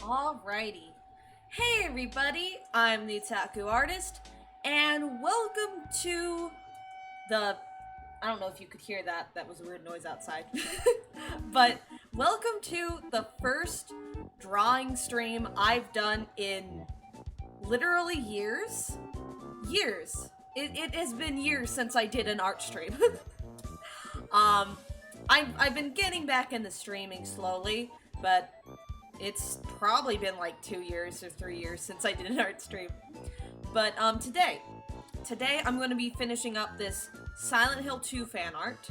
Alrighty. Hey everybody, I'm the Otaku Artist, and welcome to the... I don't know if you could hear that, that was a weird noise outside. But welcome to the first drawing stream I've done in literally years. Years. It has been years since I did an art stream. um, I've been getting back into streaming slowly, but it's probably been like 2 years or 3 years since I did an art stream. But today I'm going to be finishing up this Silent Hill 2 fan art.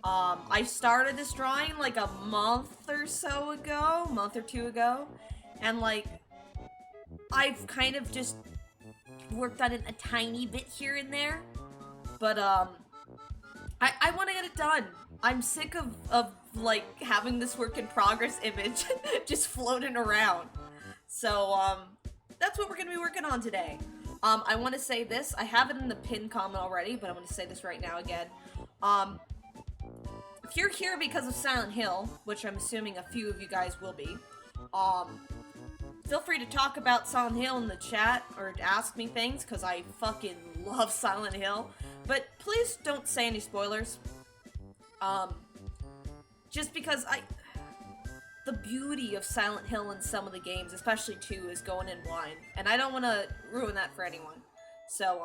I started this drawing like a month or so ago, month or two ago, and like I've kind of just worked on it a tiny bit here and there, but I want to get it done. I'm sick of like having this work in progress image just floating around. So that's what we're gonna be working on today. I want to say this. I have it in the pin comment already, but I'm gonna say this right now again. If you're here because of Silent Hill, which I'm assuming a few of you guys will be, feel free to talk about Silent Hill in the chat or ask me things, because I fucking love Silent Hill. But please don't say any spoilers. Just because the beauty of Silent Hill in some of the games, especially 2, is going in blind, and I don't want to ruin that for anyone. So,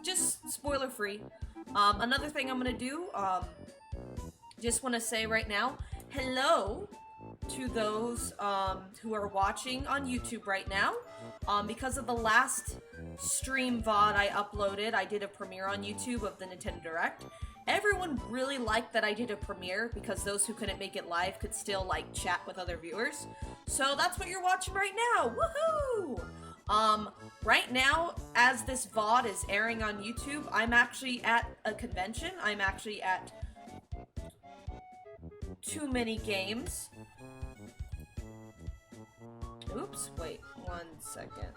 just spoiler free. Another thing I'm gonna do, just want to say right now, hello to those who are watching on YouTube right now. Because of the last stream VOD I uploaded, I did a premiere on YouTube of the Nintendo Direct. Everyone really liked that I did a premiere because those who couldn't make it live could still like chat with other viewers. So that's what you're watching right now. Woohoo! Right now, as this VOD is airing on YouTube, I'm actually at a convention. I'm actually at Too Many Games. Oops, wait 1 second.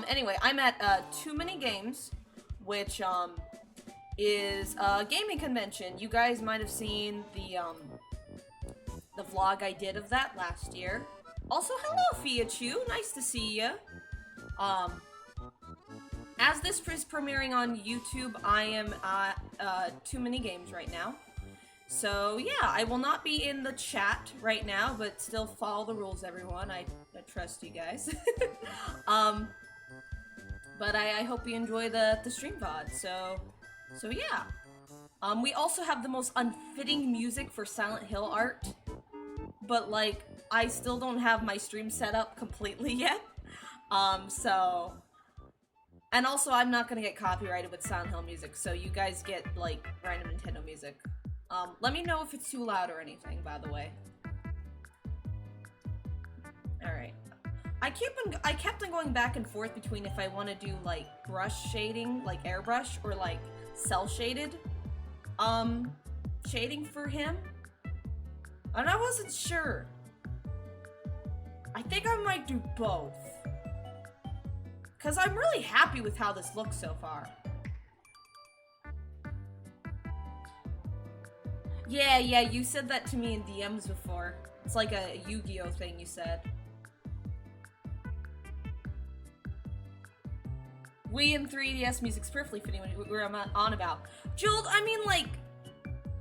Anyway, I'm at Too Many Games, which is a gaming convention. You guys might have seen the vlog I did of that last year. Also, hello Fiachu, nice to see you. As this is premiering on YouTube, I am at Too Many Games right now. So yeah, I will not be in the chat right now, but still follow the rules, everyone. I trust you guys. But I hope you enjoy the stream VOD. So yeah. We also have the most unfitting music for Silent Hill art, but like I still don't have my stream set up completely yet. So. And also, I'm not gonna get copyrighted with Silent Hill music, so you guys get, like, random Nintendo music. Let me know if it's too loud or anything, by the way. Alright. I kept on going back and forth between if I want to do, like, brush shading, like airbrush, or, like, cel-shaded, shading for him. And I wasn't sure. I think I might do both. Because I'm really happy with how this looks so far. Yeah, you said that to me in DMs before. It's like a Yu-Gi-Oh thing you said. Wii and 3DS music's perfectly fitting what I'm on about. Joel, I mean, like,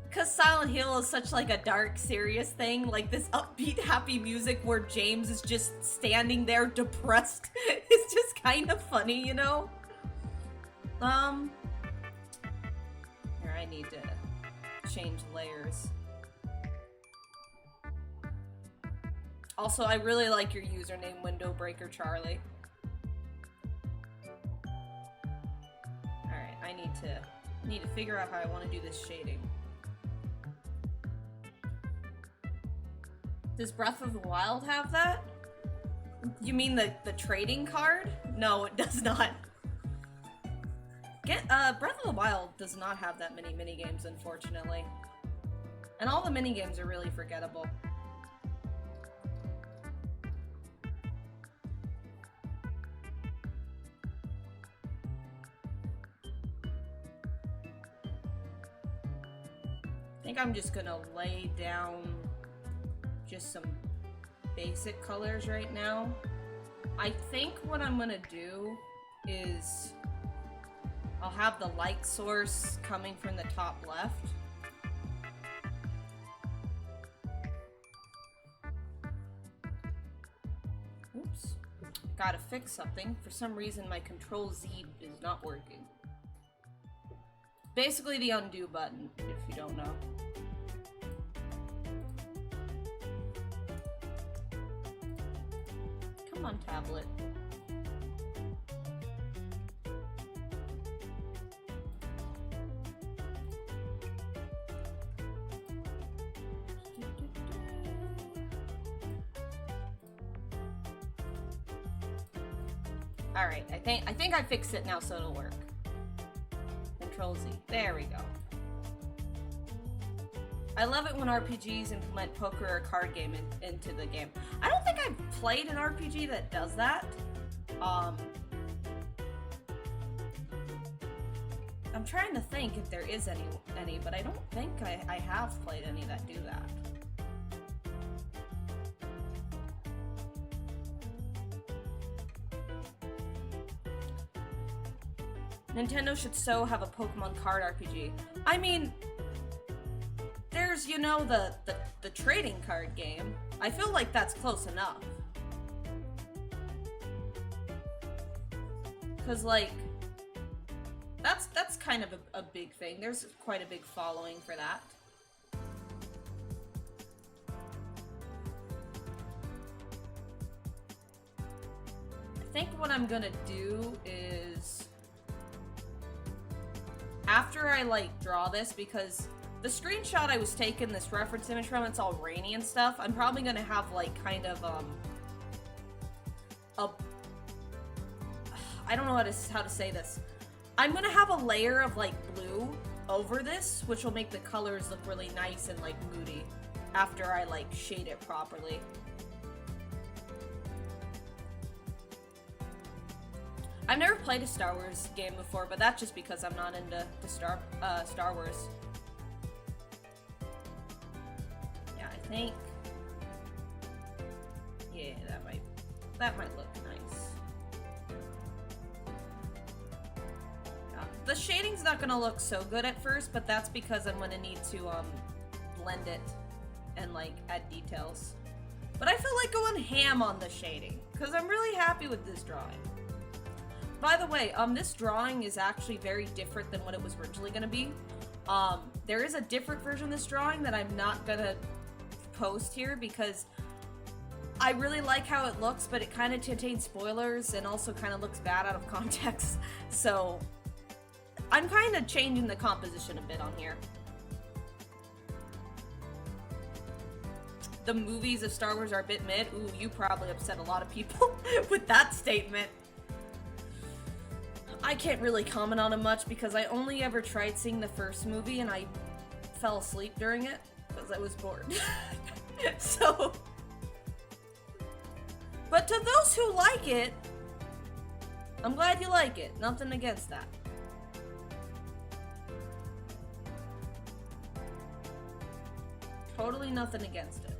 because Silent Hill is such, like, a dark, serious thing, like, this upbeat, happy music where James is just standing there depressed. It's just kind of funny, you know? Here, I need to change layers. Also, I really like your username, Windowbreaker Charlie. Alright, I need to figure out how I want to do this shading. Does Breath of the Wild have that? You mean the trading card? No, it does not. Breath of the Wild does not have that many minigames, unfortunately. And all the minigames are really forgettable. think I'm just gonna lay down just some basic colors right now. I think what I'm gonna do is I'll have the light source coming from the top left. Oops. Gotta fix something. For some reason my Control Z is not working. Basically the undo button, if you don't know. Come on, tablet. Alright, I think I fixed it now so it'll work. Control Z. There we go. I love it when RPGs implement poker or card game into the game. I don't think I've played an RPG that does that. I'm trying to think if there is any, but I don't think I have played any that do that. Nintendo should so have a Pokemon card RPG. I mean, there's, you know, the trading card game. I feel like that's close enough. Cause like, that's kind of a big thing. There's quite a big following for that. I think what I'm gonna do is, after I like draw this, because the screenshot I was taking this reference image from, it's all rainy and stuff, I'm probably gonna have like kind of I don't know how to say this. I'm gonna have a layer of like blue over this, which will make the colors look really nice and like moody after I like shade it properly. I've never played a Star Wars game before, but that's just because I'm not into the Star Wars. Yeah, I think. Yeah, that might look nice. The shading's not gonna look so good at first, but that's because I'm gonna need to blend it and like add details. But I feel like going ham on the shading because I'm really happy with this drawing. By the way, this drawing is actually very different than what it was originally gonna be. There is a different version of this drawing that I'm not gonna post here because I really like how it looks, but it kind of contains spoilers and also kind of looks bad out of context. So I'm kind of changing the composition a bit on here. The movies of Star Wars are a bit mid. Ooh, you probably upset a lot of people with that statement. I can't really comment on it much because I only ever tried seeing the first movie and I fell asleep during it because I was bored. So, but to those who like it, I'm glad you like it. Nothing against that. Totally nothing against it.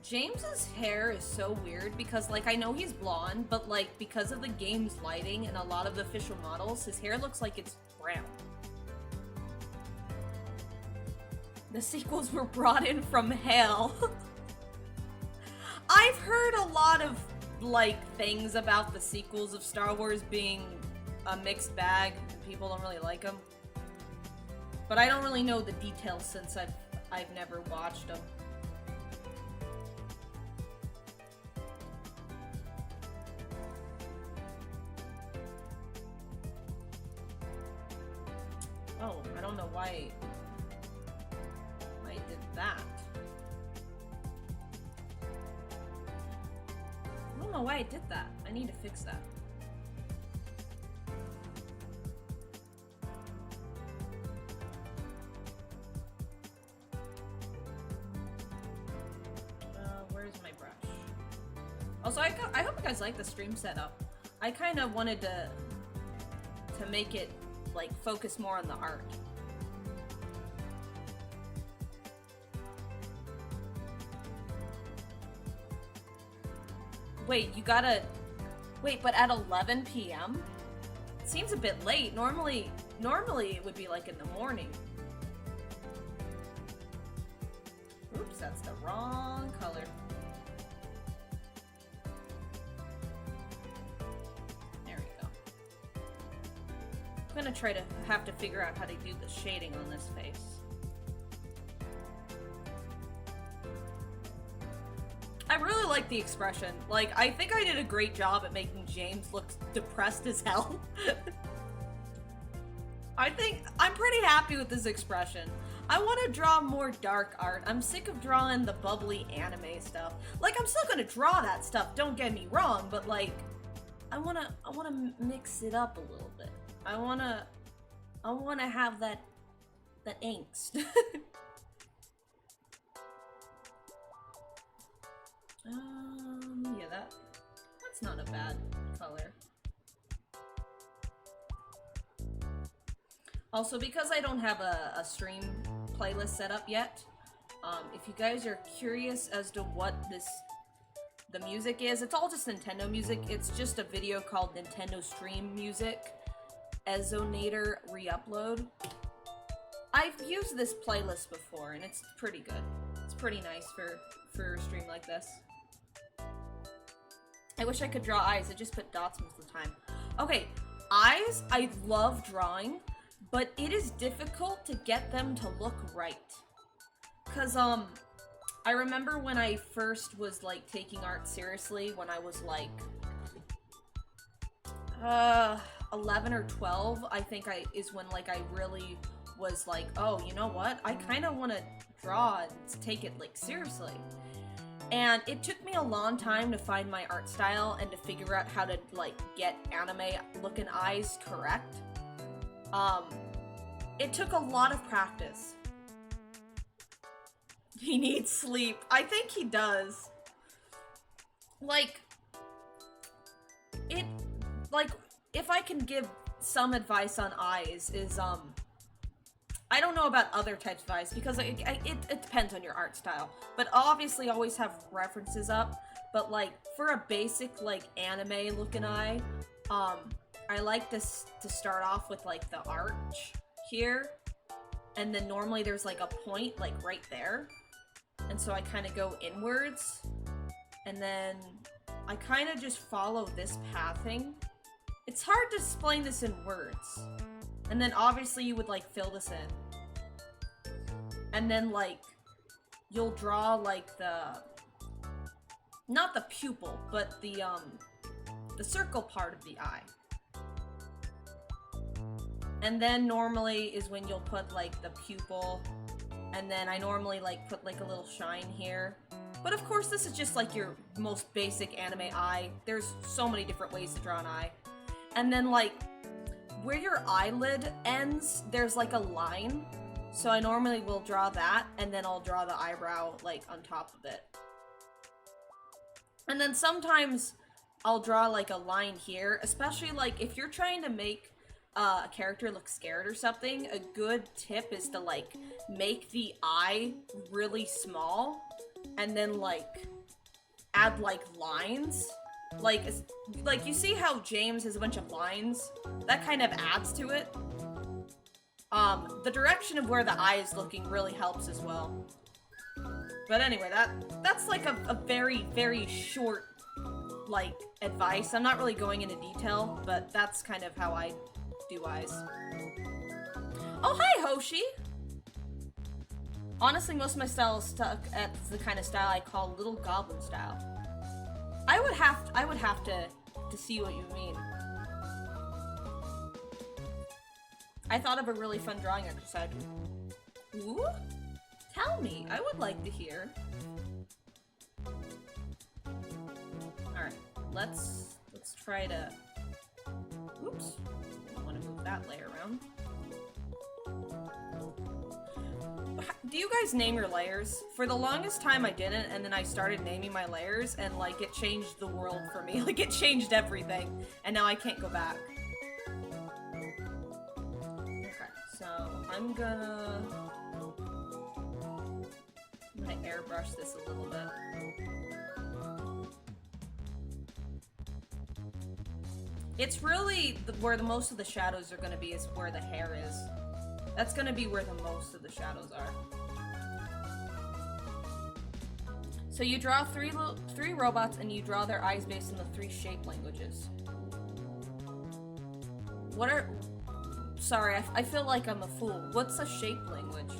James's hair is so weird because, like, I know he's blonde, but, like, because of the game's lighting and a lot of the official models, his hair looks like it's brown. The sequels were brought in from hell. I've heard a lot of, like, things about the sequels of Star Wars being a mixed bag, and people don't really like them. But I don't really know the details since I've never watched them. Oh, I don't know why I did that. I don't know why I did that. I need to fix that. Also, I hope you guys like the stream setup. I kind of wanted to make it, like, focus more on the art. Wait, you gotta... Wait, but at 11 p.m.? Seems a bit late. Normally it would be, like, in the morning. Oops, that's the wrong color. There we go. I'm gonna try to have to figure out how to do the shading on this face. I really like the expression. Like, I think I did a great job at making James look depressed as hell. I think I'm pretty happy with this expression. I want to draw more dark art. I'm sick of drawing the bubbly anime stuff. Like, I'm still gonna draw that stuff, don't get me wrong, but like, I wanna mix it up a little bit. I wanna have that angst. Yeah, that's not a bad color. Also, because I don't have a stream playlist set up yet, if you guys are curious as to what the music is, it's all just Nintendo music. It's just a video called Nintendo Stream Music, Ezonator Reupload. I've used this playlist before, and it's pretty good. It's pretty nice for a stream like this. I wish I could draw eyes. I just put dots most of the time. Okay, eyes, I love drawing, but it is difficult to get them to look right. Cause, I remember when I first was, like, taking art seriously, when I was, like, 11 or 12, I think is when, like, I really was like, oh, you know what? I kind of want to draw and take it, like, seriously. And it took me a long time to find my art style and to figure out how to, like, get anime-looking eyes correct. It took a lot of practice. He needs sleep. I think he does. Like, if I can give some advice on eyes is, I don't know about other types of eyes because it depends on your art style. But obviously always have references up. But like for a basic like anime looking eye, I like this to start off with like the arch here. And then normally there's like a point like right there. And so I kind of go inwards. And then I kind of just follow this pathing. It's hard to explain this in words. And then obviously you would like fill this in. And then like, you'll draw like not the pupil, but the circle part of the eye. And then normally is when you'll put like the pupil, and then I normally like put like a little shine here. But of course this is just like your most basic anime eye. There's so many different ways to draw an eye. And then like, where your eyelid ends, there's like a line. So I normally will draw that, and then I'll draw the eyebrow like on top of it. And then sometimes I'll draw like a line here, especially like if you're trying to make a character look scared or something. A good tip is to like make the eye really small and then like add like lines. Like you see how James has a bunch of lines? That kind of adds to it. The direction of where the eye is looking really helps as well. But anyway, that's like a very, very short, like, advice. I'm not really going into detail, but that's kind of how I do eyes. Oh, hi, Hoshi! Honestly, most of my style is stuck at the kind of style I call little goblin style. I would have to see what you mean. I thought of a really fun drawing exercise. Ooh? Tell me. I would like to hear. Alright, let's try to... Oops. I don't want to move that layer around. do you guys name your layers? For the longest time I didn't, and then I started naming my layers, and like it changed the world for me. Like it changed everything, and now I can't go back. Okay, so I'm gonna airbrush this a little bit. It's really where most of the shadows are gonna be is where the hair is. That's gonna be where the most of the shadows are. So you draw three robots and you draw their eyes based on the 3 shape languages. What are... Sorry, I feel like I'm a fool. What's a shape language?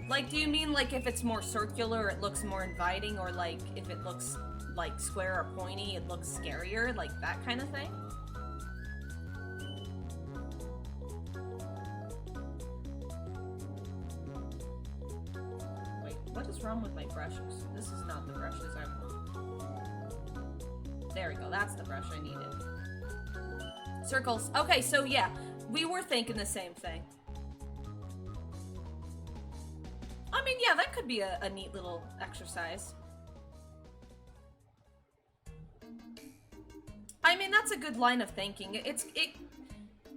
Like, do you mean, like, if it's more circular, it looks more inviting, or, like, if it looks, like, square or pointy, it looks scarier? Like, that kind of thing? Wait, what is wrong with my brushes? This is not the brushes I want. There we go, that's the brush I needed. Circles. Okay, so yeah, we were thinking the same thing. I mean, yeah, that could be a neat little exercise. I mean, that's a good line of thinking.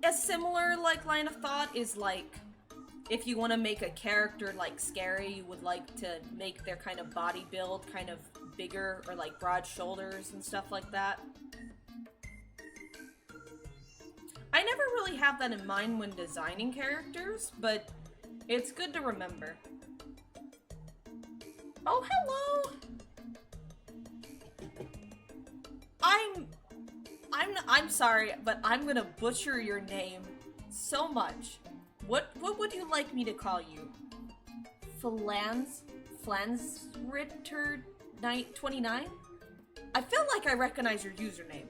A similar, like, line of thought is, like, if you want to make a character, like, scary, you would like to make their kind of body build kind of bigger, or, like, broad shoulders and stuff like that. I never really have that in mind when designing characters, but it's good to remember. Oh, hello! I'm sorry, but I'm gonna butcher your name so much. What would you like me to call you? Flansritter 29? I feel like I recognize your username.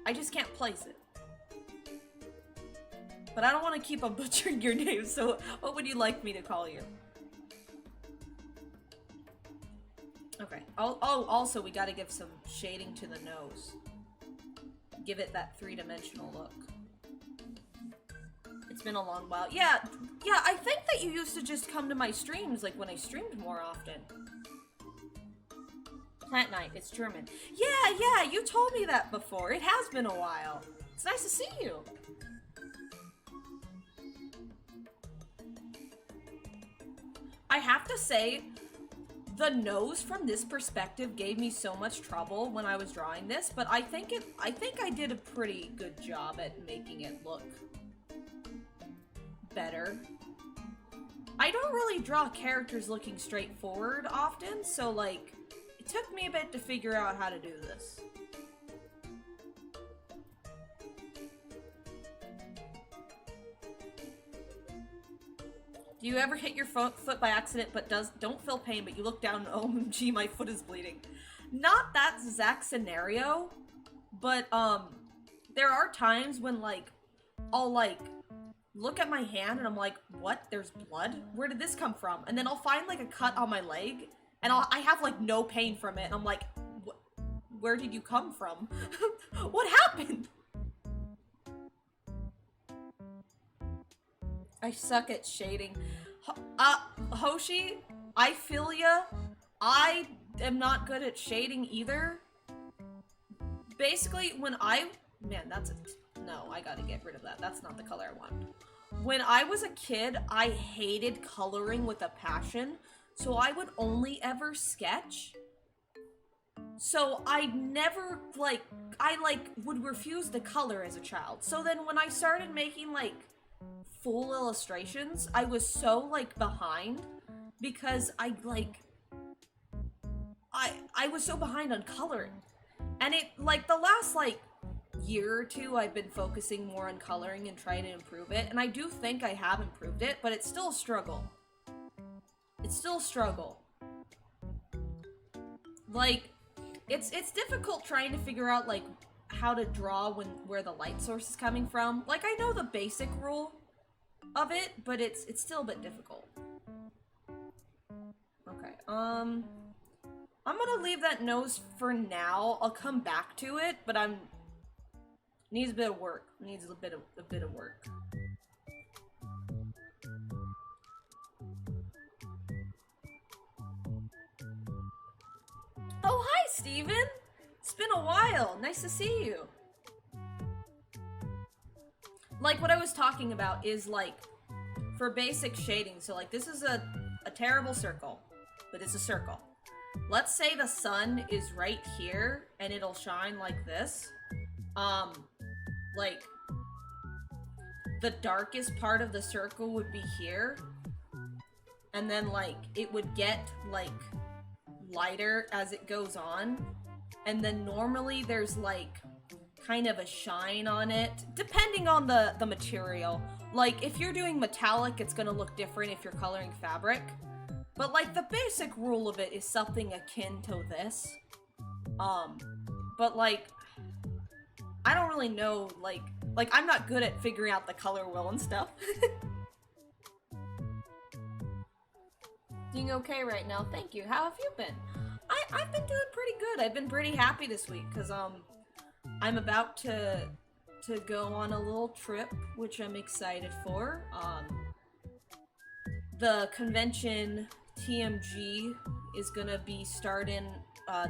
I just can't place it. But I don't want to keep on butchering your name, so what would you like me to call you? Okay. Oh, also, we gotta give some shading to the nose. Give it that 3-dimensional look. It's been a long while. Yeah, I think that you used to just come to my streams, like, when I streamed more often. Plant Night, it's German. Yeah, you told me that before. It has been a while. It's nice to see you. I have to say, the nose from this perspective gave me so much trouble when I was drawing this, but I think I did a pretty good job at making it look better. I don't really draw characters looking straight forward often, so like, it took me a bit to figure out how to do this. Do you ever hit your foot by accident but don't feel pain, but you look down and OMG, my foot is bleeding? Not that exact scenario, but there are times when like I'll like look at my hand and I'm like, what? There's blood? Where did this come from? And then I'll find like a cut on my leg and I have like no pain from it and I'm like, where did you come from? What happened? I suck at shading. Hoshi, I feel ya. I am not good at shading either. Basically, when man, no, I gotta get rid of that. That's not the color I want. When I was a kid, I hated coloring with a passion, so I would only ever sketch. So I never, I would refuse to color as a child. So then when I started making, full illustrations, I was so behind because I was so behind on coloring. And it the last year or two I've been focusing more on coloring and trying to improve it, and I do think I have improved it, but it's still a struggle. It's still a struggle. It's difficult trying to figure out how to draw where the light source is coming from. I know the basic rule of it, but it's still a bit difficult. Okay, I'm I'm gonna leave that nose for now. I'll come back to it, but needs a bit of work. Needs a bit of work. Oh, hi, Steven! It's been a while. Nice to see you. Like, what I was talking about is, like, for basic shading. So, like, this is a terrible circle, but it's a circle. Let's say the sun is right here, and it'll shine like this. Like, the darkest part of the circle would be here. And then, like, it would get, like, lighter as it goes on. And then normally there's, like, kind of a shine on it, depending on the material. Like, if you're doing metallic, it's gonna look different if you're coloring fabric. But, like, the basic rule of it is something akin to this. But, like, I don't really know, like, I'm not good at figuring out the color wheel and stuff. Doing okay right now, thank you. How have you been? I've been doing pretty good. I've been pretty happy this week, because, I'm about to go on a little trip, which I'm excited for. The convention TMG is gonna be starting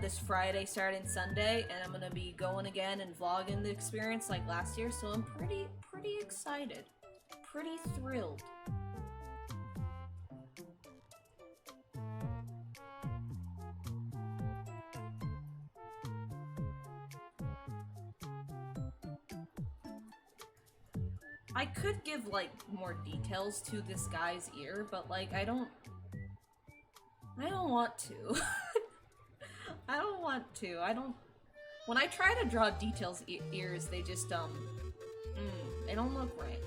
this Friday, starting Sunday, and I'm gonna be going again and vlogging the experience like last year, so I'm pretty excited. Pretty thrilled. I could give, like, more details to this guy's ear, but, like, I don't want to. I don't want to. When I try to draw details ears, they just, they don't look right.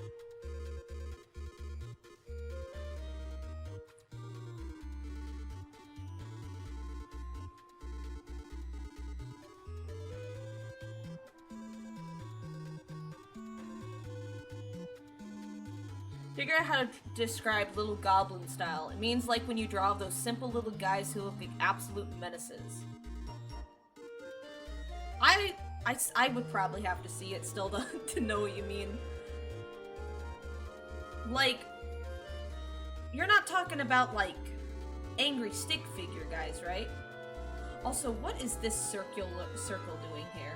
Figure out how to describe little goblin style. It means like when you draw those simple little guys who look like absolute menaces. I would probably have to see it still to know what you mean. Like, you're not talking about, like, angry stick figure guys, right? Also, what is this circle doing here?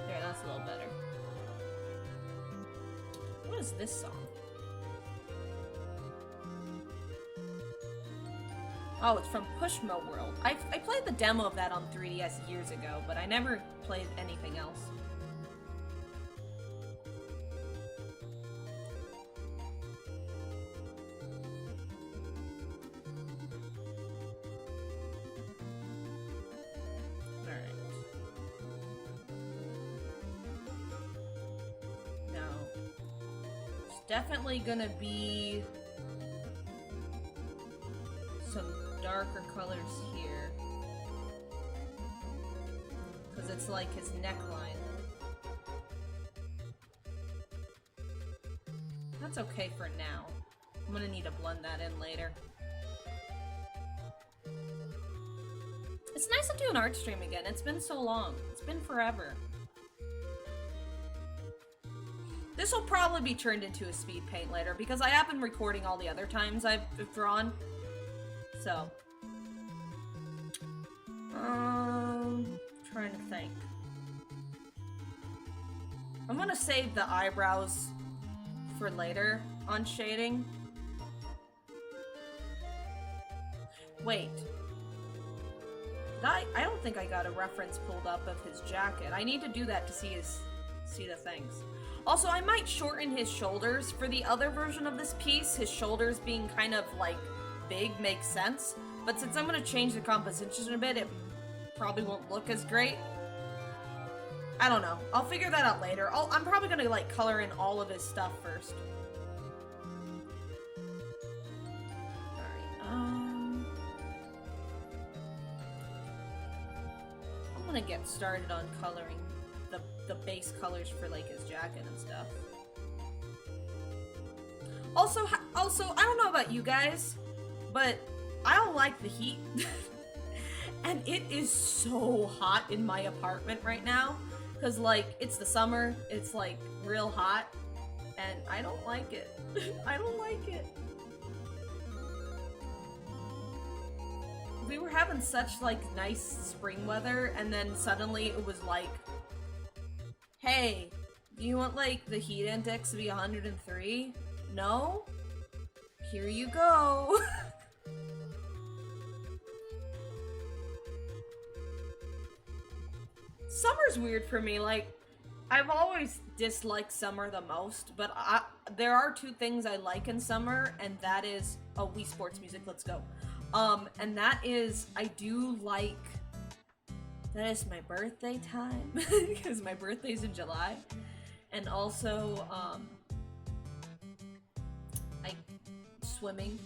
There, that's a little better. What is this song? Oh, it's from Pushmo World. I played the demo of that on 3DS years ago, but I never played anything else. Alright. No. It's definitely gonna be some darker colors here, because it's like his neckline. That's okay for now. I'm gonna need to blend that in later. It's nice to do an art stream again. It's been so long. It's been forever. This will probably be turned into a speed paint later, because I have been recording all the other times I've drawn. So, trying to think. I'm gonna save the eyebrows for later on shading. Wait. I don't think I got a reference pulled up of his jacket. I need to do that to see the things. Also, I might shorten his shoulders. For the other version of this piece, his shoulders being kind of, like, big makes sense, but since I'm gonna change the composition a bit, it probably won't look as great. I don't know. I'll figure that out later. I'm probably gonna, like, color in all of his stuff first. Alright, I'm gonna get started on coloring the base colors for, like, his jacket and stuff. Also, I don't know about you guys, but I don't like the heat. And it is so hot in my apartment right now. Because, like, it's the summer, it's, like, real hot. And I don't like it. I don't like it. We were having such, like, nice spring weather, and then suddenly it was like, hey, do you want, like, the heat index to be 103? No? Here you go. Summer's weird for me, like, I've always disliked summer the most, but there are two things I like in summer, and that is, oh, Wii Sports Music, let's go. And that is, I do like, that is my birthday time, because my birthday's in July, and also, swimming.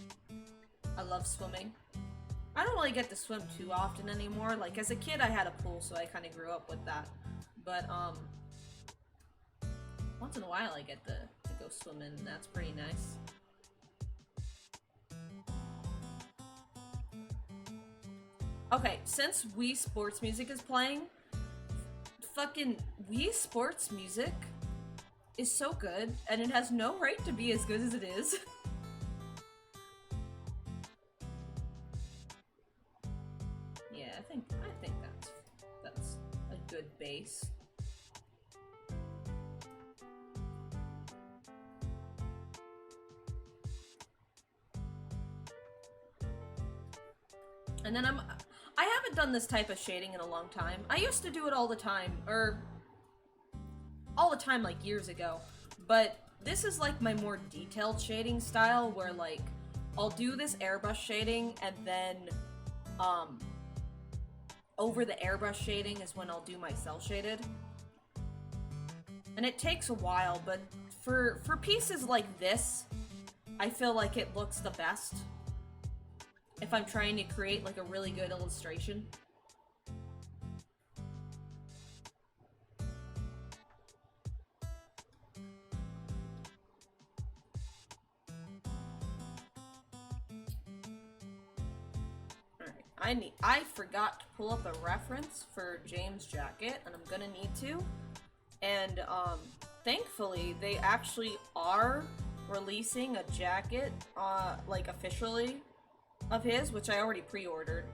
I love swimming. I don't really get to swim too often anymore. Like, as a kid, I had a pool, so I kind of grew up with that. But, once in a while I get to go swimming, and that's pretty nice. Okay, since Wii Sports Music is playing, fucking Wii Sports Music is so good, and it has no right to be as good as it is. Yeah, I think that's a good base. And then I haven't done this type of shading in a long time. I used to do it all the time, like years ago. But this is like my more detailed shading style, where like, I'll do this airbrush shading, and then, over the airbrush shading is when I'll do my cel shaded. And it takes a while, but for pieces like this, I feel like it looks the best if I'm trying to create like a really good illustration. Alright, I forgot to pull up a reference for James' jacket, and I'm gonna need to. And thankfully they actually are releasing a jacket, like officially, of his, which I already pre-ordered.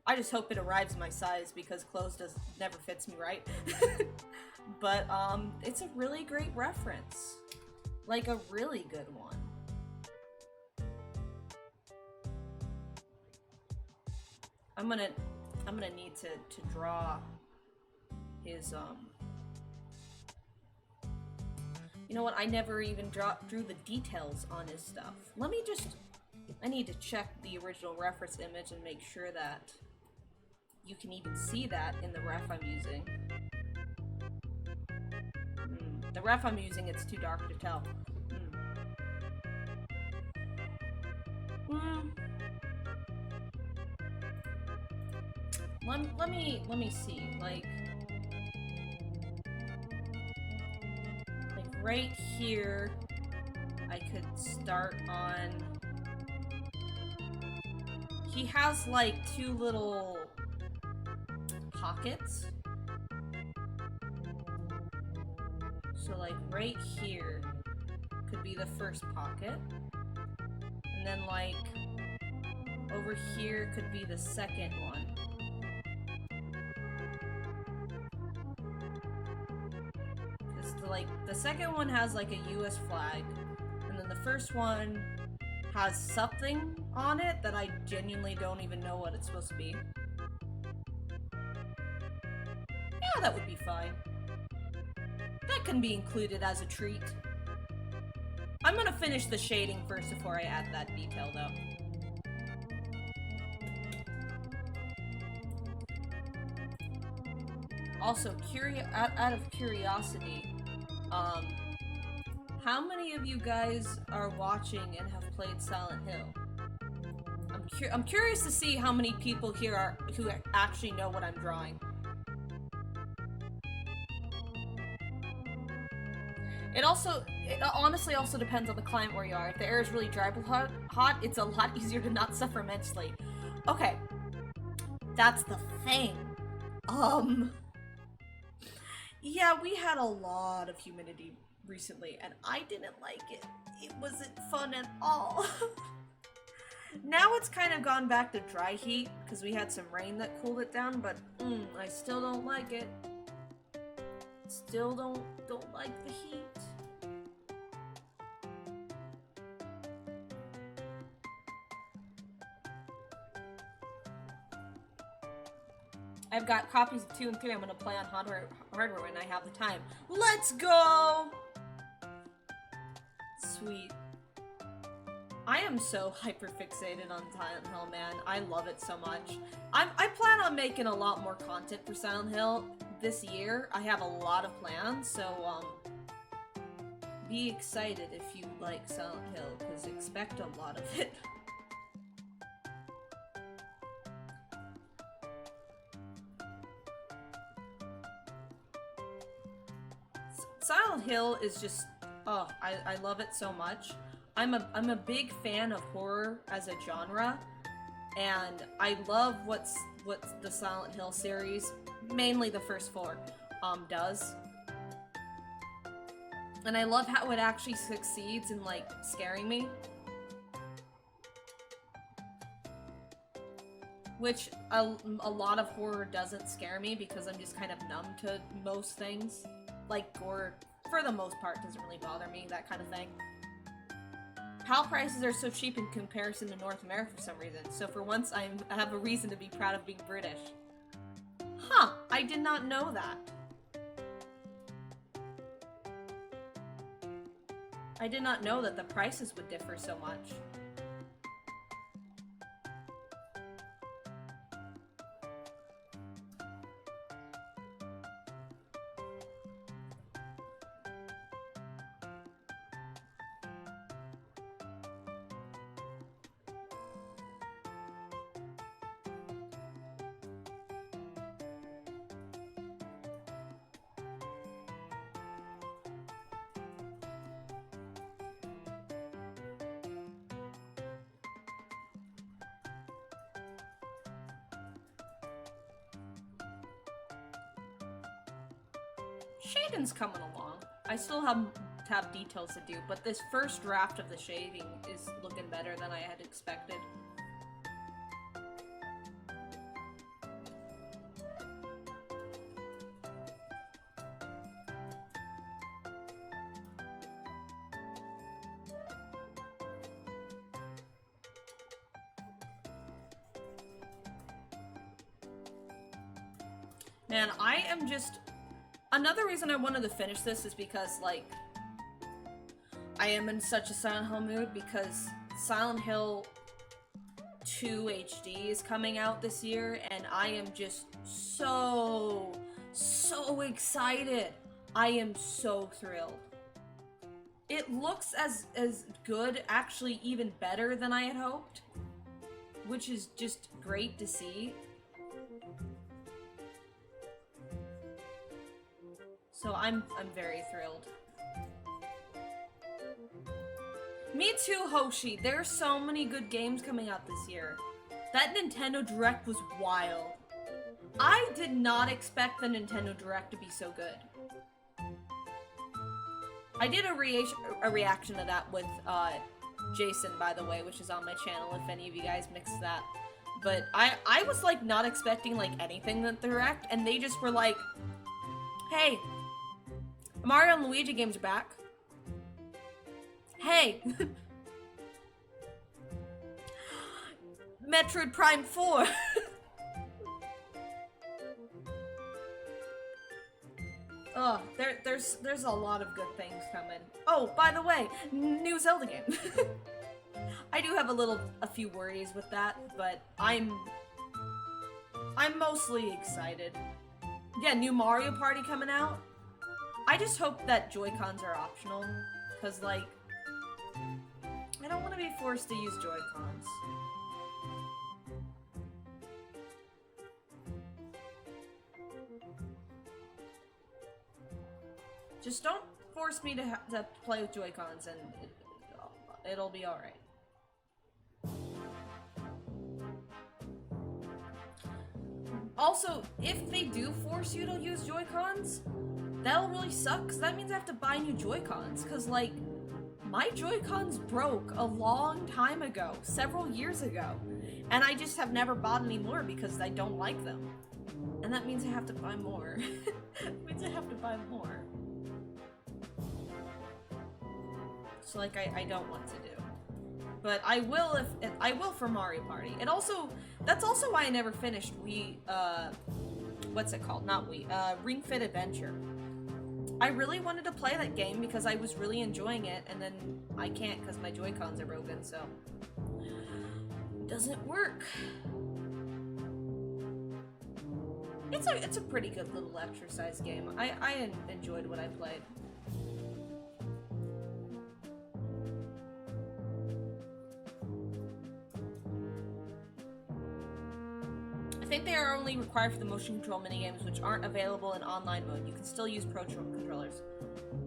I just hope it arrives my size, because clothes never fits me right. But it's a really great reference, like a really good one. I'm gonna need to draw his you know what? I never even drew the details on his stuff. I need to check the original reference image and make sure that you can even see that in the ref I'm using. The ref I'm using, it's too dark to tell. Let me see, like right here, I could start on. He has like two little pockets. So like right here could be the first pocket. And then like over here could be the second one. Because the second one has like a US flag. And then the first one has something on it that I genuinely don't even know what it's supposed to be. Yeah, that would be fine. That can be included as a treat. I'm gonna finish the shading first before I add that detail, though. Also, out of curiosity, how many of you guys are watching and have played Silent Hill? I'm curious to see how many people here who actually know what I'm drawing. It honestly also depends on the climate where you are. If the air is really dry but hot, it's a lot easier to not suffer mentally. Okay, that's the thing. Yeah, we had a lot of humidity recently, and I didn't like it. It wasn't fun at all. Now it's kind of gone back to dry heat, because we had some rain that cooled it down, but I still don't like it. Still don't like the heat. I've got copies of 2 and 3. I'm gonna play on hardware when I have the time. Let's go! Sweet. I am so hyper-fixated on Silent Hill, man. I love it so much. I plan on making a lot more content for Silent Hill this year. I have a lot of plans, so, be excited if you like Silent Hill, because expect a lot of it. Silent Hill is just, oh, I love it so much. I'm a big fan of horror as a genre, and I love what the Silent Hill series, mainly the first 4, does. And I love how it actually succeeds in, like, scaring me. Which a lot of horror doesn't scare me because I'm just kind of numb to most things. Like, gore, for the most part, doesn't really bother me, that kind of thing. PAL prices are so cheap in comparison to North America for some reason, so for once I have a reason to be proud of being British. Huh, I did not know that. I did not know that the prices would differ so much. Shading's coming along. I still have details to do, but this first draft of the shading is looking better than I had expected. Man, I am just... Another reason I wanted to finish this is because, like, I am in such a Silent Hill mood because Silent Hill 2 HD is coming out this year, and I am just so excited. I am so thrilled. It looks as good, actually even better than I had hoped, which is just great to see. So I'm very thrilled. Me too, Hoshi. There's so many good games coming out this year. That Nintendo Direct was wild. I did not expect the Nintendo Direct to be so good. I did a reaction to that with Jason, by the way, which is on my channel if any of you guys mixed that. But I was like not expecting like anything that Direct, and they just were like, hey, Mario and Luigi games are back. Hey! Metroid Prime 4! Oh, there's a lot of good things coming. Oh, by the way, new Zelda game. I do have a few worries with that, but I'm mostly excited. Yeah, new Mario Party coming out. I just hope that Joy-Cons are optional, because, like, I don't want to be forced to use Joy-Cons. Just don't force me to play with Joy-Cons, and it'll be alright. Also, if they do force you to use Joy-Cons, that'll really suck, because that means I have to buy new Joy-Cons, because, like, my Joy-Cons broke a long time ago, several years ago, and I just have never bought any more because I don't like them. And that means I have to buy more. It means I have to buy more. So, like, I don't want to do. But I will I will for Mario Party. It also, that's also why I never finished what's it called? Not Ring Fit Adventure. I really wanted to play that game because I was really enjoying it, and then I can't because my Joy-Cons are broken, so doesn't work. It's a pretty good little exercise game. I enjoyed what I played. I think they are only required for the motion control minigames, which aren't available in online mode. You can still use Pro controllers.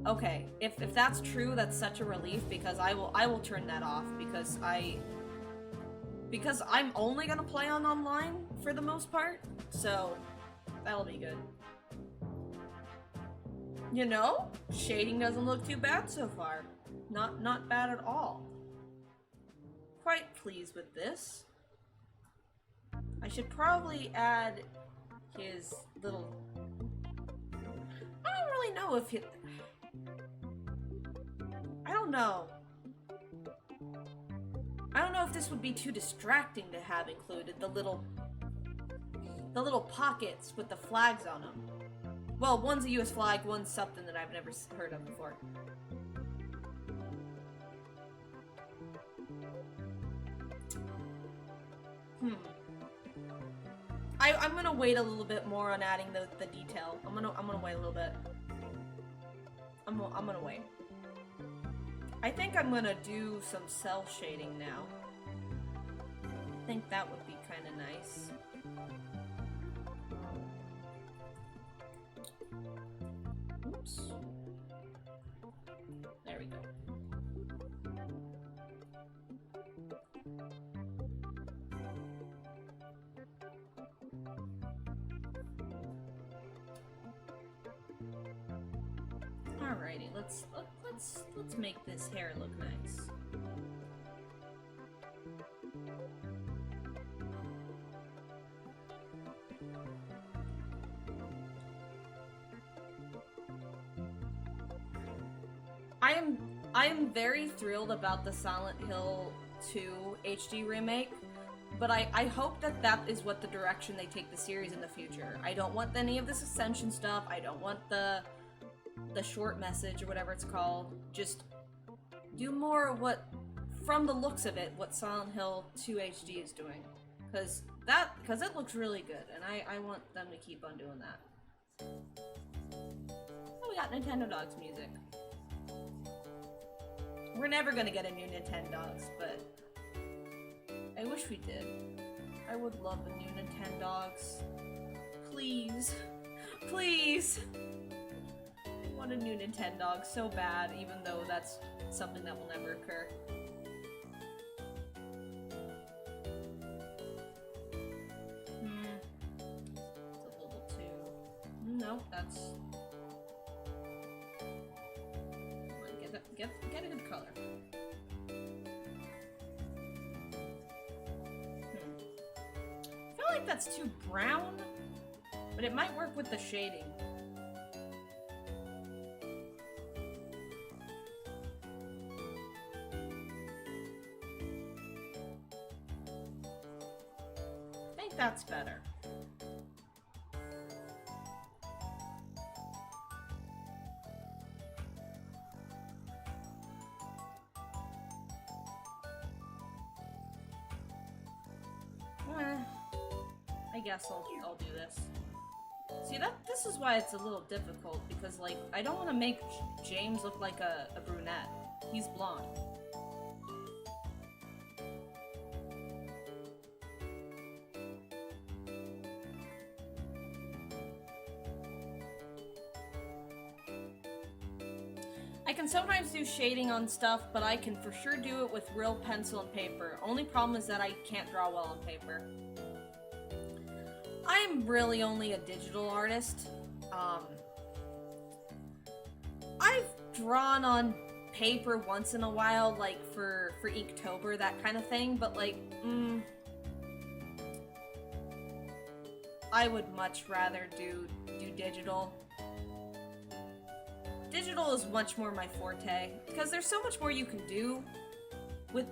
Okay, if that's true, that's such a relief, because I will turn that off, because I'm only gonna play on online for the most part, so that'll be good. You know, shading doesn't look too bad so far. Not bad at all. Quite pleased with this. I should probably add his little... I don't really know if he... I don't know. I don't know if this would be too distracting to have included, the little pockets with the flags on them. Well, one's a US flag, one's something that I've never heard of before. I'm gonna wait a little bit more on adding the detail. I'm gonna wait a little bit. I'm gonna wait. I think I'm gonna do some cell shading now. I think that would be kind of nice. Oops. There we go. Alrighty, let's make this hair look nice. I am very thrilled about the Silent Hill 2 HD remake, but I hope that is what the direction they take the series in the future. I don't want any of this Ascension stuff. I don't want the short message or whatever it's called. Just do more of what, from the looks of it, what Silent Hill 2 HD is doing. Because it looks really good, and I want them to keep on doing that. Oh, we got Nintendo Dogs music. We're never gonna get a new Nintendogs, but I wish we did. I would love a new Nintendogs. Please. Please! I want a new Nintendog so bad, even though that's something that will never occur. It's a little too... No, that's... Get a good color. I feel like that's too brown, but it might work with the shading. I think that's better. I guess I'll do this. See, this is why it's a little difficult, because, like, I don't want to make James look like a brunette. He's blonde. I can sometimes do shading on stuff, but I can for sure do it with real pencil and paper. Only problem is that I can't draw well on paper. I'm really only a digital artist. I've drawn on paper once in a while, like for Inktober, that kind of thing, but like, I would much rather do digital. Digital is much more my forte, because there's so much more you can do with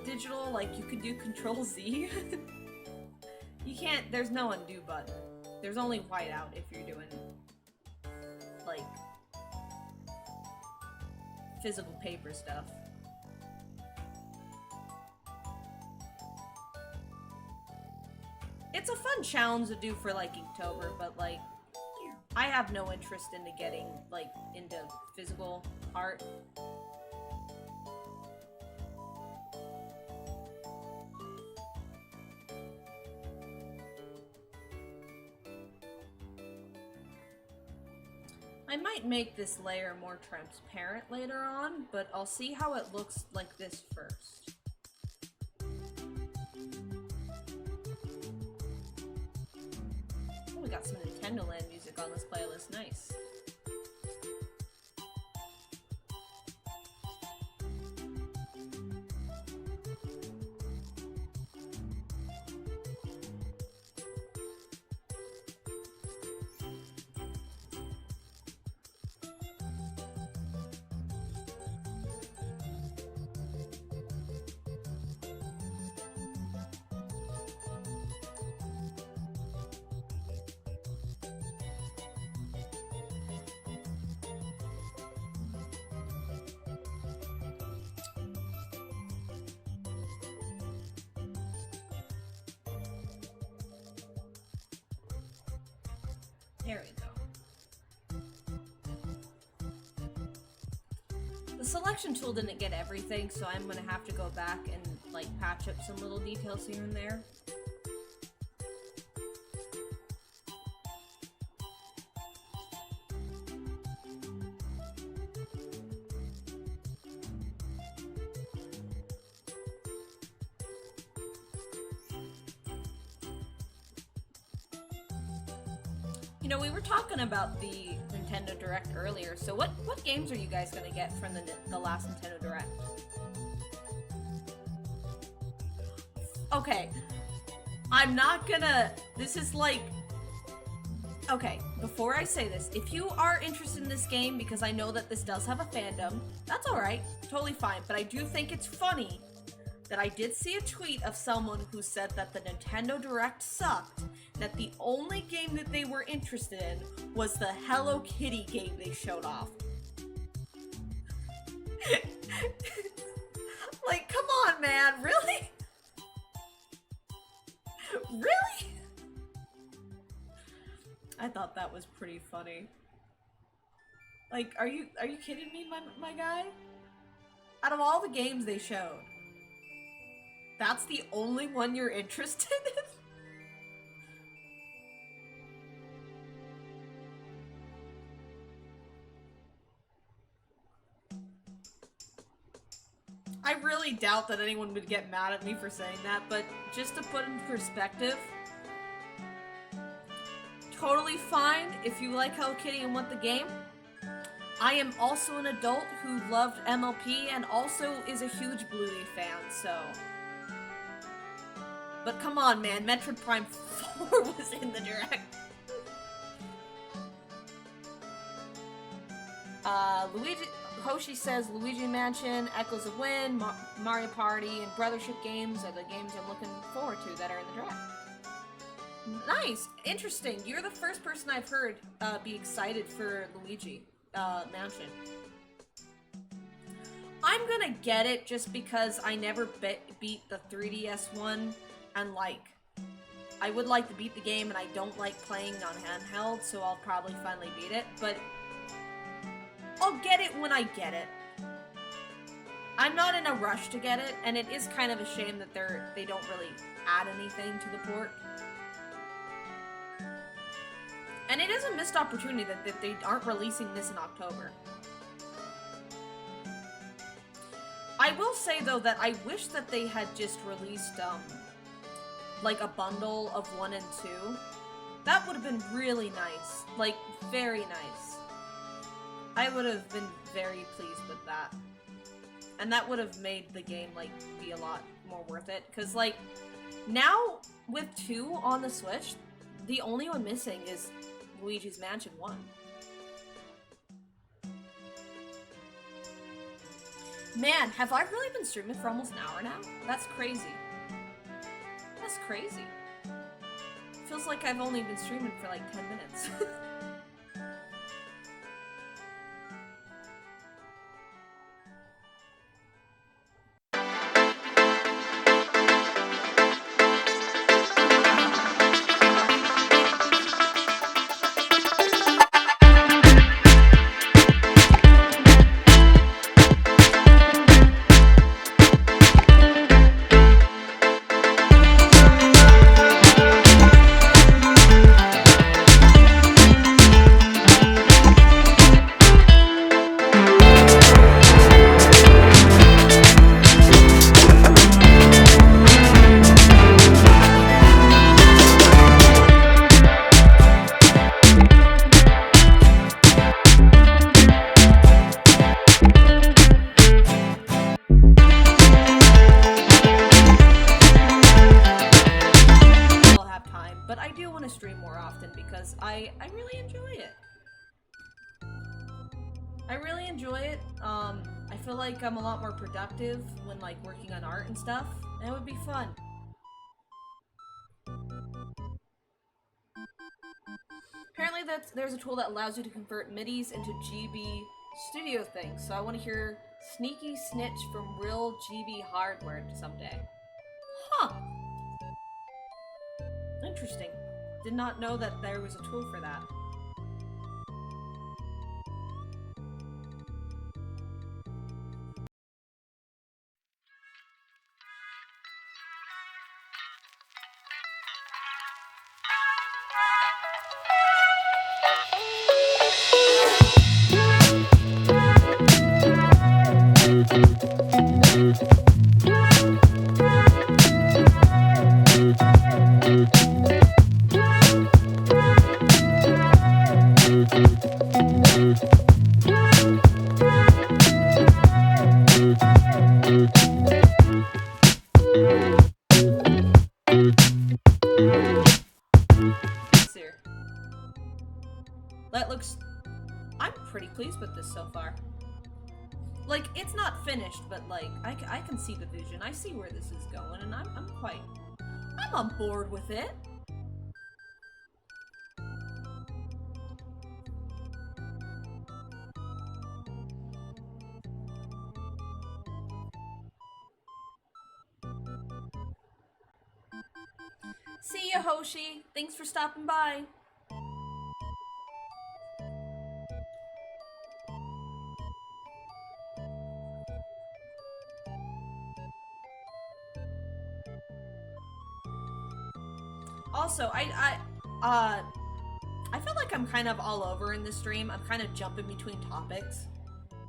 digital. Like, you could do Control-Z. You can't, there's no undo button. There's only whiteout if you're doing, like, physical paper stuff. It's a fun challenge to do for, like, Inktober, but, like, I have no interest into getting, like, into physical art. I might make this layer more transparent later on, but I'll see how it looks like this first. Oh, we got some Nintendo Land music on this playlist. Nice. There we go. The selection tool didn't get everything, so I'm gonna have to go back and, like, patch up some little details here and there. You know, we were talking about the Nintendo Direct earlier, so what games are you guys gonna get from the last Nintendo Direct? Okay, I'm not gonna, this is like, okay, before I say this, if you are interested in this game, because I know that this does have a fandom, that's alright, totally fine, but I do think it's funny that I did see a tweet of someone who said that the Nintendo Direct sucked, that the only game that they were interested in was the Hello Kitty game they showed off. Like, come on, man, really? Really? I thought that was pretty funny. Like, are you kidding me, my guy? Out of all the games they showed, that's the only one you're interested in? I really doubt that anyone would get mad at me for saying that, but just to put in perspective, totally fine if you like Hello Kitty and want the game. I am also an adult who loved MLP and also is a huge Bluey fan, so... But come on, man, Metroid Prime 4 was in the Direct. Hoshi says Luigi Mansion, Echoes of Wind, Mario Party, and Brothership games are the games I'm looking forward to that are in the Direct. Nice! Interesting. You're the first person I've heard be excited for Luigi Mansion. I'm gonna get it just because I never beat the 3DS one, and like, I would like to beat the game and I don't like playing on handheld, so I'll probably finally beat it, but I'll get it when I get it. I'm not in a rush to get it, and it is kind of a shame that they don't really add anything to the port. And it is a missed opportunity that they aren't releasing this in October. I will say though that I wish that they had just released like a bundle of 1 and 2. That would have been really nice. Like, very nice. I would have been very pleased with that. And that would have made the game, like, be a lot more worth it. Because, like, now, with 2 on the Switch, the only one missing is Luigi's Mansion 1. Man, have I really been streaming for almost an hour now? That's crazy. That's crazy. Feels like I've only been streaming for like 10 minutes. I really enjoy it. I really enjoy it. I feel like I'm a lot more productive when like working on art and stuff, and it would be fun. Apparently there's a tool that allows you to convert MIDIs into GB studio things, so I want to hear Sneaky Snitch from real GB hardware someday. Huh. Interesting. Did not know that there was a tool for that. That looks... I'm pretty pleased with this so far. Like, it's not finished, but like, I can see the vision. I see where this is going, and I'm on board with it. See ya, Hoshi. Thanks for stopping by. Also, I feel like I'm kind of all over in this stream. I'm kind of jumping between topics.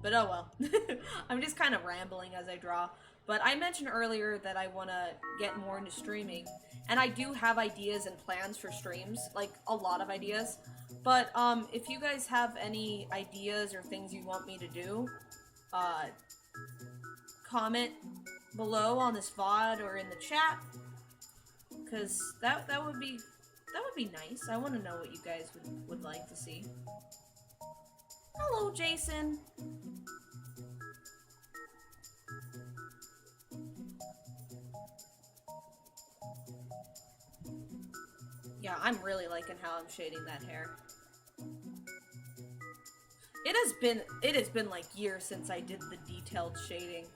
But oh well. I'm just kind of rambling as I draw. But I mentioned earlier that I want to get more into streaming. And I do have ideas and plans for streams. Like, a lot of ideas. But, if you guys have any ideas or things you want me to do, comment below on this VOD or in the chat. Because that would be nice. I want to know what you guys would like to see. Hello, Jason. Yeah, I'm really liking how I'm shading that hair. It has been like years since I did the detailed shading.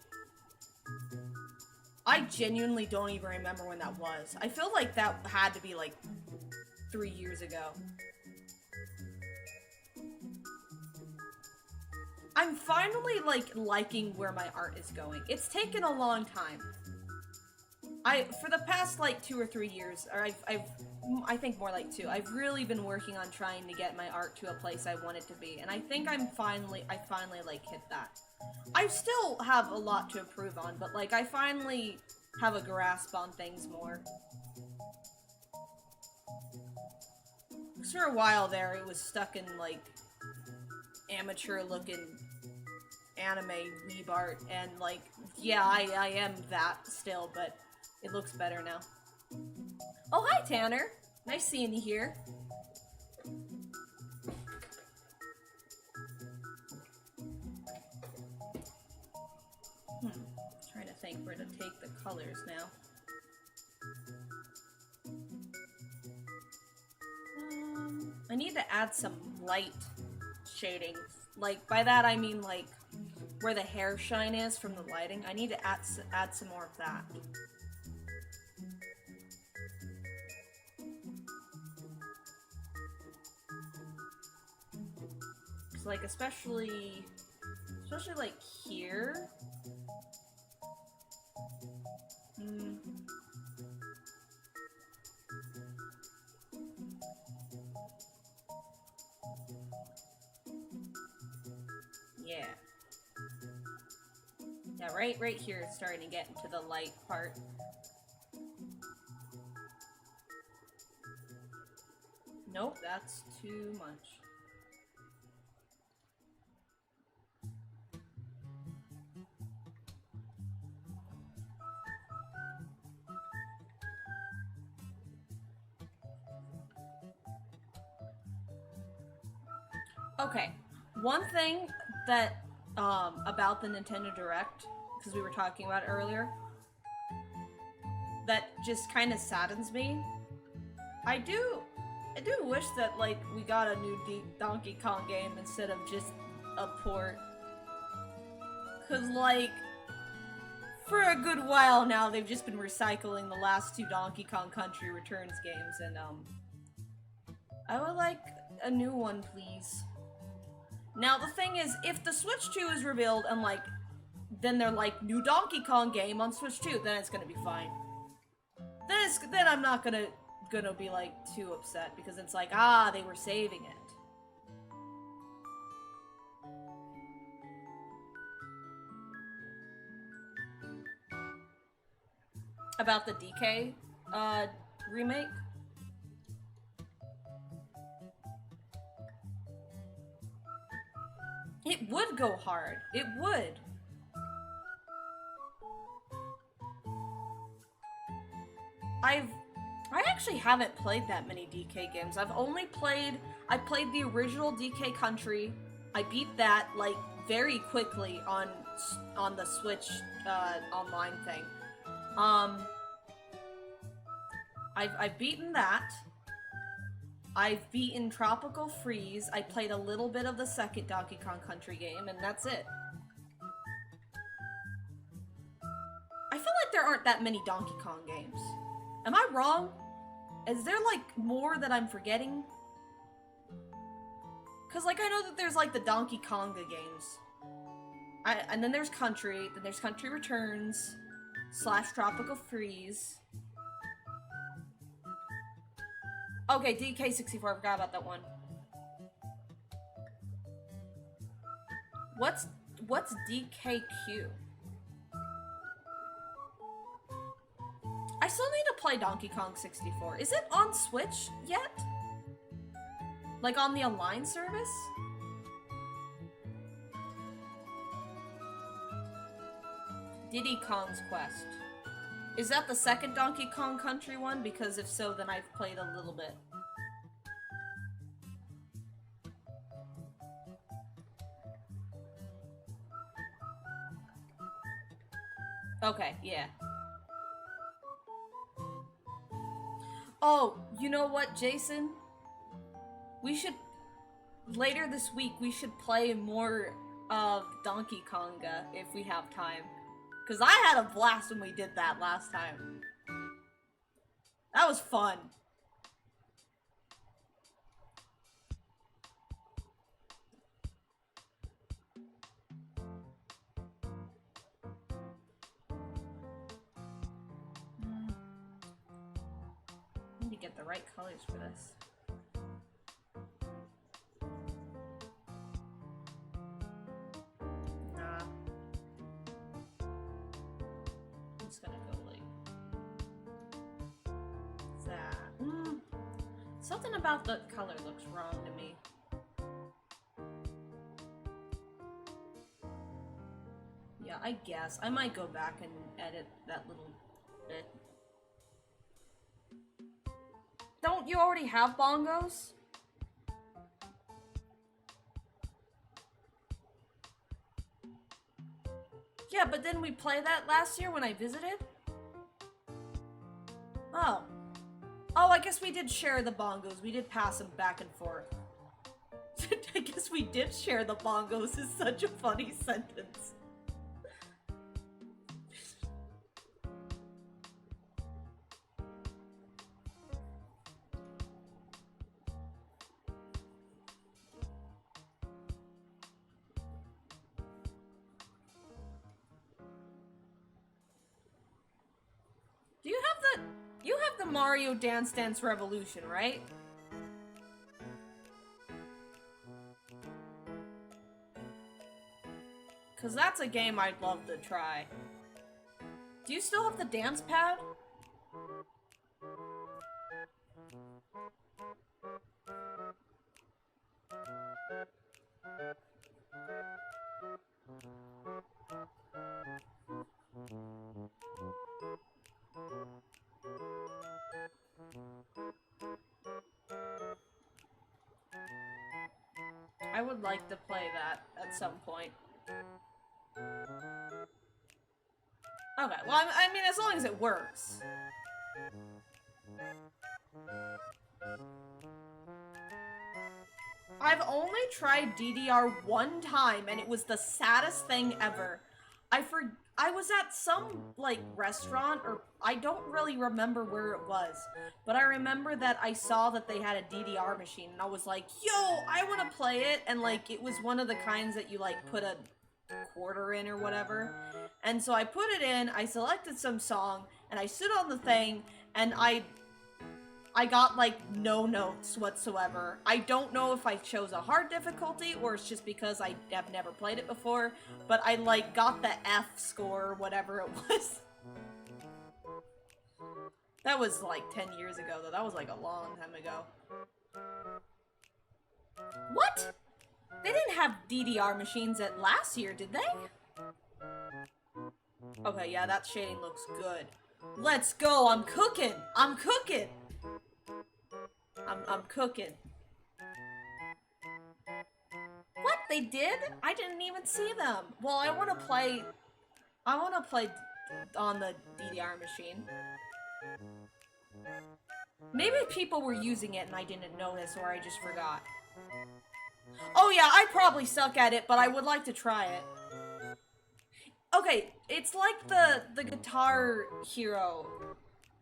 I genuinely don't even remember when that was. I feel like that had to be like 3 years ago. I'm finally like liking where my art is going. It's taken a long time. for the past like 2 or 3 years, or I think more like 2, I've really been working on trying to get my art to a place I want it to be, and I think I finally like hit that. I still have a lot to improve on, but like I finally have a grasp on things more. 'Cause for a while there, it was stuck in like amateur-looking anime weeb art, and like, yeah, I am that still, but it looks better now. Oh, hi, Tanner. Nice seeing you here. Trying to think where to take the colors now. I need to add some light shading. Like, by that I mean like where the hair shine is from the lighting. I need to add some more of that. So like especially like here. Yeah. Yeah, right here is starting to get into the light part. Nope, that's too much. Okay, one thing that, about the Nintendo Direct, because we were talking about it earlier, that just kind of saddens me. I do wish that, like, we got a new Donkey Kong game instead of just a port. Cause, like, for a good while now, they've just been recycling the last 2 Donkey Kong Country Returns games, and, I would like a new one, please. Now, the thing is, if the Switch 2 is revealed and, like, then they're like, new Donkey Kong game on Switch 2, then it's gonna be fine. Then I'm not gonna be, like, too upset, because it's like, ah, they were saving it. About the DK, remake? It would go hard. It would. I actually haven't played that many DK games. I played the original DK Country. I beat that, like, very quickly on the Switch, online thing. I've beaten that. I've beaten Tropical Freeze. I played a little bit of the second Donkey Kong Country game, and that's it. I feel like there aren't that many Donkey Kong games. Am I wrong? Is there, like, more that I'm forgetting? Cause, like, I know that there's, like, the Donkey Konga games. And then there's Country, then there's Country Returns, / Tropical Freeze. Okay, DK64, I forgot about that one. What's DKQ? I still need to play Donkey Kong 64. Is it on Switch yet? Like on the online service? Diddy Kong's Quest. Is that the second Donkey Kong Country one? Because if so, then I've played a little bit. Okay, yeah. Oh, you know what, Jason? We should... Later this week, we should play more of Donkey Konga if we have time. Because I had a blast when we did that last time. That was fun. get the right colors for this. Nah. I'm just gonna go like that. Something about the color looks wrong to me. Yeah, I guess. I might go back and edit that little bit. Don't you already have bongos? Yeah, but didn't we play that last year when I visited? Oh. Oh, I guess we did share the bongos. We did pass them back and forth. I guess we did share the bongos is such a funny sentence. You have the Mario Dance Dance Revolution, right? Cause that's a game I'd love to try. Do you still have the dance pad? I would like to play that at some point. Okay, well, I mean, as long as it works. I've only tried DDR one time, and it was the saddest thing ever. I was at some, like, restaurant, or I don't really remember where it was, but I remember that I saw that they had a DDR machine, and I was like, yo, I want to play it, and, like, it was one of the kinds that you, like, put a quarter in or whatever, and so I put it in, I selected some song, and I stood on the thing, and I got, like, no notes whatsoever. I don't know if I chose a hard difficulty, or it's just because I have never played it before, but I, like, got the F score, or whatever it was. That was, like, 10 years ago, though. That was, like, a long time ago. What? They didn't have DDR machines at last year, did they? Okay, yeah, that shading looks good. Let's go! I'm cooking! I'm cooking! I'm cooking. What? They did? I didn't even see them. Well, I want to play on the DDR machine. Maybe people were using it and I didn't notice, or I just forgot. Oh yeah, I probably suck at it, but I would like to try it. Okay, it's like the Guitar Hero.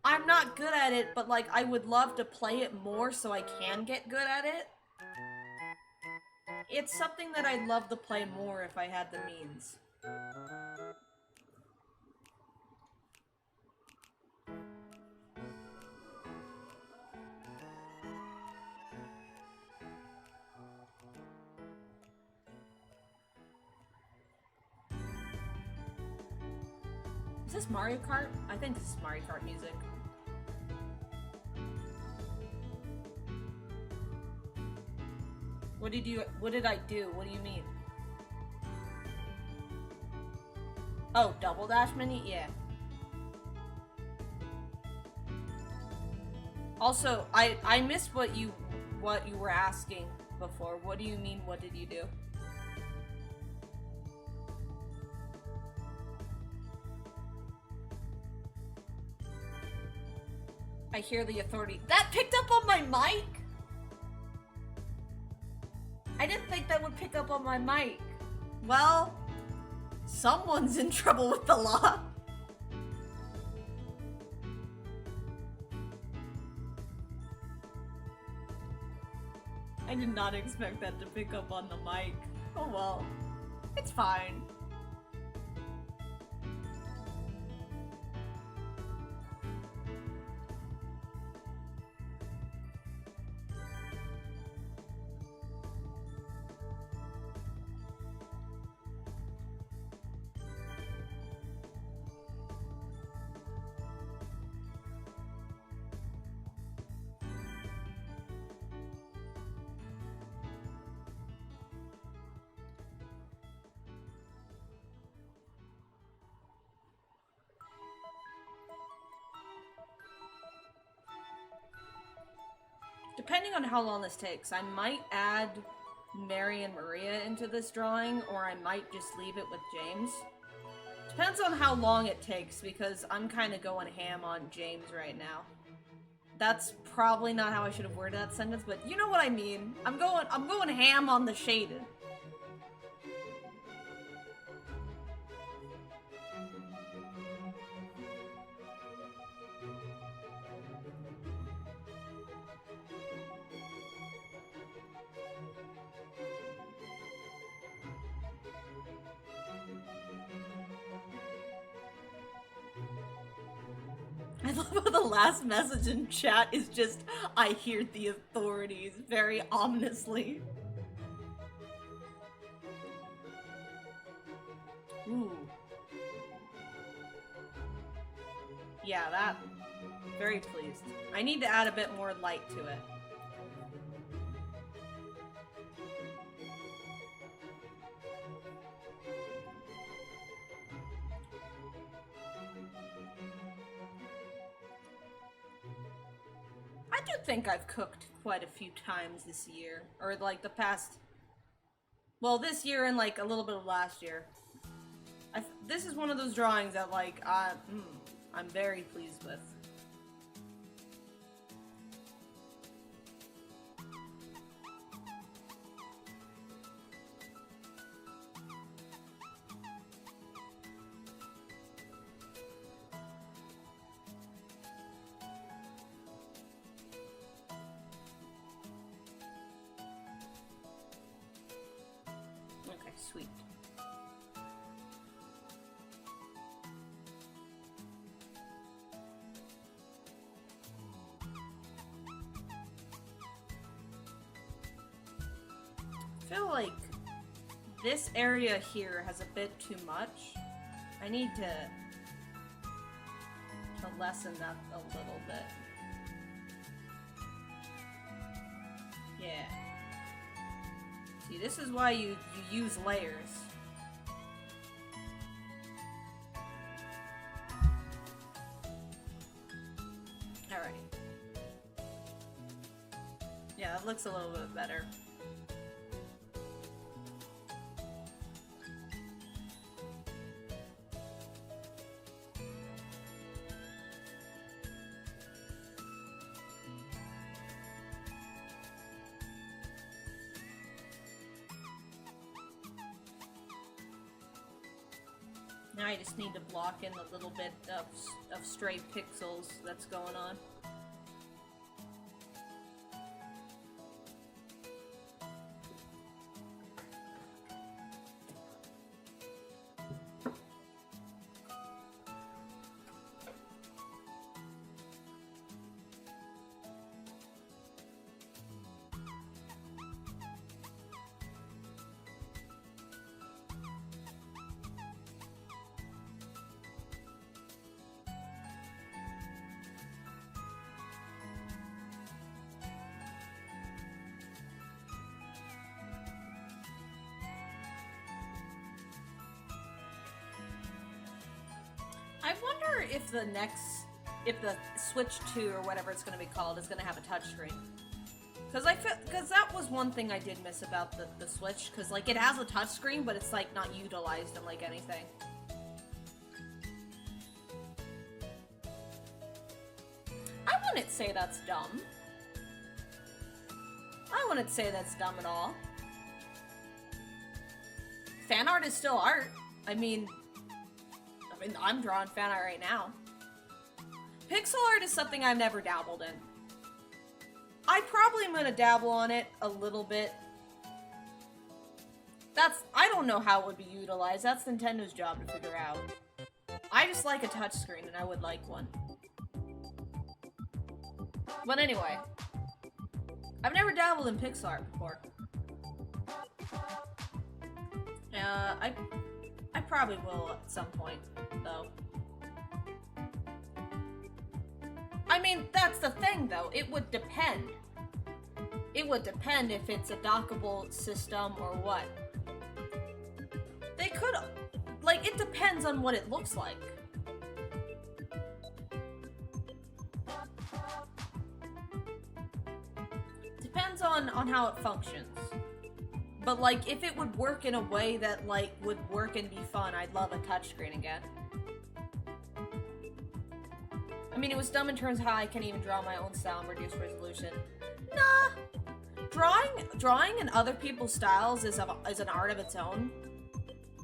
I'm not good at it, but, like, I would love to play it more so I can get good at it. It's something that I'd love to play more if I had the means. Is this Mario Kart? I think this is Mario Kart music. What did I do? What do you mean? Oh, double dash mini? Yeah. Also, I missed what you were asking before. What do you mean, what did you do? I hear the authority. That picked up on my mic? I didn't think that would pick up on my mic. Well, someone's in trouble with the law. I did not expect that to pick up on the mic. Oh well, it's fine. Depending on how long this takes, I might add Mary and Maria into this drawing, or I might just leave it with James. Depends on how long it takes, because I'm kind of going ham on James right now. That's probably not how I should have worded that sentence, but you know what I mean. I'm going ham on the shaded. I love how the last message in chat is just, I hear the authorities, very ominously. Ooh. Yeah, that... very pleased. I need to add a bit more light to it. I do think I've cooked quite a few times this year. Or, like, the past... well, this year and, like, a little bit of last year. This is one of those drawings that, like, I'm very pleased with. Okay, sweet. I feel like this area here has a bit too much. I need to lessen that a little bit. Yeah. See, this is why you use layers. Alright. Yeah, that looks a little bit better. Now I just need to block in the little bit of stray pixels that's going on. I wonder if if the Switch 2 or whatever it's going to be called is going to have a touchscreen. Because that was one thing I did miss about the Switch, because like it has a touchscreen, but it's like not utilized in like anything. I wouldn't say that's dumb. I wouldn't say that's dumb at all. Fan art is still art. I mean, I'm drawing fan art right now. Pixel art is something I've never dabbled in. I probably am gonna dabble on it a little bit. I don't know how it would be utilized. That's Nintendo's job to figure out. I just like a touchscreen, and I would like one. But anyway, I've never dabbled in pixel art before. I probably will at some point, though. I mean, that's the thing, though. It would depend. It would depend if it's a dockable system or what. They could... like, it depends on what it looks like. depends on how it functions. But, like, if it would work in a way that, like, would work and be fun, I'd love a touchscreen again. I mean, it was dumb in terms of how I can't even draw my own style and reduce resolution. Nah. Drawing in other people's styles is an art of its own.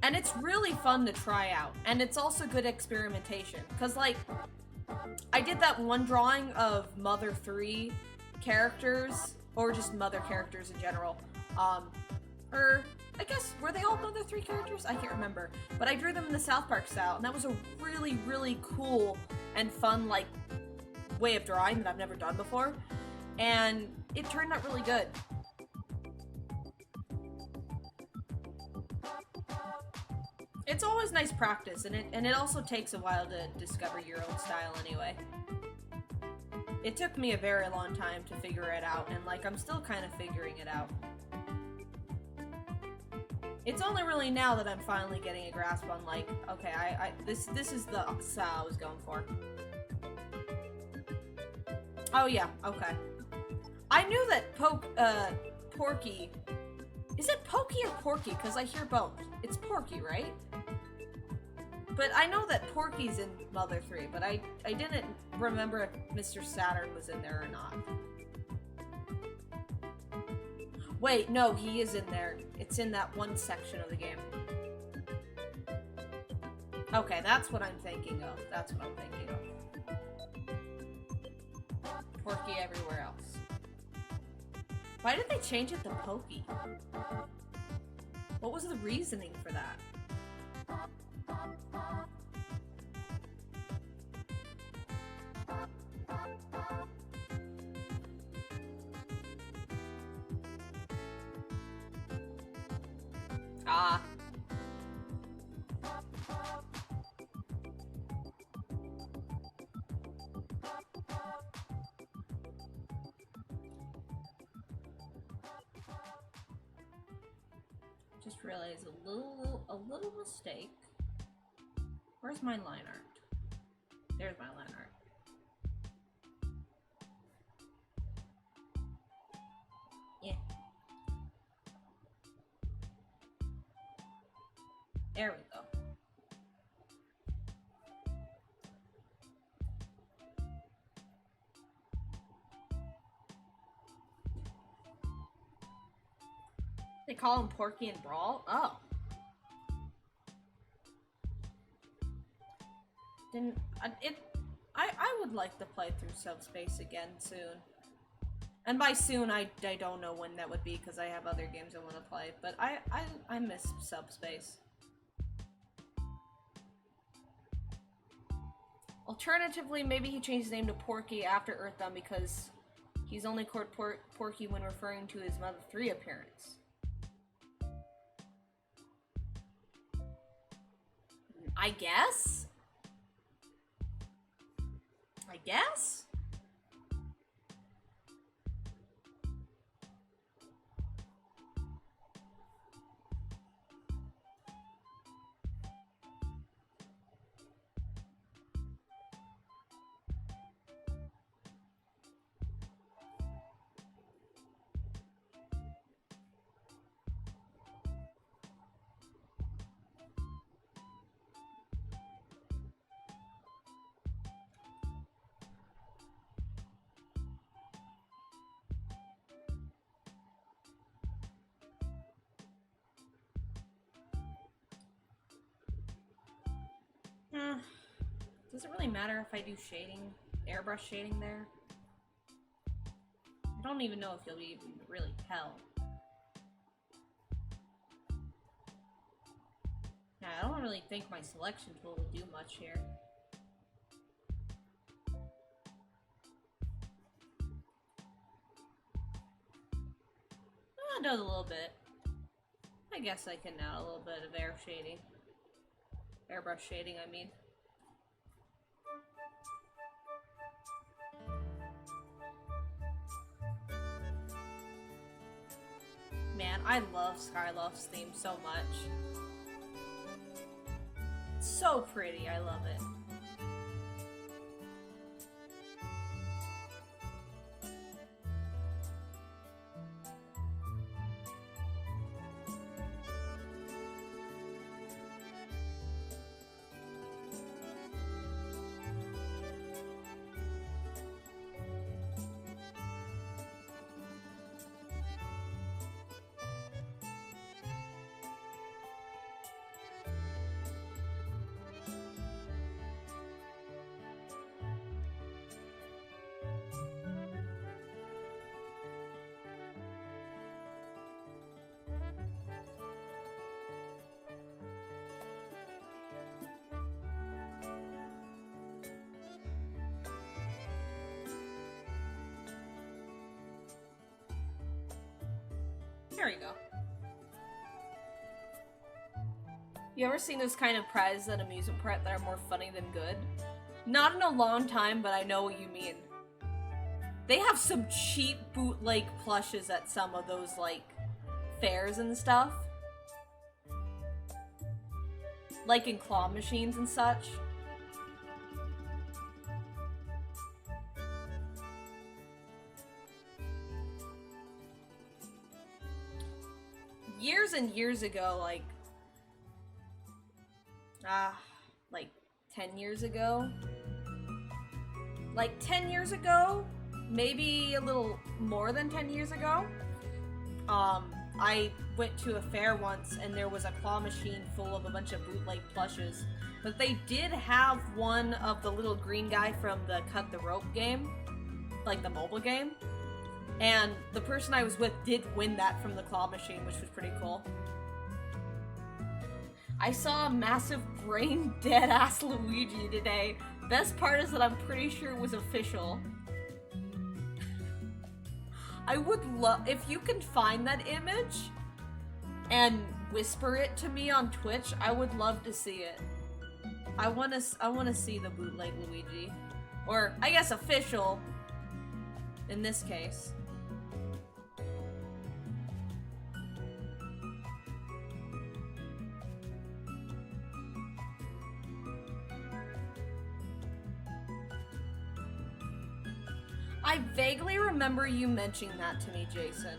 And it's really fun to try out. And it's also good experimentation. Because, like, I did that one drawing of Mother 3 characters, or just Mother characters in general. Or, I guess, were they all Mother 3 characters? I can't remember. But I drew them in the South Park style, and that was a really, really cool and fun, like, way of drawing that I've never done before. And it turned out really good. It's always nice practice, and it also takes a while to discover your own style anyway. It took me a very long time to figure it out, and, like, I'm still kind of figuring it out. It's only really now that I'm finally getting a grasp on, like, okay, this is the style I was going for. Oh yeah, okay. I knew that Porky... Is it Pokey or Porky? Because I hear both. It's Porky, right? But I know that Porky's in Mother 3, but I didn't remember if Mr. Saturn was in there or not. Wait, no, he is in there. It's in that one section of the game. Okay, that's what I'm thinking of. That's what I'm thinking of. Porky everywhere else. Why did they change it to Pokey? What was the reasoning for that? Ah. Just realized a little mistake. Where's my line art? There's my line art. Yeah. There we go. They call him Porky and Brawl? Oh. I would like to play through Subspace again soon. And by soon, I don't know when that would be because I have other games I want to play. But I miss Subspace. Alternatively, maybe he changed his name to Porky after Earthbound because he's only called Porky when referring to his Mother 3 appearance. I guess? I guess? Does it really matter if I do shading, airbrush shading there? I don't even know if you'll even really tell. Yeah, I don't really think my selection tool will do much here. It does a little bit. I guess I can add a little bit of airbrush shading, I mean. Man, I love Skyloft's theme so much. It's so pretty, I love it. There you go. You ever seen those kind of prizes at amusement park that are more funny than good? Not in a long time, but I know what you mean. They have some cheap bootleg plushes at some of those, like, fairs and stuff. Like in claw machines and such. Years and years ago, like 10 years ago? Like 10 years ago? Maybe a little more than 10 years ago? I went to a fair once and there was a claw machine full of a bunch of bootleg plushes. But they did have one of the little green guy from the Cut the Rope game. Like the mobile game. And the person I was with did win that from the claw machine, which was pretty cool. I saw a massive brain dead ass Luigi today. Best part is that I'm pretty sure it was official. I would love, if you can find that image and whisper it to me on Twitch, I would love to see it. I wanna see the bootleg Luigi. Or, I guess official, in this case. I vaguely remember you mentioning that to me, Jason.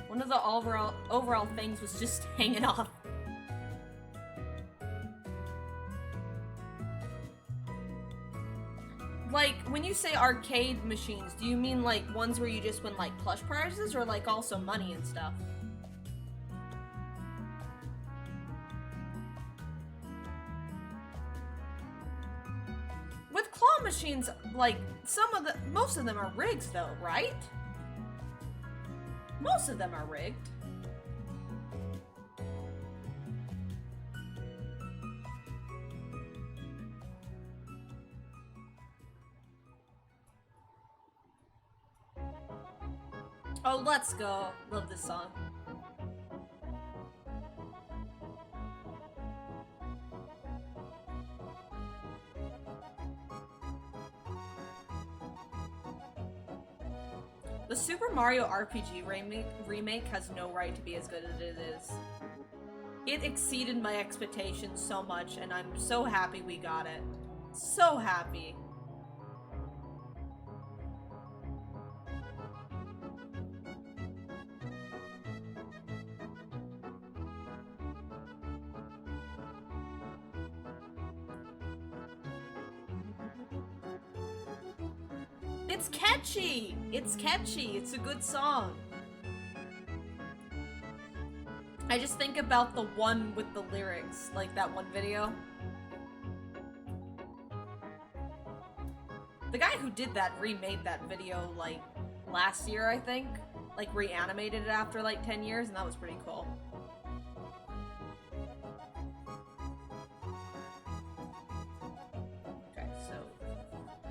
One of the overall things was just hanging off. Like, when you say arcade machines, do you mean like ones where you just win like plush prizes, or like also money and stuff? With claw machines, like, most of them are rigged though, right? Most of them are rigged. Oh, let's go. Love this song. The Super Mario RPG remake has no right to be as good as it is. It exceeded my expectations so much, and I'm so happy we got it. So happy. It's catchy! It's catchy. It's a good song. I just think about the one with the lyrics, like that one video. The guy who did that remade that video, like, last year, I think. Like, reanimated it after, like, 10 years, and that was pretty cool. Okay, so,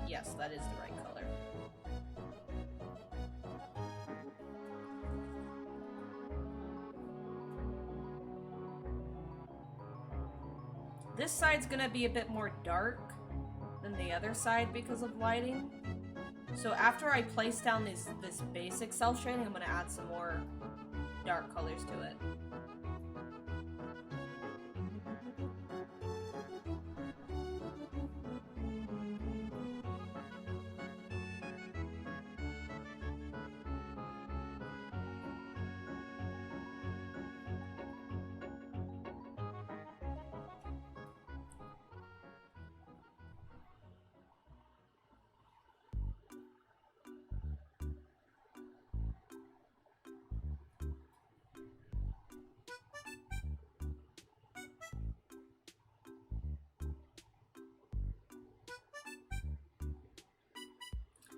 yes, that is the right color. This side's gonna be a bit more dark than the other side because of lighting. So after I place down this basic cell shading, I'm gonna add some more dark colors to it.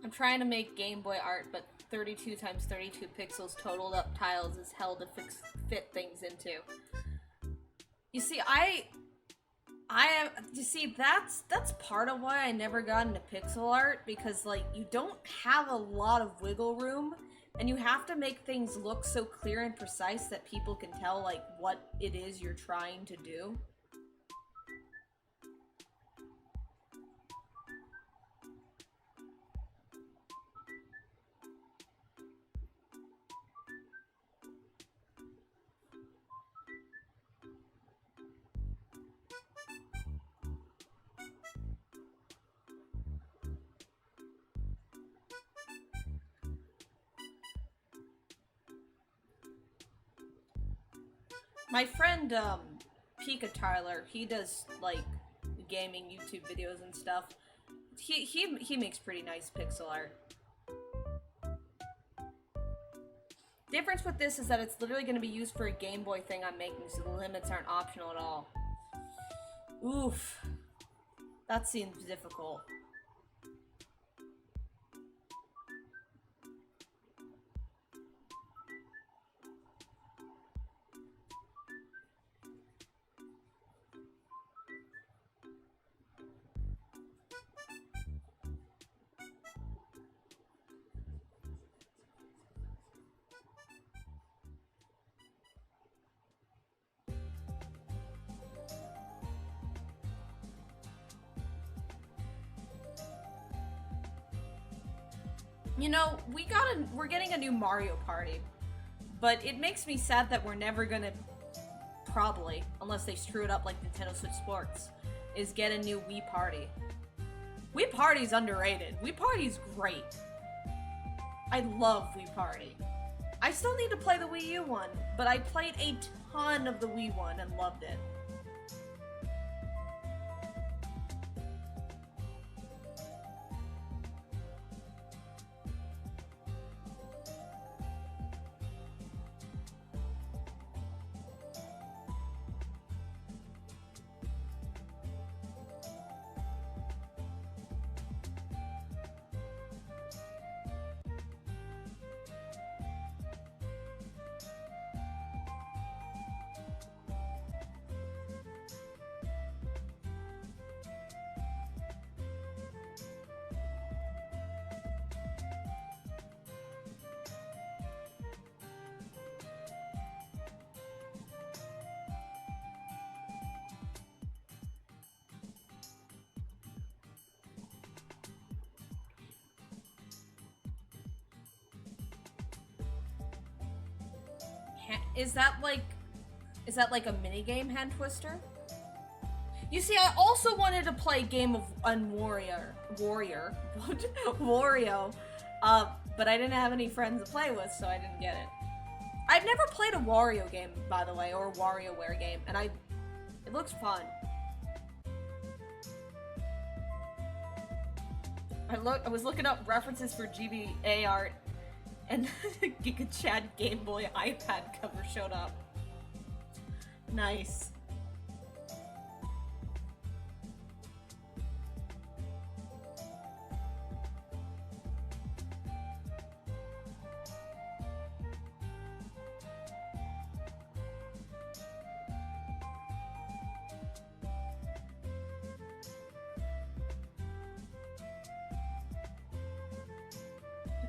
I'm trying to make Game Boy art, but 32 times 32 pixels totaled up tiles is hell to fit things into. You see, I you see, that's part of why I never got into pixel art, because like you don't have a lot of wiggle room, and you have to make things look so clear and precise that people can tell like what it is you're trying to do. My friend, Pika Tyler, he does like gaming YouTube videos and stuff. He makes pretty nice pixel art. Difference with this is that it's literally going to be used for a Game Boy thing I'm making, so the limits aren't optional at all. Oof. That seems difficult. You know, we're getting a new Mario Party, but it makes me sad that we're never gonna, probably, unless they screw it up like Nintendo Switch Sports, is get a new Wii Party. Wii Party's underrated. Wii Party's great. I love Wii Party. I still need to play the Wii U one, but I played a ton of the Wii one and loved it. Is that like a minigame hand twister? You see, I also wanted to play Game of Wario, but I didn't have any friends to play with, so I didn't get it. I've never played a Wario game, by the way, or a WarioWare game, and it looks fun. I was looking up references for GBA art, and Giga Chad Game Boy iPad cover showed up. Nice.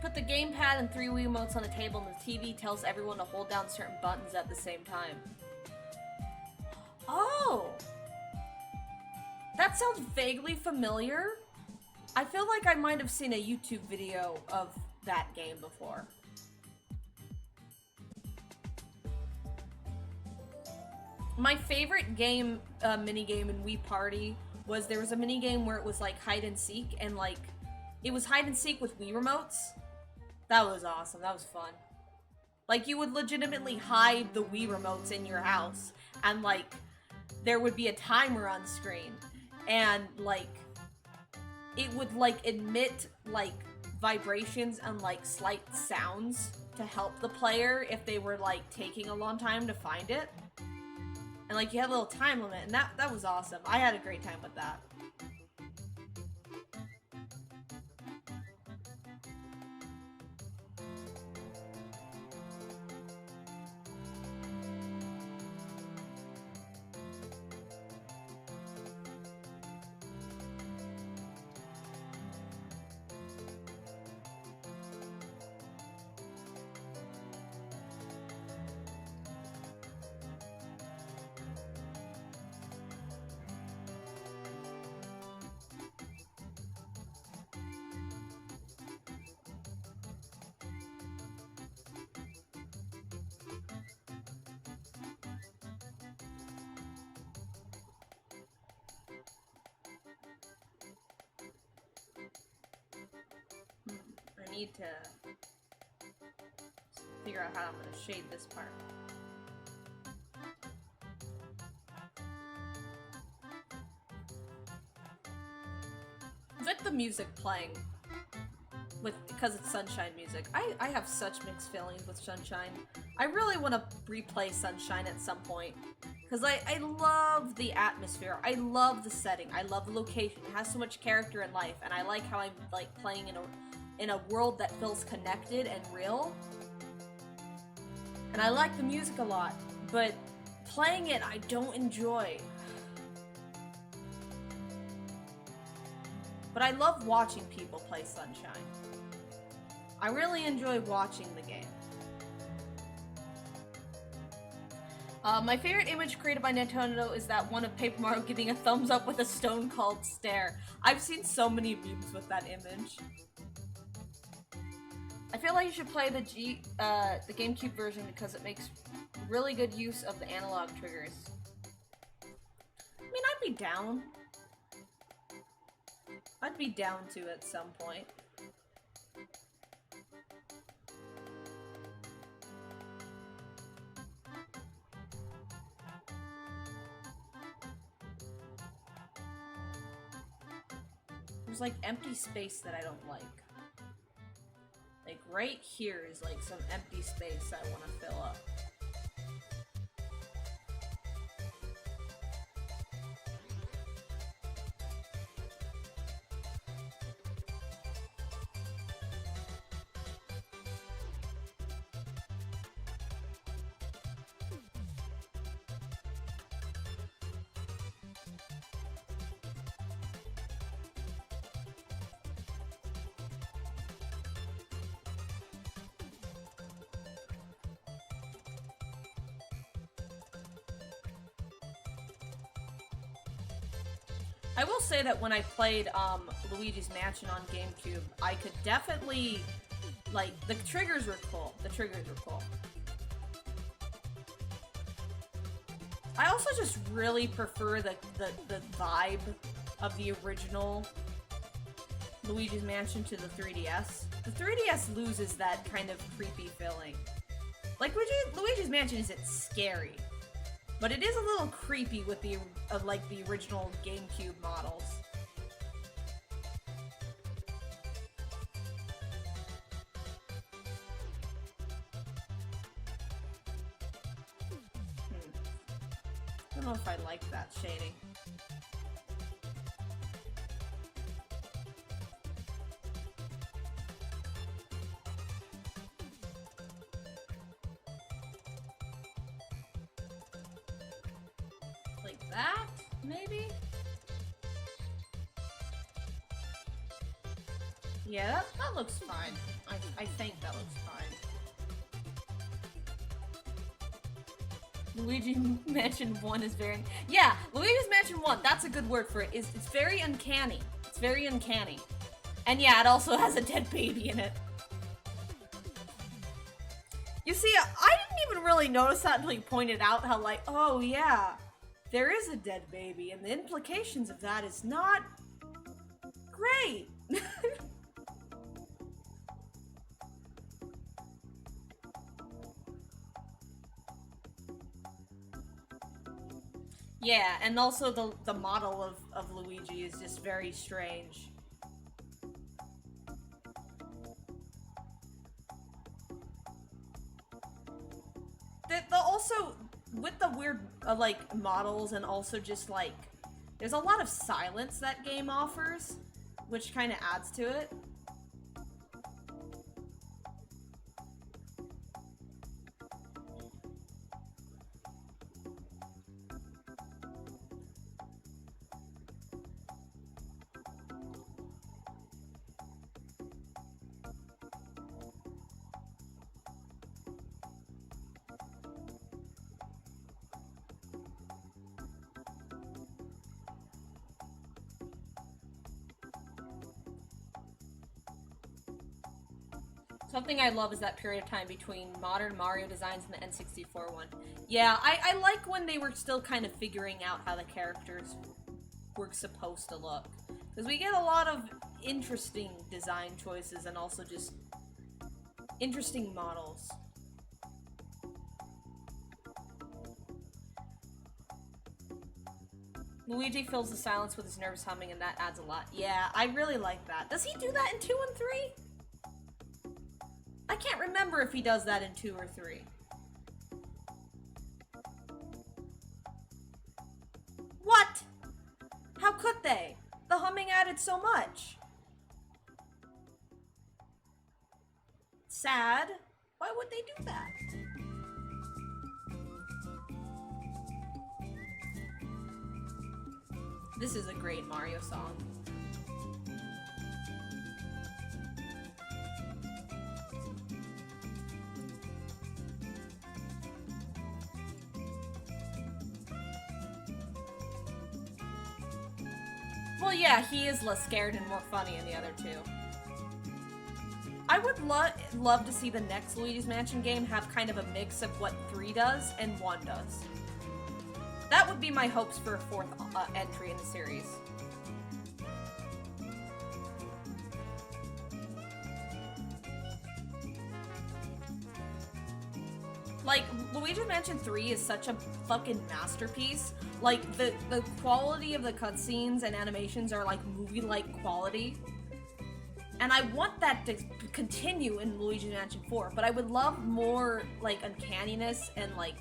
Put the gamepad and 3 Wiimotes on the table, and the TV tells everyone to hold down certain buttons at the same time. Oh! That sounds vaguely familiar. I feel like I might have seen a YouTube video of that game before. My favorite game, minigame in Wii Party was there was a minigame where it was like hide and seek, and like it was hide and seek with Wii remotes. That was awesome. That was fun. Like, you would legitimately hide the Wii remotes in your house, and, like, there would be a timer on screen, and, like, it would, like, emit, like, vibrations and, like, slight sounds to help the player if they were, like, taking a long time to find it. And, like, you had a little time limit, and that was awesome. I had a great time with that. need to figure out how I'm gonna shade this part. It's like the music playing because it's Sunshine music. I have such mixed feelings with Sunshine. I really want to replay Sunshine at some point. Because I love the atmosphere. I love the setting. I love the location. It has so much character and life. And I like how I'm like playing in a world that feels connected and real. And I like the music a lot. But playing it, I don't enjoy. But I love watching people play Sunshine. I really enjoy watching the game. My favorite image created by Nintendo is that one of Paper Mario giving a thumbs up with a stone-cold stare. I've seen so many memes with that image. I feel like you should play the GameCube version because it makes really good use of the analog triggers. I mean, I'd be down. I'd be down to at some point. There's like empty space that I don't like. Like right here is like some empty space I want to fill up. I will say that when I played Luigi's Mansion on GameCube, I could definitely, like, the triggers were cool. The triggers were cool. I also just really prefer the vibe of the original Luigi's Mansion to the 3DS. The 3DS loses that kind of creepy feeling. Like, Luigi's Mansion isn't scary. But it is a little creepy with the, like, the original GameCube models. I don't know if I like that shading. That, maybe? Yeah, that looks fine. I think that looks fine. Luigi Mansion 1 is very... Yeah, Luigi's Mansion 1, that's a good word for it. It's very uncanny. It's very uncanny. And yeah, it also has a dead baby in it. You see, I didn't even really notice that until you pointed out how, like, oh yeah, there is a dead baby, and the implications of that is not great. Yeah, and also the model of Luigi is just very strange. Also, with the weird, like, models and also just, like, there's a lot of silence that game offers, which kind of adds to it. Something I love is that period of time between modern Mario designs and the N64 one. Yeah, I like when they were still kind of figuring out how the characters were supposed to look. Because we get a lot of interesting design choices and also just interesting models. Luigi fills the silence with his nervous humming, and that adds a lot. Yeah, I really like that. Does he do that in 2 and 3? I can't remember if he does that in 2 or 3. What? How could they? The humming added so much. Sad. Why would they do that? This is a great Mario song. Well, yeah, he is less scared and more funny in the other two. I would love to see the next Luigi's Mansion game have kind of a mix of what 3 does and 1 does. That would be my hopes for a 4th entry in the series. Like, Luigi's Mansion 3 is such a fucking masterpiece. Like, the quality of the cutscenes and animations are, like, movie-like quality. And I want that to continue in Luigi's Mansion 4, but I would love more, like, uncanniness and, like,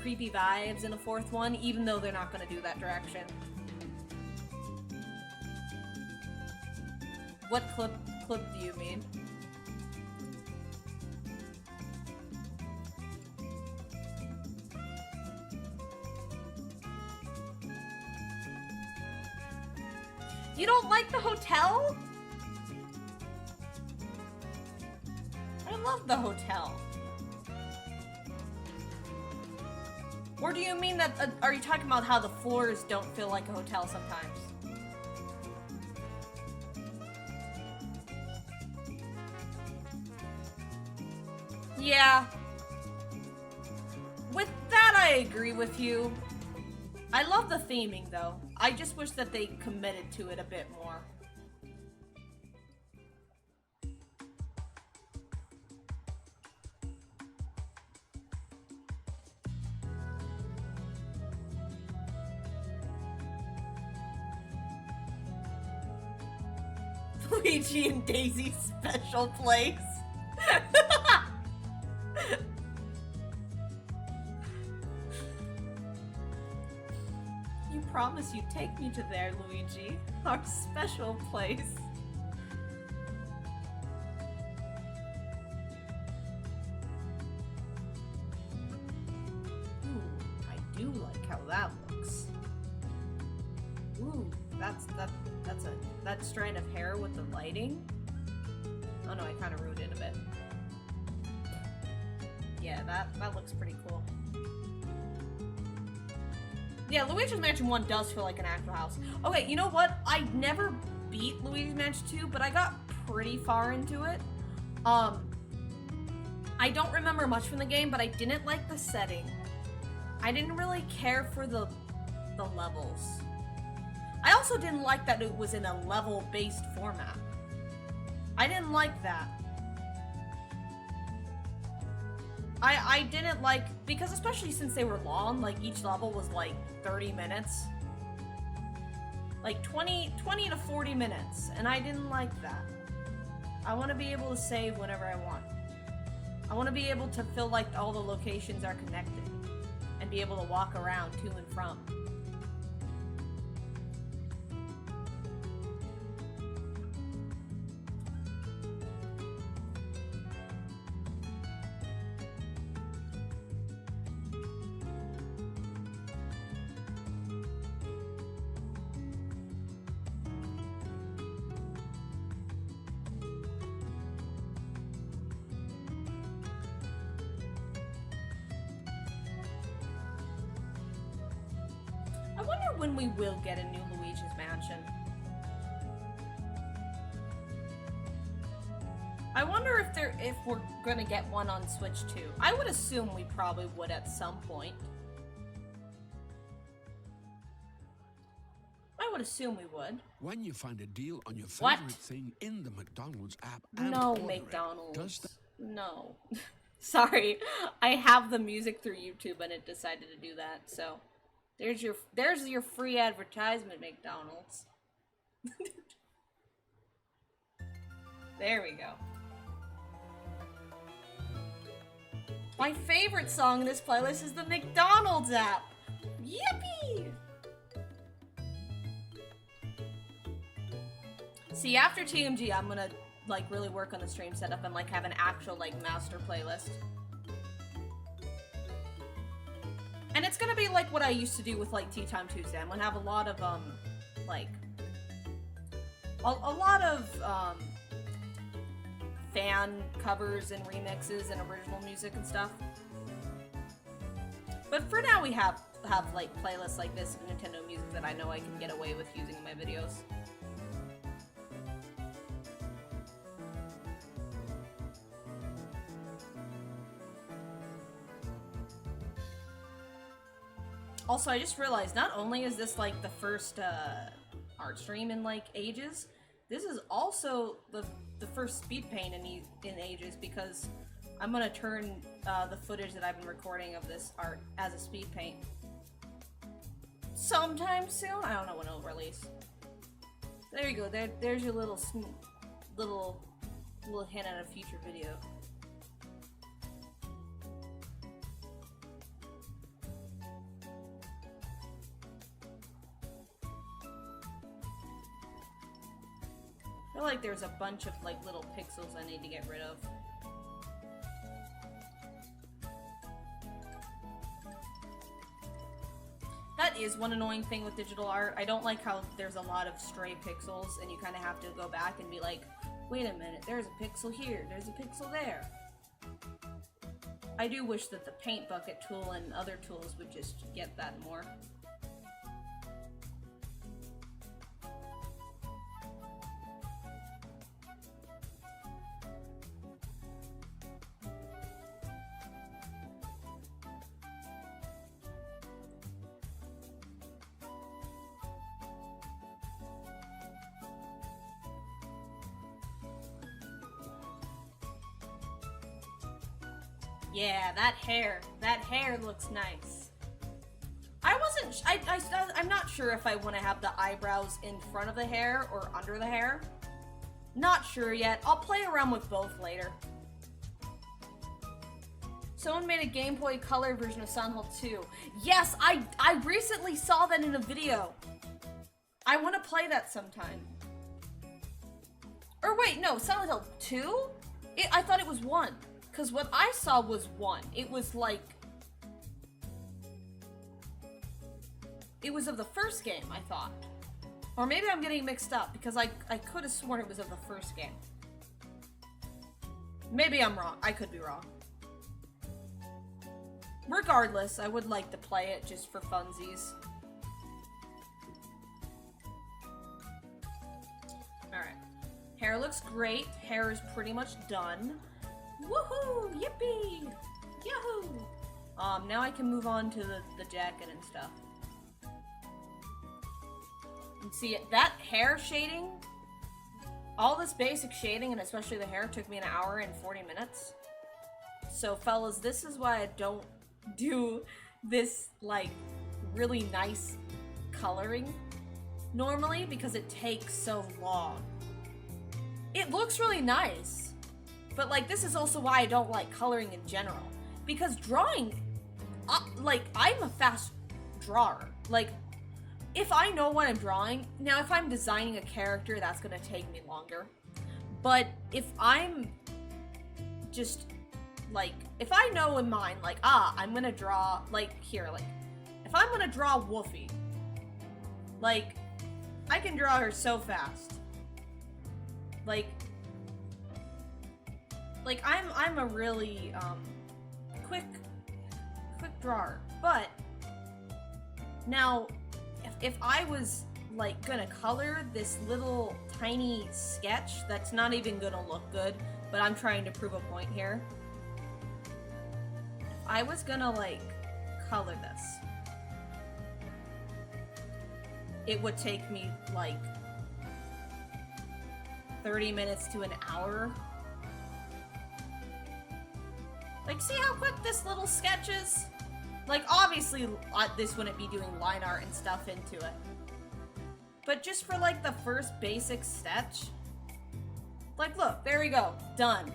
creepy vibes in a 4th one, even though they're not gonna do that direction. What clip do you mean? You don't like the hotel? I love the hotel. Or do you mean that, are you talking about how the floors don't feel like a hotel sometimes? Yeah. With that, I agree with you. I love the theming, though. I just wish that they committed to it a bit more. Luigi and Daisy's special place. You promised you'd take me to there, Luigi. Our special place. Ooh, I do like how that looks. Ooh, that strand of hair with the lighting. Oh no, I kind of ruined it a bit. Yeah, that looks pretty cool. Yeah, Luigi's Mansion 1 does feel like an actual house. Okay, you know what? I never beat Luigi's Mansion 2, but I got pretty far into it. I don't remember much from the game, but I didn't like the setting. I didn't really care for the levels. I also didn't like that it was in a level-based format. I didn't like that. I didn't like, because especially since they were long, like each level was like 30 minutes. Like 20 to 40 minutes, and I didn't like that. I want to be able to save whenever I want. I want to be able to feel like all the locations are connected, and be able to walk around to and from. I wonder when we will get a new Luigi's Mansion. I wonder if we're gonna get one on Switch too. I would assume we probably would at some point. I would assume we would. When you find a deal on your What? favorite thing in the McDonald's app and No, order McDonald's. it, does that... No. Sorry, I have the music through YouTube and it decided to do that, so there's your free advertisement, McDonald's. There we go. My favorite song in this playlist is the McDonald's app. Yippee! See, after TMG, I'm gonna like really work on the stream setup and like have an actual like master playlist. And it's gonna be like what I used to do with like Tea Time Tuesday. I'm gonna have a lot of like a lot of fan covers and remixes and original music and stuff. But for now we have like playlists like this of Nintendo music that I know I can get away with using in my videos. Also, I just realized not only is this like the first art stream in like ages, this is also the first speed paint in ages, because I'm gonna turn the footage that I've been recording of this art as a speed paint sometime soon. I don't know when it'll release. There you go. There's your little hint at a future video. I feel like there's a bunch of like little pixels I need to get rid of. That is one annoying thing with digital art. I don't like how there's a lot of stray pixels and you kind of have to go back and be like, wait a minute, there's a pixel here, there's a pixel there. I do wish that the paint bucket tool and other tools would just get that more. Yeah, that hair looks nice. I'm not sure if I want to have the eyebrows in front of the hair or under the hair. Not sure yet. I'll play around with both later. Someone made a Game Boy Color version of Silent Hill 2. Yes, I recently saw that in a video. I want to play that sometime. Or wait, no, Silent Hill 2? I thought it was 1. Because what I saw was 1. It was like... It was of the first game, I thought. Or maybe I'm getting mixed up, because I could have sworn it was of the first game. Maybe I'm wrong. I could be wrong. Regardless, I would like to play it just for funsies. Alright. Hair looks great. Hair is pretty much done. Woohoo! Yippee! Yahoo! Now I can move on to the jacket and stuff. And see, that hair shading, all this basic shading, and especially the hair, took me an hour and 40 minutes. So, fellas, this is why I don't do this, like, really nice coloring normally, because it takes so long. It looks really nice. But, like, this is also why I don't like coloring in general. Because drawing, like, I'm a fast drawer. Like, if I know what I'm drawing, now if I'm designing a character, that's gonna take me longer. But if I'm just, like, if I know in mind, like, I'm gonna draw, like, here, like, if I'm gonna draw Woofy, like, I can draw her so fast. Like, I'm a really, quick drawer. But, now, if I was, like, gonna color this little tiny sketch that's not even gonna look good, but I'm trying to prove a point here. If I was gonna, like, color this, it would take me like 30 minutes to an hour. Like, see how quick this little sketch is? Like, obviously, this wouldn't be doing line art and stuff into it. But just for, like, the first basic sketch. Like, look, there we go. Done.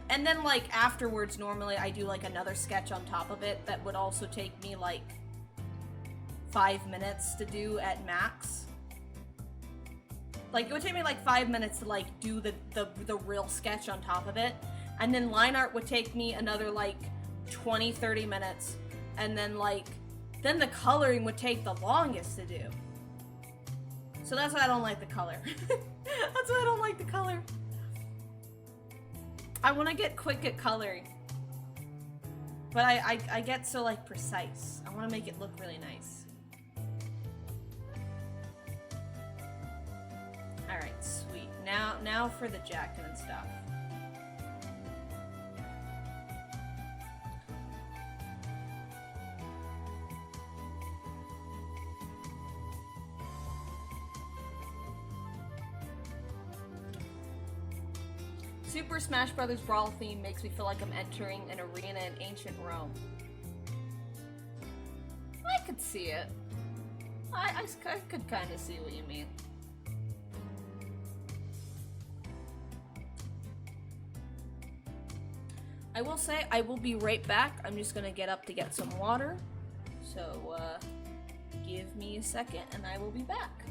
And then, like, afterwards, normally I do, like, another sketch on top of it that would also take me, like, 5 minutes to do at max. Like, it would take me, like, 5 minutes to, like, do the real sketch on top of it. And then line art would take me another, like, 20, 30 minutes. And then, like, then the coloring would take the longest to do. So that's why I don't like the color. That's why I don't like the color. I want to get quick at coloring. But I get so, like, precise. I want to make it look really nice. Alright, sweet. Now for the jacket and stuff. Super Smash Bros. Brawl theme makes me feel like I'm entering an arena in ancient Rome. I could see it. I could kind of see what you mean. I will say, I will be right back. I'm just gonna get up to get some water. So, give me a second and I will be back.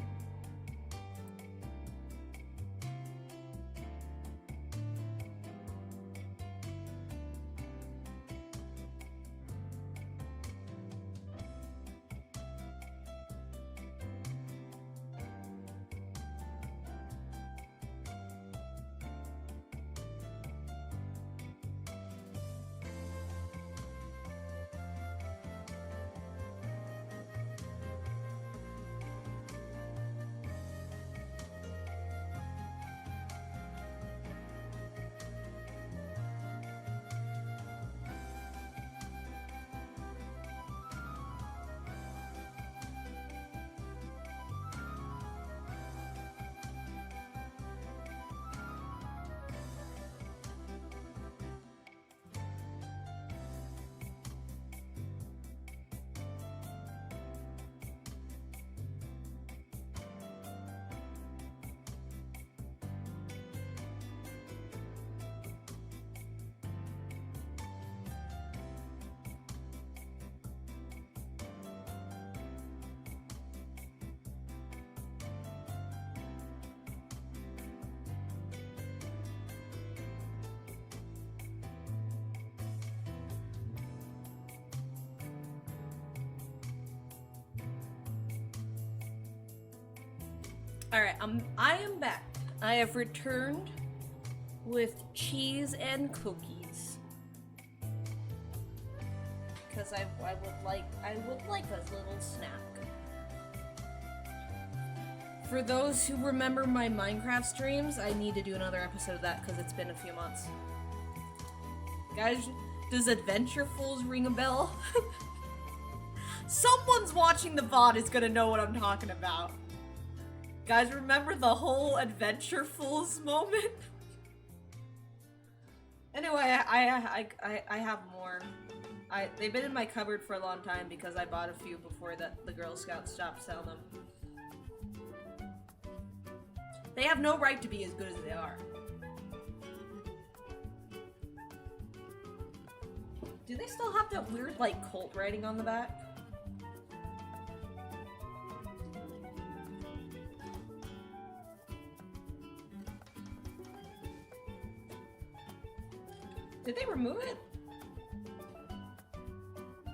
Alright, I am back. I have returned with cheese and cookies. Because I would like a little snack. For those who remember my Minecraft streams, I need to do another episode of that because it's been a few months. Guys, does Adventurefuls ring a bell? Someone's watching the VOD is gonna know what I'm talking about. Guys, remember the whole Adventurefuls moment? Anyway, I have more. They've been in my cupboard for a long time because I bought a few before the Girl Scouts stopped selling them. They have no right to be as good as they are. Do they still have that weird, like, cult writing on the back? Did they remove it?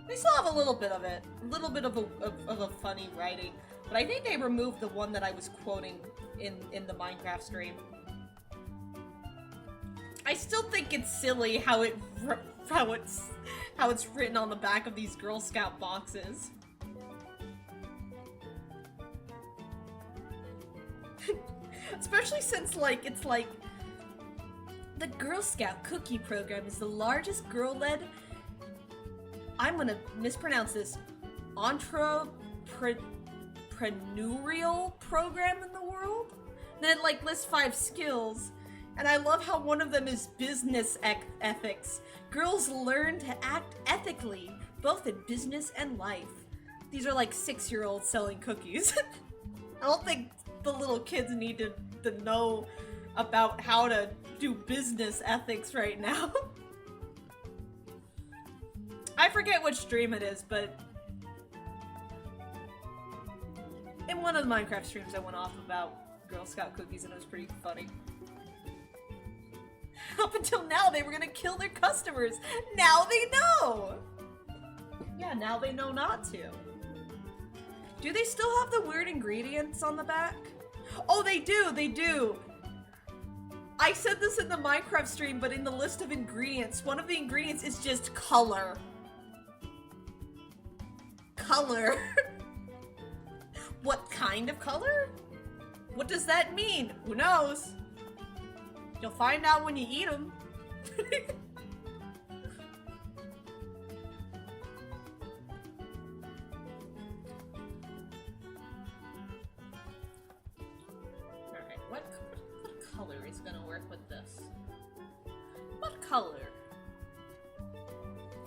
They still have a little bit of it. A little bit of a funny writing. But I think they removed the one that I was quoting in the Minecraft stream. I still think it's silly how it's written on the back of these Girl Scout boxes. Especially since, like, it's like the Girl Scout cookie program is the largest girl-led, I'm gonna mispronounce this, entrepreneurial program in the world. Then it like lists 5 skills, and I love how one of them is business ethics. Girls learn to act ethically, both in business and life. These are like 6-year-olds selling cookies. I don't think the little kids need to know about how to do business ethics right now. I forget which stream it is, but in one of the Minecraft streams I went off about Girl Scout cookies and it was pretty funny. Up until now they were gonna kill their customers. Now they know! Yeah, now they know not to. Do they still have the weird ingredients on the back? Oh, they do! They do! I said this in the Minecraft stream, but in the list of ingredients, one of the ingredients is just color. Color. What kind of color? What does that mean? Who knows? You'll find out when you eat them. Alright, what color is gonna work with this? What color?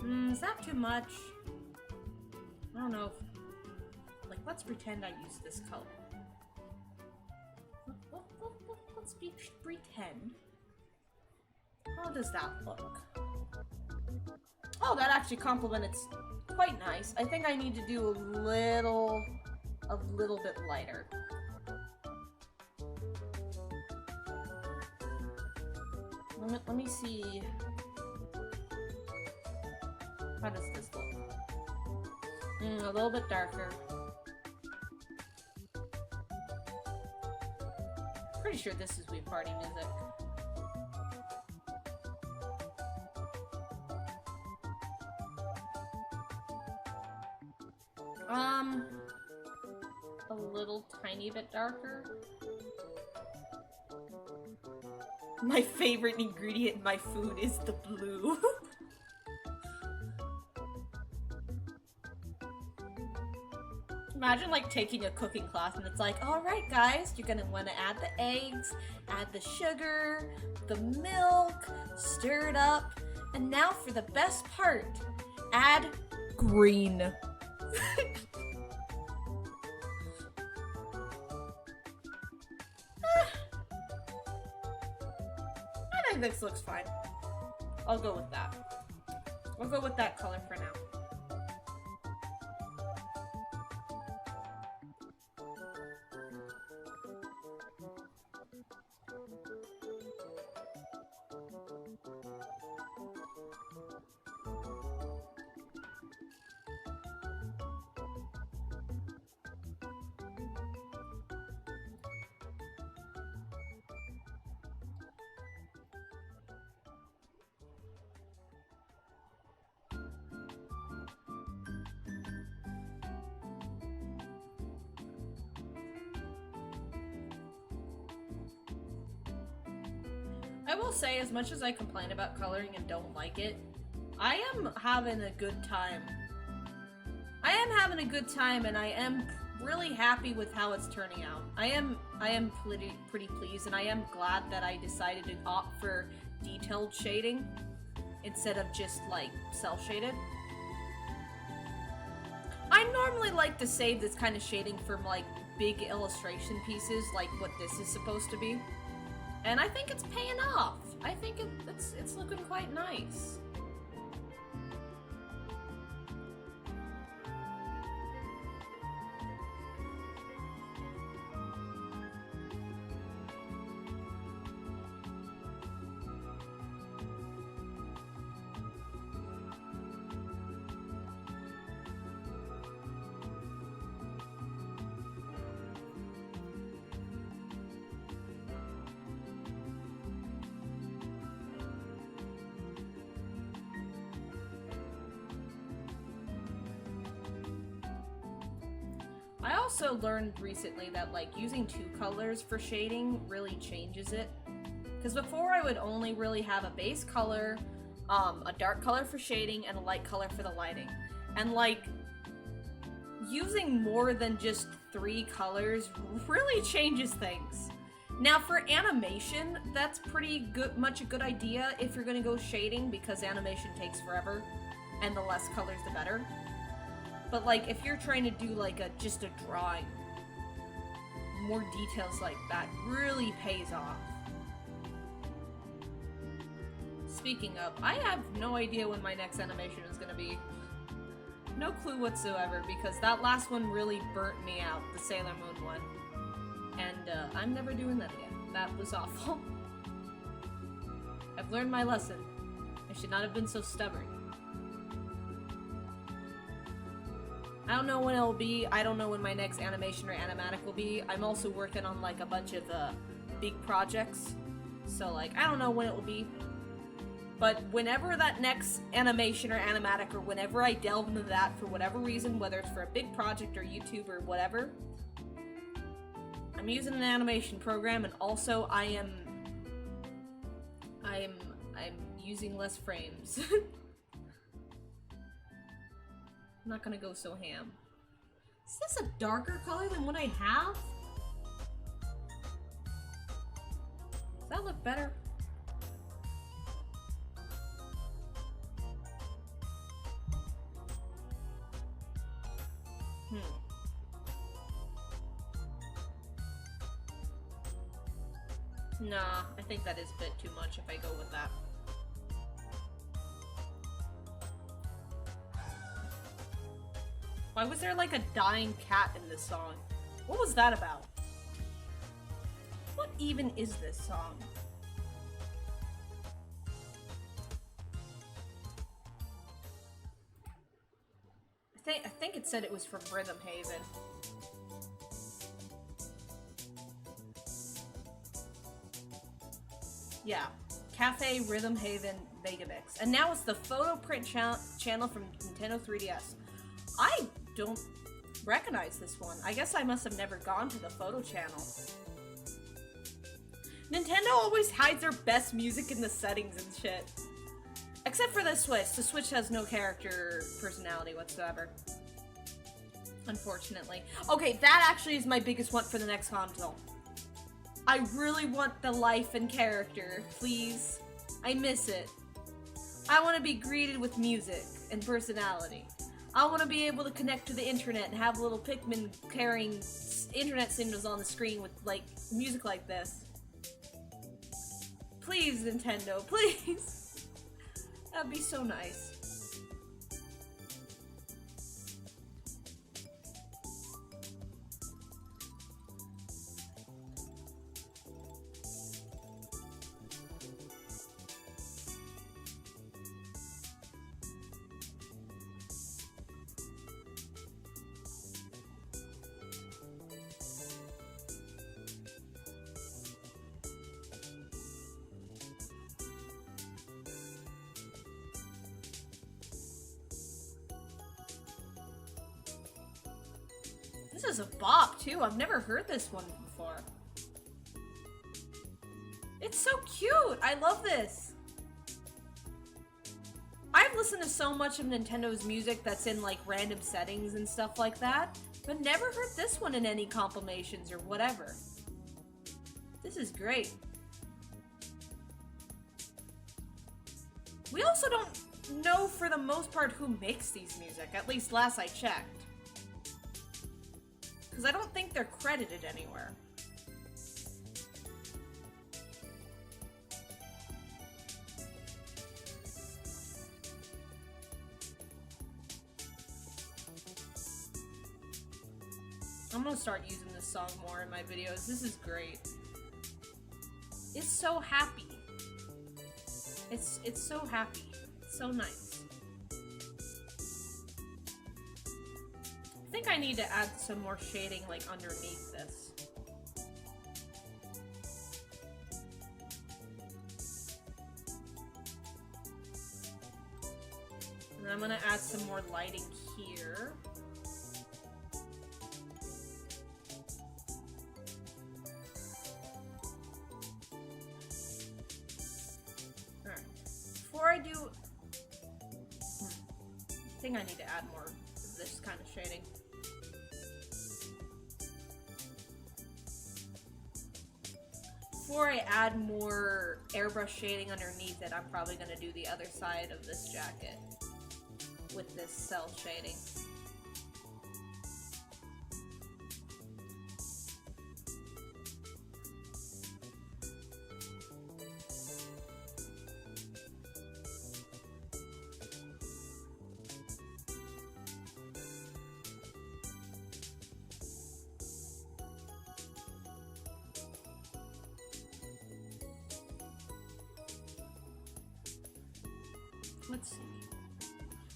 Is that too much? I don't know if... Like, let's pretend I use this color. Let's pretend. How does that look? Oh, that actually complemented quite nice. I think I need to do a little bit lighter. Let me see. How does this look? A little bit darker. Pretty sure this is Wii Party music. A little tiny bit darker. My favorite ingredient in my food is the blue. Imagine like taking a cooking class and it's like, alright guys, you're gonna wanna add the eggs, add the sugar, the milk, stir it up, and now for the best part, add green. I think this looks fine. I'll go with that. I'll go with that color for now. I will say, as much as I complain about coloring and don't like it, I am having a good time. I am having a good time, and I am really happy with how it's turning out. I am pretty pleased, and I am glad that I decided to opt for detailed shading instead of just like cell shaded. I normally like to save this kind of shading for like big illustration pieces, like what this is supposed to be. And I think it's paying off. I think it's looking quite nice. I also learned recently that like using 2 colors for shading really changes it. Because before I would only really have a base color, a dark color for shading, and a light color for the lighting. And like, using more than just 3 colors really changes things. Now for animation, that's pretty much a good idea if you're gonna go shading, because animation takes forever, and the less colors the better. But like, if you're trying to do like just a drawing, more details like that really pays off. Speaking of, I have no idea when my next animation is gonna be. No clue whatsoever, because that last one really burnt me out, the Sailor Moon one. And I'm never doing that again. That was awful. I've learned my lesson. I should not have been so stubborn. I don't know when it'll be. I don't know when my next animation or animatic will be. I'm also working on like a bunch of big projects. So like, I don't know when it will be. But whenever that next animation or animatic, or whenever I delve into that for whatever reason, whether it's for a big project or YouTube or whatever, I'm using an animation program, and also I'm using less frames. I'm not gonna go so ham. Is this a darker color than what I have? Does that look better? Nah, I think that is a bit too much if I go with that. Why was there like a dying cat in this song? What was that about? What even is this song? I think it said it was from Rhythm Haven. Yeah, Cafe Rhythm Haven Megamix. And now it's the photo print channel from Nintendo 3DS. I don't recognize this one. I guess I must have never gone to the photo channel. Nintendo always hides their best music in the settings and shit. Except for the Switch. The Switch has no character personality whatsoever. Unfortunately. Okay, that actually is my biggest want for the next console. I really want the life and character, please. I miss it. I want to be greeted with music and personality. I want to be able to connect to the internet and have little Pikmin carrying internet signals on the screen with, like, music like this. Please, Nintendo, please. That'd be so nice. This is a bop, too. I've never heard this one before. It's so cute! I love this! I've listened to so much of Nintendo's music that's in, like, random settings and stuff like that, but never heard this one in any compilations or whatever. This is great. We also don't know, for the most part, who makes these music, at least last I checked. Because I don't think they're credited anywhere. I'm gonna start using this song more in my videos. This is great. It's so happy. It's so happy. It's so nice. I think I need to add some more shading, like, underneath this. And then I'm gonna add some more lighting here. Alright. Before I do... I think I need to add more of this kind of shading. before I add more airbrush shading underneath it, I'm probably going to do the other side of this jacket with this cell shading. Let's see.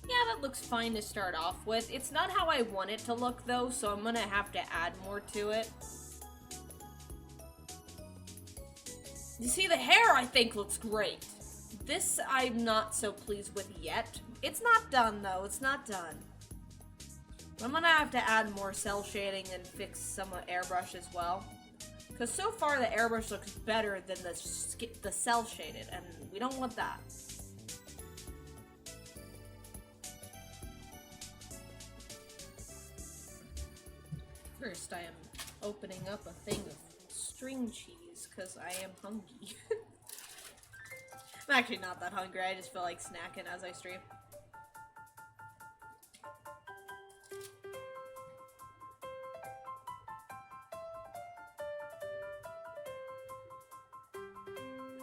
Yeah, that looks fine to start off with. It's not how I want it to look though, so I'm gonna have to add more to it. You see, the hair I think looks great. This I'm not so pleased with yet. It's not done though, it's not done. I'm gonna have to add more cell shading and fix some airbrush as well. Because so far the airbrush looks better than the cell shaded, and we don't want that. First, I am opening up a thing of string cheese, because I am hungry. I'm actually not that hungry, I just feel like snacking as I stream.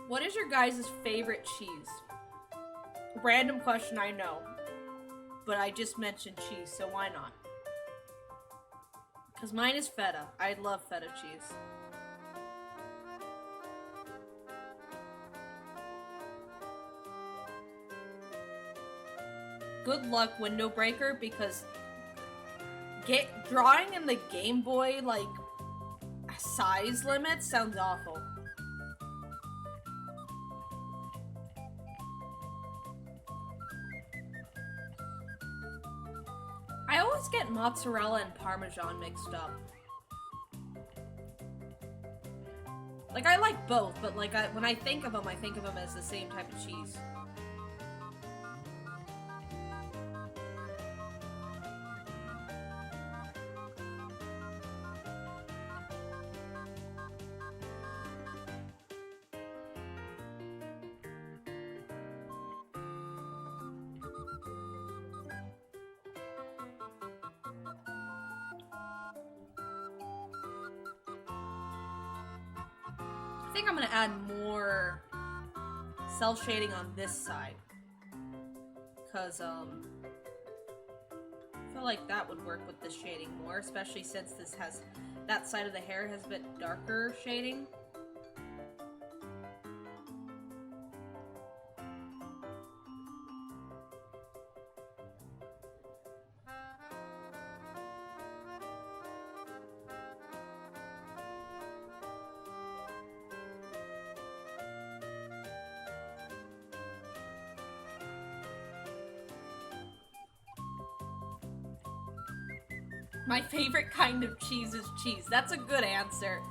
What is your guys' favorite cheese? Random question, I know. But I just mentioned cheese, so why not? Because mine is feta. I love feta cheese. Good luck, window breaker, because drawing in the Game Boy, like, size limit sounds awful. I always get mozzarella and Parmesan mixed up. Like, I like both, but like, when I think of them as the same type of cheese. I think I'm gonna add more cell shading on this side, because I feel like that would work with this shading more, especially since this has, that side of the hair has a bit darker shading. My favorite kind of cheese is cheese. That's a good answer.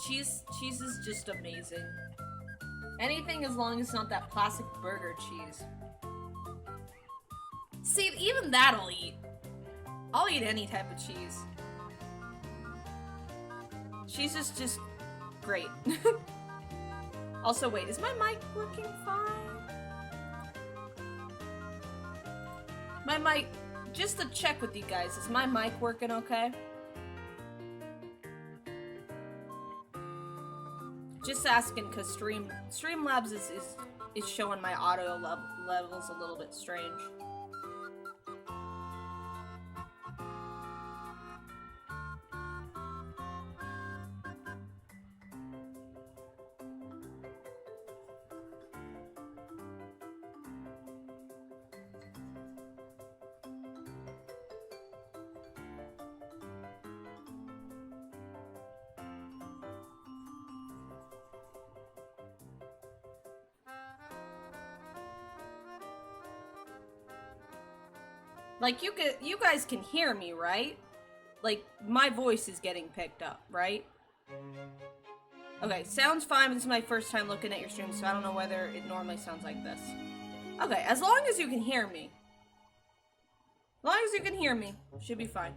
Cheese is just amazing. Anything as long as it's not that plastic burger cheese. See, even that I'll eat. I'll eat any type of cheese. Cheese is just great. Also, wait, is my mic working fine? My mic... Just to check with you guys, is my mic working okay? Just asking, because Streamlabs is showing my audio levels a little bit strange. Like, you guys can hear me, right? Like, my voice is getting picked up, right? Okay, sounds fine, but this is my first time looking at your stream, so I don't know whether it normally sounds like this. Okay, as long as you can hear me. As long as you can hear me, should be fine.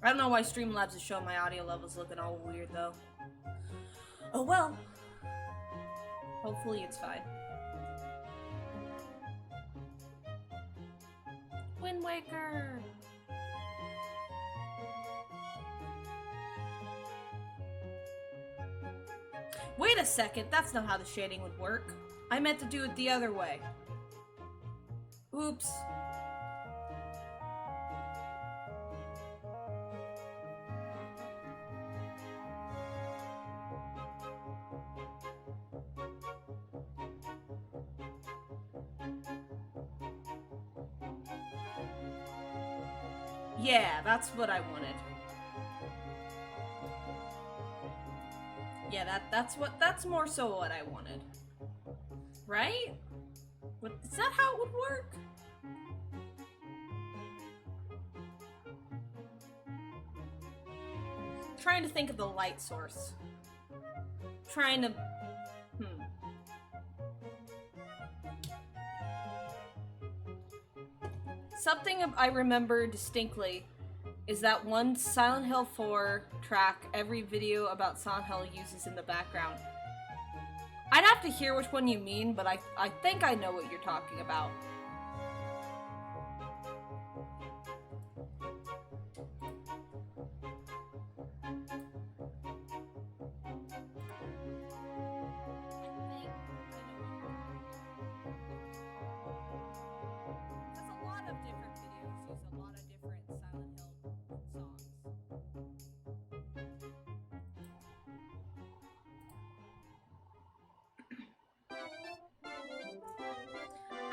I don't know why Streamlabs is showing my audio levels looking all weird, though. Oh well. Hopefully it's fine. Wind Waker! Wait a second, that's not how the shading would work. I meant to do it the other way. Oops. Yeah, that's what I wanted. Yeah, that's more so what I wanted. Right? Is that how it would work? Trying to think of the light source. Trying to... Something I remember distinctly is that one Silent Hill 4 track every video about Silent Hill uses in the background. I'd have to hear which one you mean, but I think I know what you're talking about.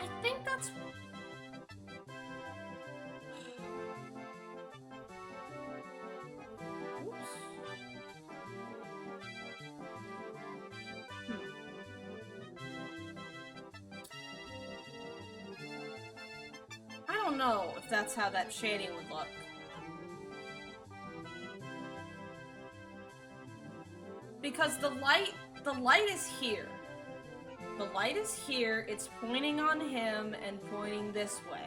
I think that's... Oops. I don't know if that's how that shading would look. Because the light is here. The light is here, it's pointing on him and pointing this way.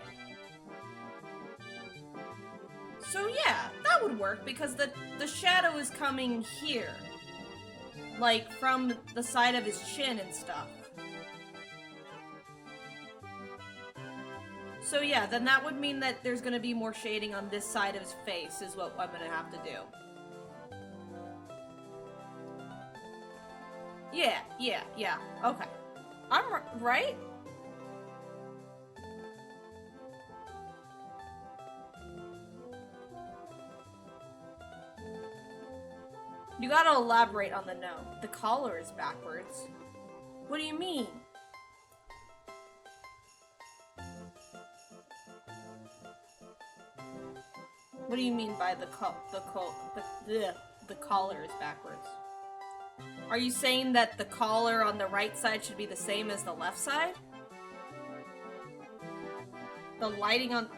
So yeah, that would work because the shadow is coming here. Like from the side of his chin and stuff. So yeah, then that would mean that there's gonna be more shading on this side of his face is what I'm gonna have to do. Yeah, okay. I'm right? You gotta elaborate on the no. The collar is backwards. What do you mean? What do you mean by the collar is backwards? Are you saying that the collar on the right side should be the same as the left side? The lighting on...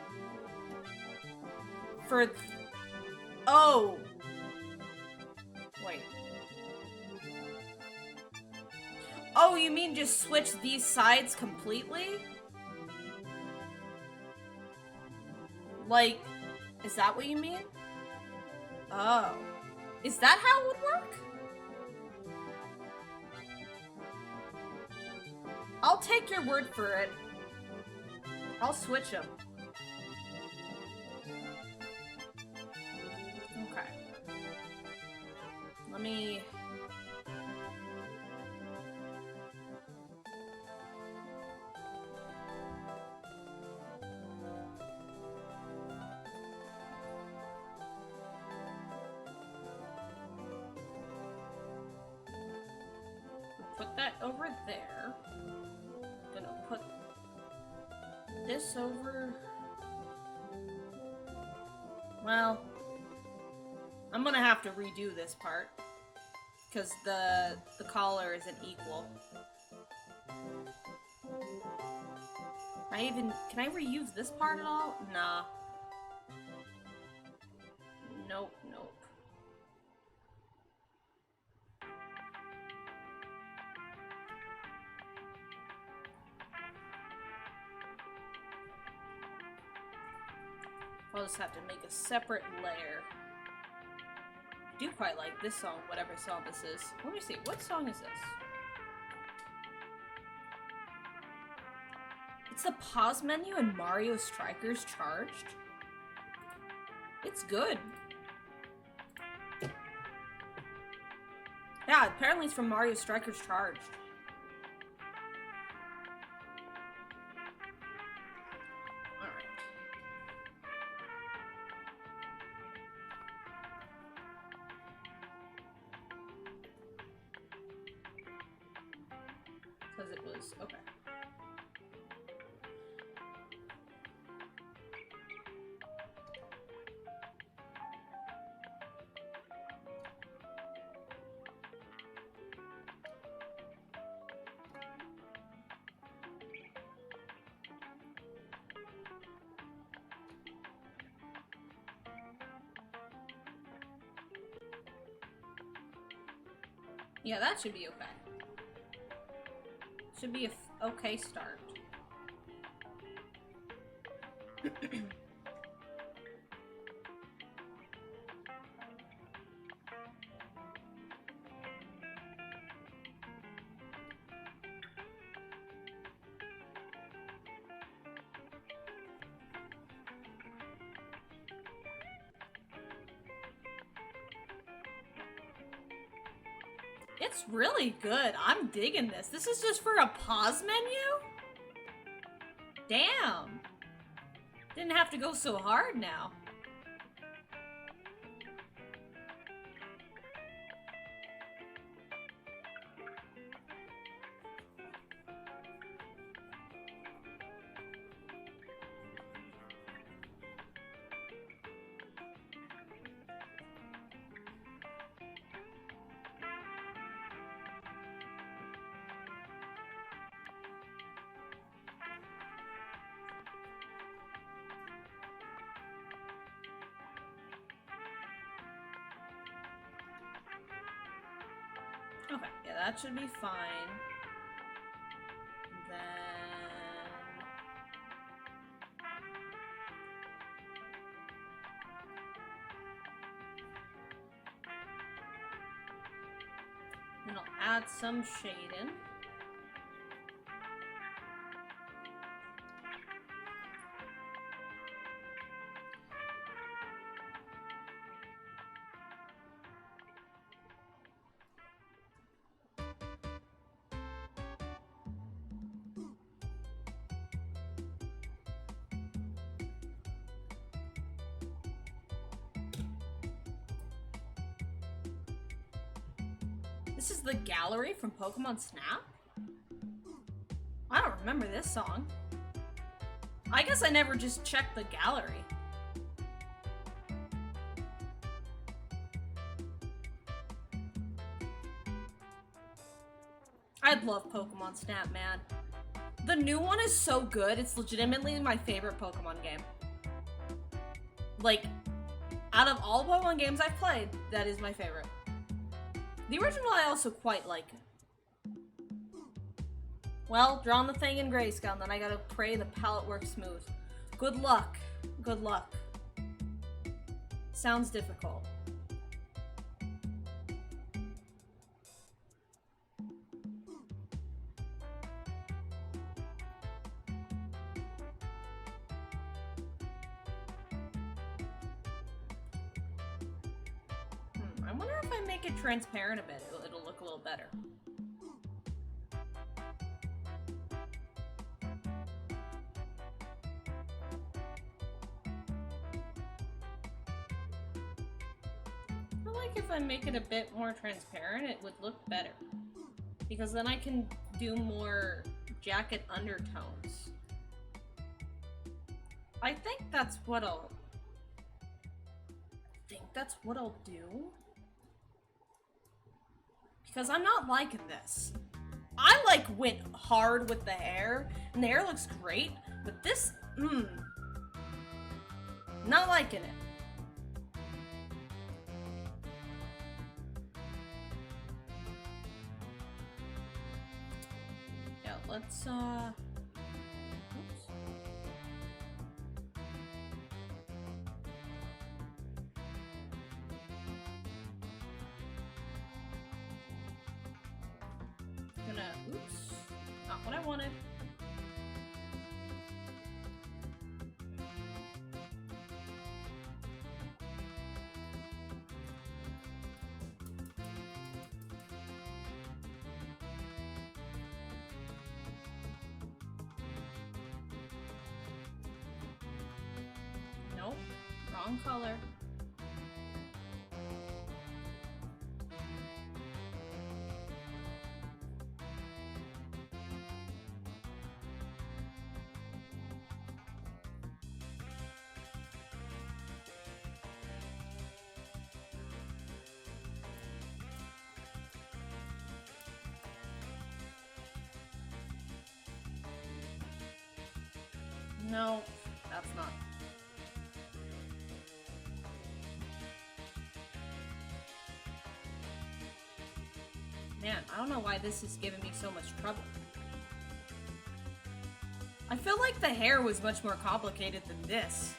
For... Oh! Wait. Oh, you mean just switch these sides completely? Like, is that what you mean? Oh. Is that how it would work? I'll take your word for it. I'll switch them. Okay. Let me... Put that over there. Gonna put this over... Well, I'm gonna have to redo this part because the collar isn't equal. Can I reuse this part at all? Nah. Nope. I'll just have to make a separate layer. do quite like this song, whatever song this is. Let me see, what song is this? It's the pause menu in Mario Strikers Charged. It's good. Yeah, apparently it's from Mario Strikers Charged. Alright. Because it was, okay. Yeah, that should be okay. Should be a okay start. It's really good. I'm digging this. This is just for a pause menu? Damn. Didn't have to go so hard now. Okay, yeah, that should be fine. Then... Then I'll add some shading. This is the gallery from Pokemon Snap? I don't remember this song. I guess I never just checked the gallery. I love Pokemon Snap, man. The new one is so good, it's legitimately my favorite Pokemon game. Like, out of all Pokemon games I've played, that is my favorite. The original I also quite like. Well, drawing the thing in grayscale, and then I gotta pray the palette works smooth. Good luck. Good luck. Sounds difficult. I wonder if I make it transparent a bit, it'll look a little better. I feel like if I make it a bit more transparent, it would look better. Because then I can do more jacket undertones. I think that's what I'll do. Because I'm not liking this. I like went hard with the hair, and the hair looks great, but this, not liking it. Yeah, let's, oops. gonna, oops, not what I wanted. Nope, wrong color. No, that's not. Man, I don't know why this is giving me so much trouble. I feel like the hair was much more complicated than this.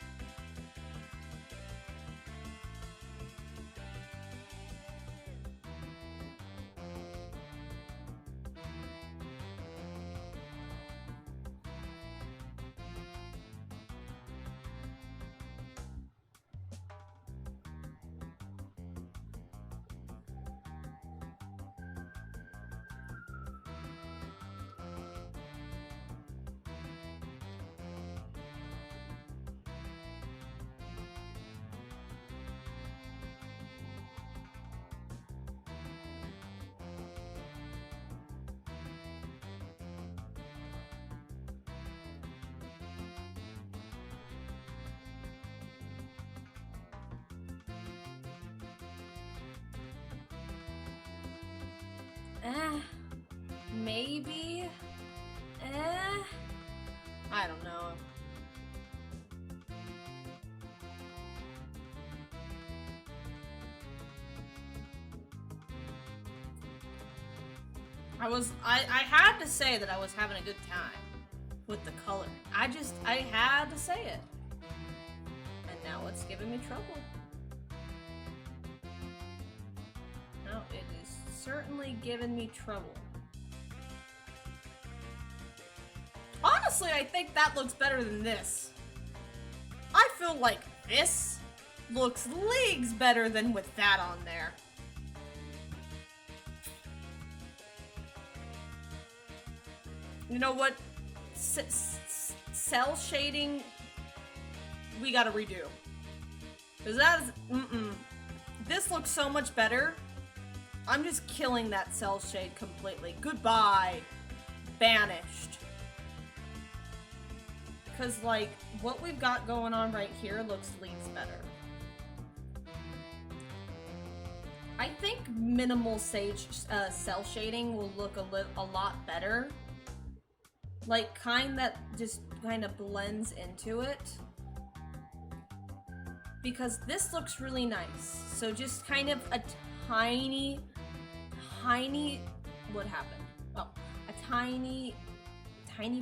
Maybe? I don't know. I had to say that I was having a good time with the color. I had to say it. And now it's giving me trouble. No, it is certainly giving me trouble. Honestly, I think that looks better than this. I feel like this looks leagues better than with that on there. You know what? Cell shading, we gotta redo. Because that is, This looks so much better. I'm just killing that cell shade completely. Goodbye. Banished. Because, like, what we've got going on right here looks leagues better. I think minimal cell shading will look a lot better. Like, that just kind of blends into it. Because this looks really nice. So just kind of a tiny, what happened? Oh, a tiny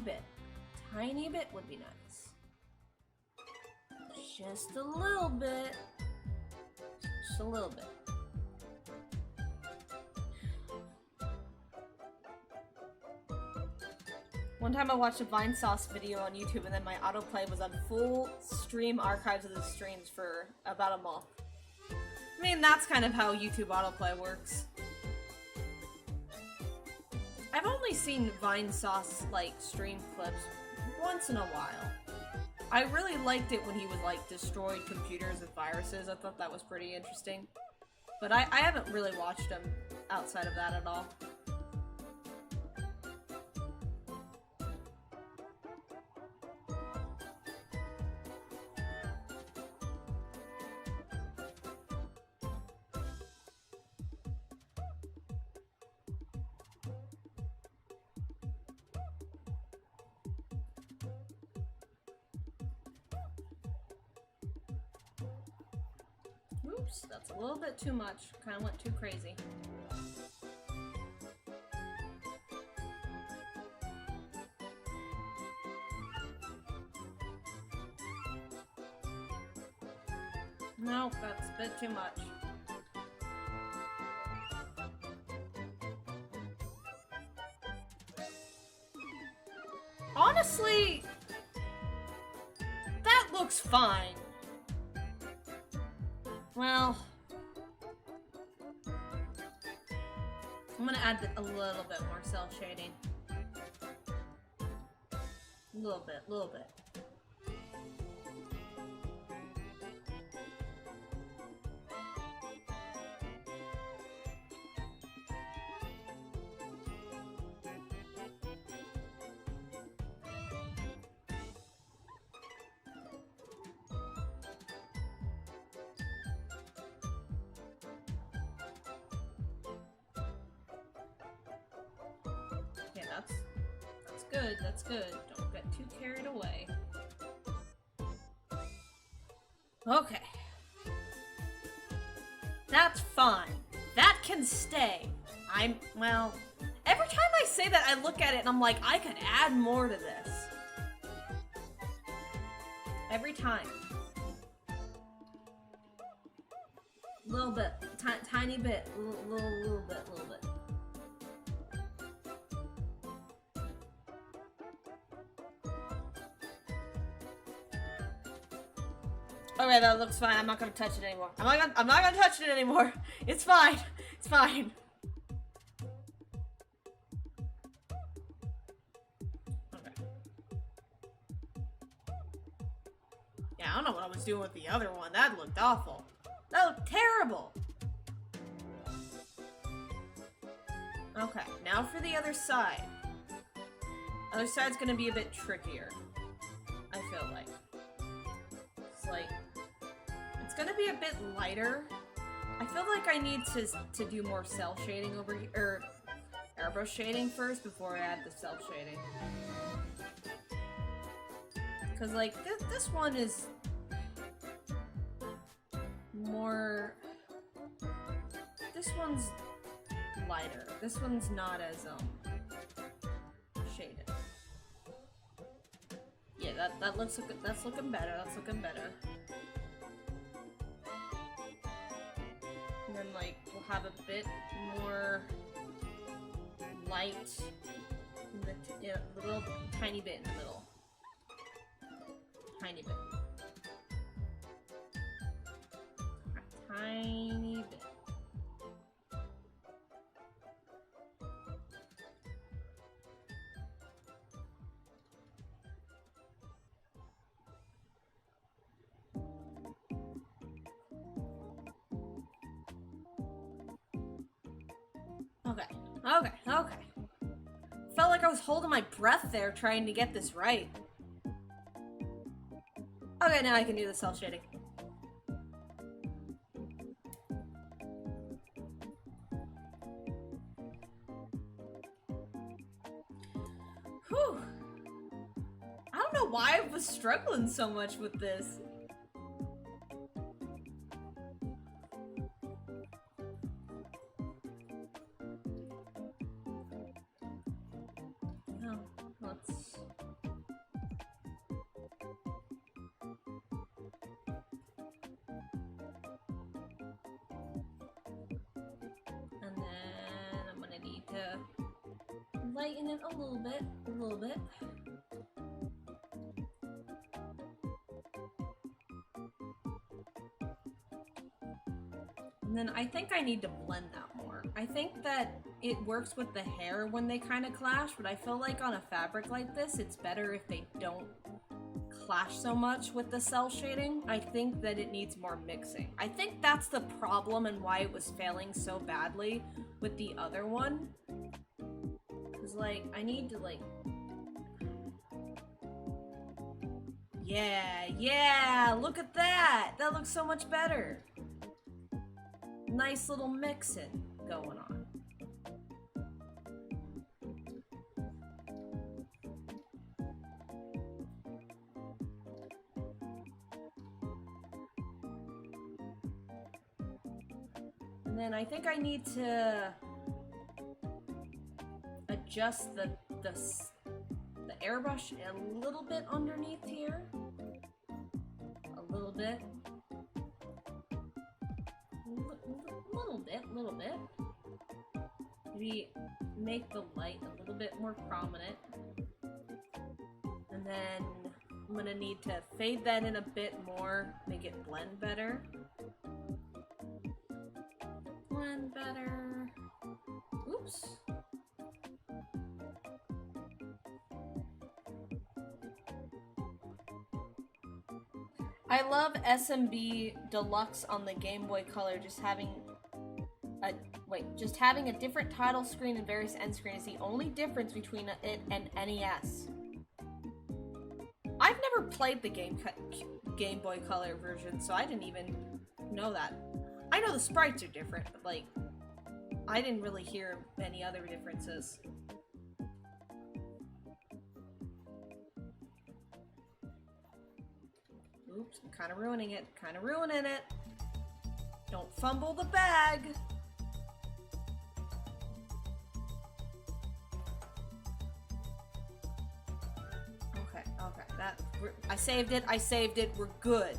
bit. Tiny bit would be nice. Just a little bit. Just a little bit. One time I watched a Vine Sauce video on YouTube and then my autoplay was on full stream archives of the streams for about a month. I mean, that's kind of how YouTube autoplay works. I've only seen Vine Sauce, like, stream clips once in a while. I really liked it when he was, like, destroyed computers with viruses. I thought that was pretty interesting. But I haven't really watched him outside of that at all. Oops, that's a little bit too much. Kind of went too crazy. Nope, that's a bit too much. looks fine. Well, I'm gonna add a little bit more cell shading. A little bit. Okay, that's good, that's good. Don't get too carried away. Okay. That's fine. That can stay. Well, every time I say that, I look at it and I'm like, I could add more to this. Every time. A little bit. Tiny bit. Little bit. Okay, that looks fine. I'm not gonna touch it anymore. I'm not gonna touch it anymore. It's fine. It's fine. Okay. Yeah, I don't know what I was doing with the other one. That looked awful. That looked terrible. Okay, now for the other side. Other side's gonna be a bit trickier. I feel like. It's like, it's gonna be a bit lighter. I feel like I need to do more cell shading over here, or airbrush shading first before I add the cell shading. Cause like, this one is more, this one's lighter. This one's not as, shaded. Yeah, that's looking better, that's looking better. And then, like, we'll have a bit more light in the little tiny bit in the middle. Tiny bit. A tiny bit. Okay. Felt like I was holding my breath there trying to get this right. Okay, now I can do the cell shading. Whew. I don't know why I was struggling so much with this. Lighten it a little bit. And then I think I need to blend that more. I think that it works with the hair when they kind of clash, but I feel like on a fabric like this, it's better if they don't clash so much with the cell shading. I think that it needs more mixing. I think that's the problem and why it was failing so badly with the other one. Like, I need to, like... Yeah, look at that! That looks so much better! Nice little mixing going on. And then I think I need to adjust the airbrush a little bit underneath here. A little bit. Little bit. Maybe make the light a little bit more prominent. And then I'm gonna need to fade that in a bit more, make it blend better. Blend better. Oops. I love SMB Deluxe on the Game Boy Color, just having a different title screen and various end screen is the only difference between it and NES. I've never played the Game Boy Color version, so I didn't even know that. I know the sprites are different, but like, I didn't really hear any other differences. Oops, I'm kind of ruining it. Don't fumble the bag. Okay, I saved it, we're good.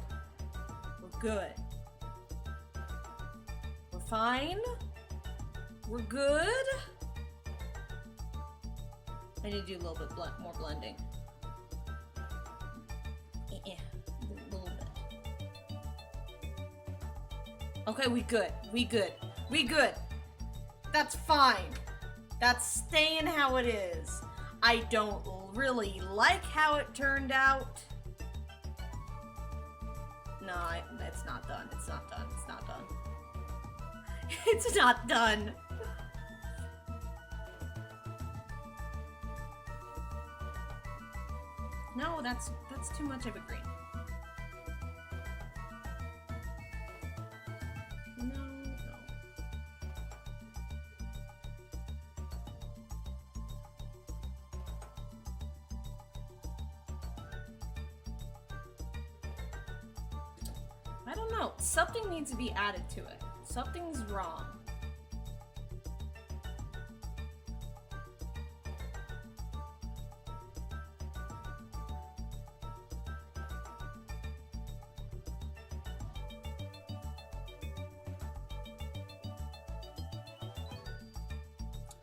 We're fine. We're good. I need to do a little bit more blending. A little bit. Okay, we good. That's fine. That's staying how it is. I don't really like how it turned out. No, it's not done. It's not done. It's not done. No, that's too much of a green. No. I don't know. Something needs to be added to it. Something's wrong.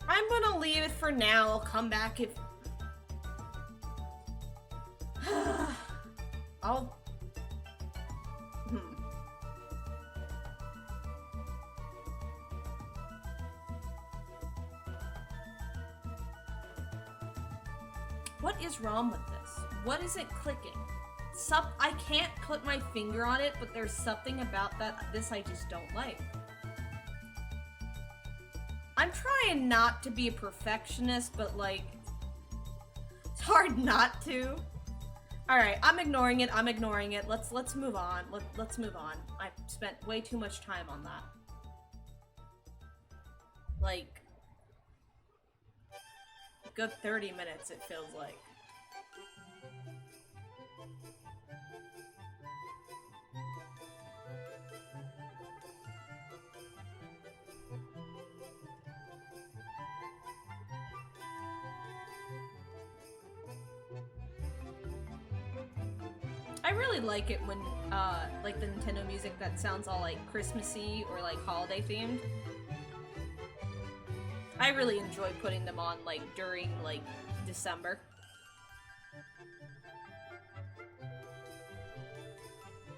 I'm gonna leave it for now. I'll come back if... I'll... What is wrong with this? What is it clicking? I can't put my finger on it, but there's something about this I just don't like. I'm trying not to be a perfectionist, but like, it's hard not to. Alright, I'm ignoring it. Let's move on. Let's move on. I've spent way too much time on that. Like, a good 30 minutes it feels like. I really like it when, like the Nintendo music that sounds all like Christmassy or like holiday themed. I really enjoy putting them on like during like December.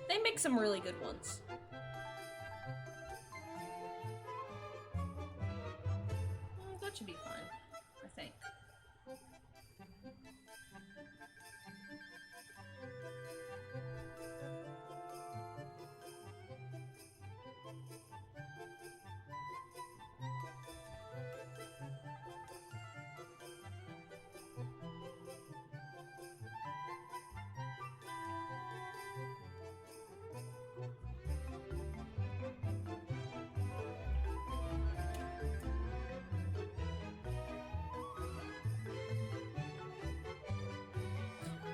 They make some really good ones. That should be fine, I think.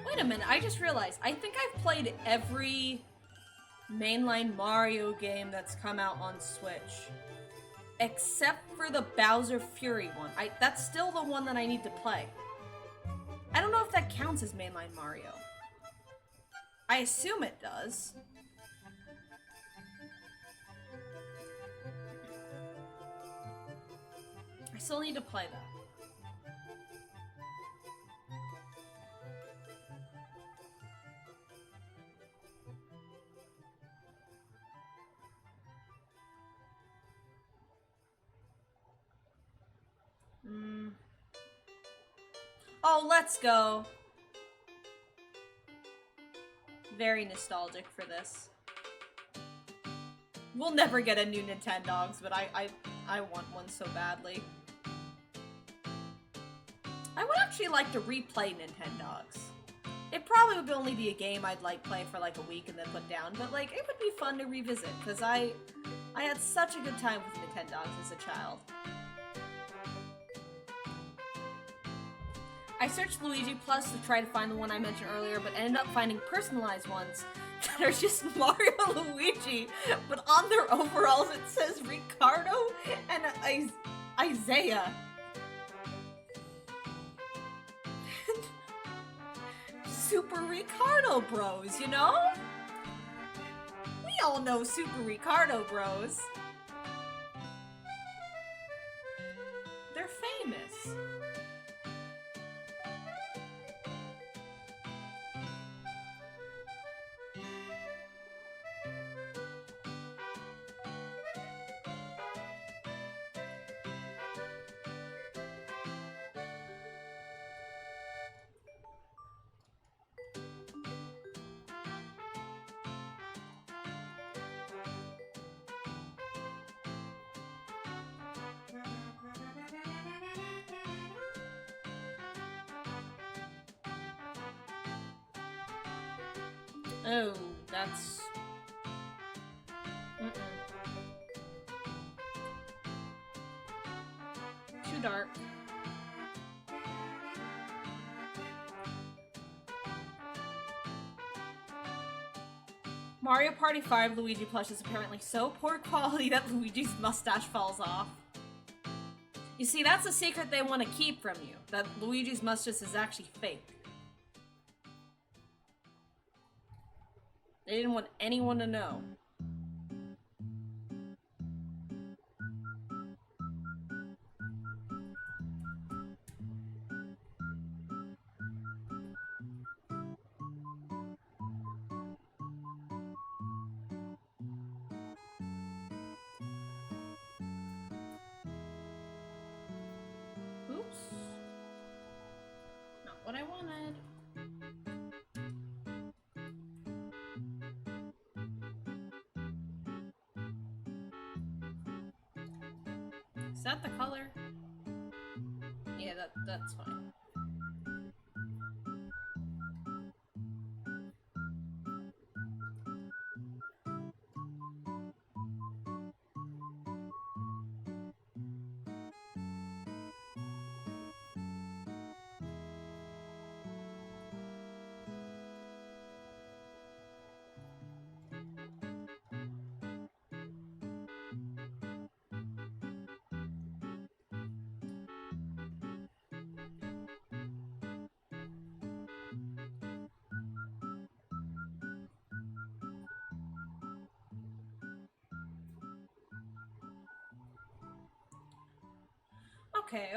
Wait a minute, I just realized, I think I've played every mainline Mario game that's come out on Switch. Except for the Bowser Fury one. That's still the one that I need to play. I don't know if that counts as mainline Mario. I assume it does. I still need to play that. Oh, let's go. Very nostalgic for this. We'll never get a new Nintendogs, but I want one so badly. I would actually like to replay Nintendogs. It probably would only be a game I'd like play for like a week and then put down, but like it would be fun to revisit because I had such a good time with Nintendogs as a child. I searched Luigi Plus to try to find the one I mentioned earlier, but ended up finding personalized ones that are just Mario and Luigi, but on their overalls it says Ricardo and Isaiah. Super Ricardo Bros, you know? We all know Super Ricardo Bros. They're famous. Oh, that's... Too dark. Mario Party 5 Luigi plush is apparently so poor quality that Luigi's mustache falls off. You see, that's a secret they want to keep from you, that Luigi's mustache is actually fake. They didn't want anyone to know. Oops. Not what I wanted. Is that the color? Yeah, that's fine.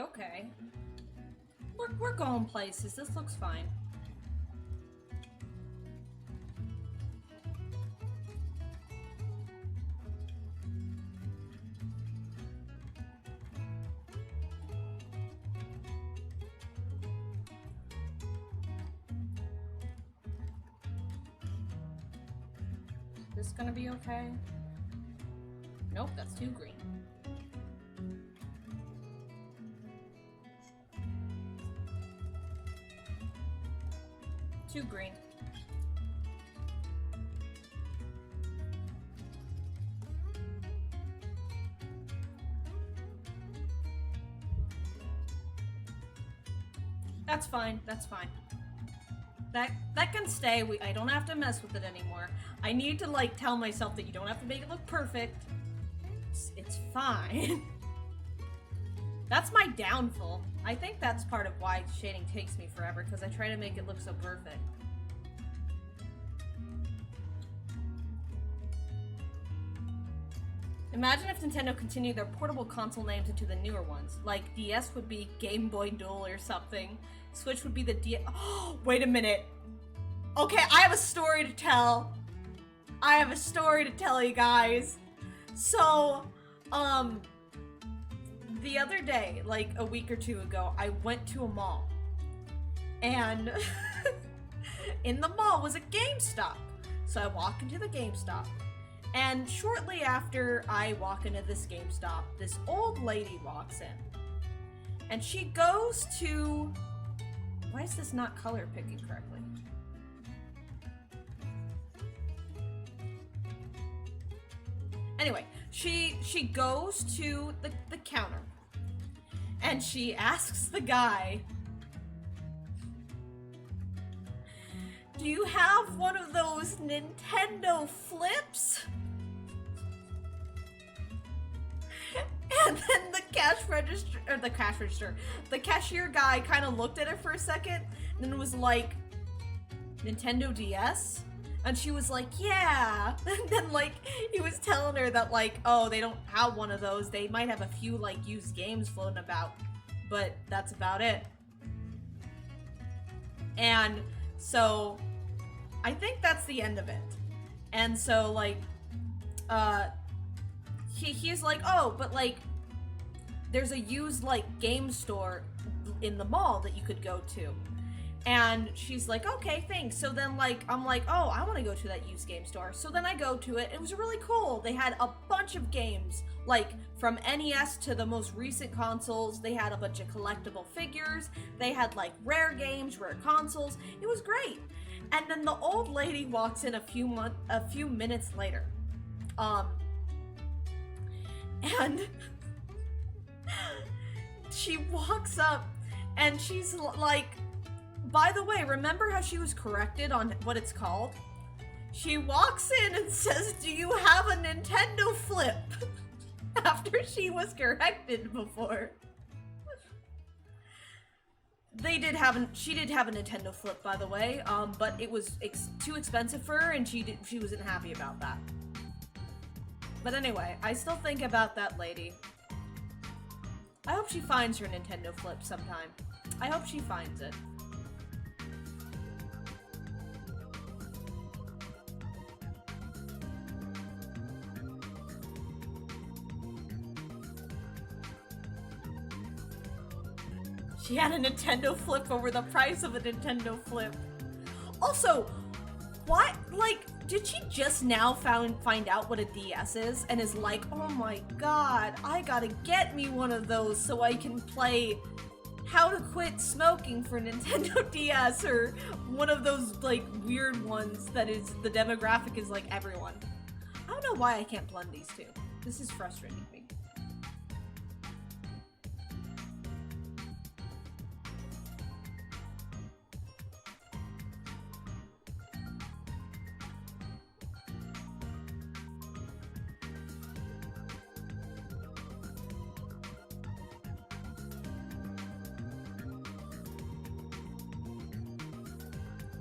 Okay. We're going places. This looks fine. Is this gonna be okay? Nope, that's too green. Too green. That's fine. That's fine. That can stay. I don't have to mess with it anymore. I need to like tell myself that you don't have to make it look perfect. It's fine. That's my downfall. I think that's part of why shading takes me forever, because I try to make it look so perfect. Imagine if Nintendo continued their portable console names into the newer ones. Like, DS would be Game Boy Dual or something. Switch would be the Oh, wait a minute. Okay, I have a story to tell. I have a story to tell you guys. So, the other day, like a week or two ago, I went to a mall. And in the mall was a GameStop. So I walk into the GameStop. And shortly after I walk into this GameStop, this old lady walks in. And she goes to... Why is this not color picking correctly? Anyway, she goes to the counter. And she asks the guy, "Do you have one of those Nintendo flips?" And then the cashier guy kind of looked at her for a second, and then was like, "Nintendo DS?" And she was like, "Yeah." And then, like, he was telling her that, like, oh, they don't have one of those. They might have a few, like, used games floating about, but that's about it. And so, I think that's the end of it. And so, like, he's like, "Oh, but, like, there's a used, like, game store in the mall that you could go to." And she's like, "Okay, thanks." So then, like, I'm like, "Oh, I want to go to that used game store." So then I go to it. It was really cool. They had a bunch of games, like, from NES to the most recent consoles. They had a bunch of collectible figures. They had, like, rare games, rare consoles. It was great. And then the old lady walks in a few minutes later. And she walks up and she's like, "By the way, remember how she was corrected on what it's called?" She walks in and says, "Do you have a Nintendo Flip?" After she was corrected before. She did have a Nintendo Flip, by the way, but it was too expensive for her, and she wasn't happy about that. But anyway, I still think about that lady. I hope she finds her Nintendo Flip sometime. I hope she finds it. She had a Nintendo Flip over the price of a Nintendo Flip. Also, why, like, did she just now find out what a DS is and is like, "Oh my god, I gotta get me one of those so I can play How to Quit Smoking for Nintendo DS," or one of those, like, weird ones that is, the demographic is, like, everyone. I don't know why I can't blend these two. This is frustrating me.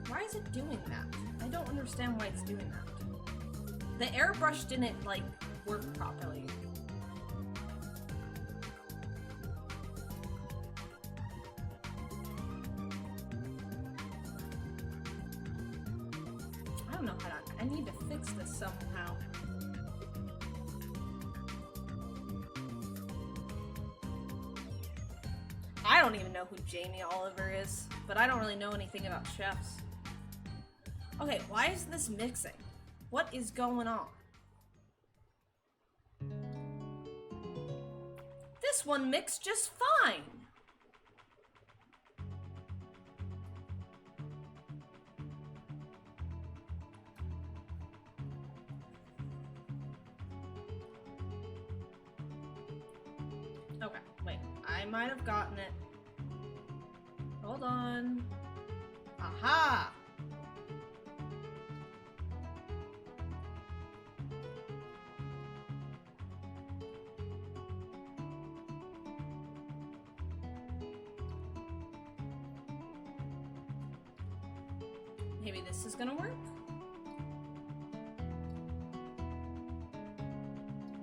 Why is it doing that? I don't understand why it's doing that. The airbrush didn't, like, work properly. I don't know how to... I need to fix this somehow. I don't even know who Jamie Oliver is, but I don't really know anything about chefs. Okay, why is this mixing? What is going on? This one mixed just fine. Okay, wait. I might have gotten it. Hold on. Aha! Maybe this is gonna work?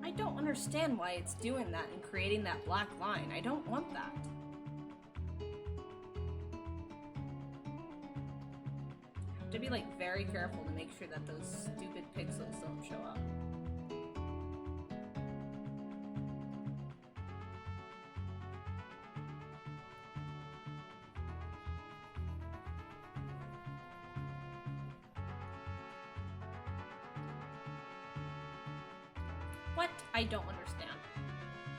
I don't understand why it's doing that and creating that black line. I don't want that. I have to be, like, very careful to make sure that those stupid pixels don't show up. What? I don't understand.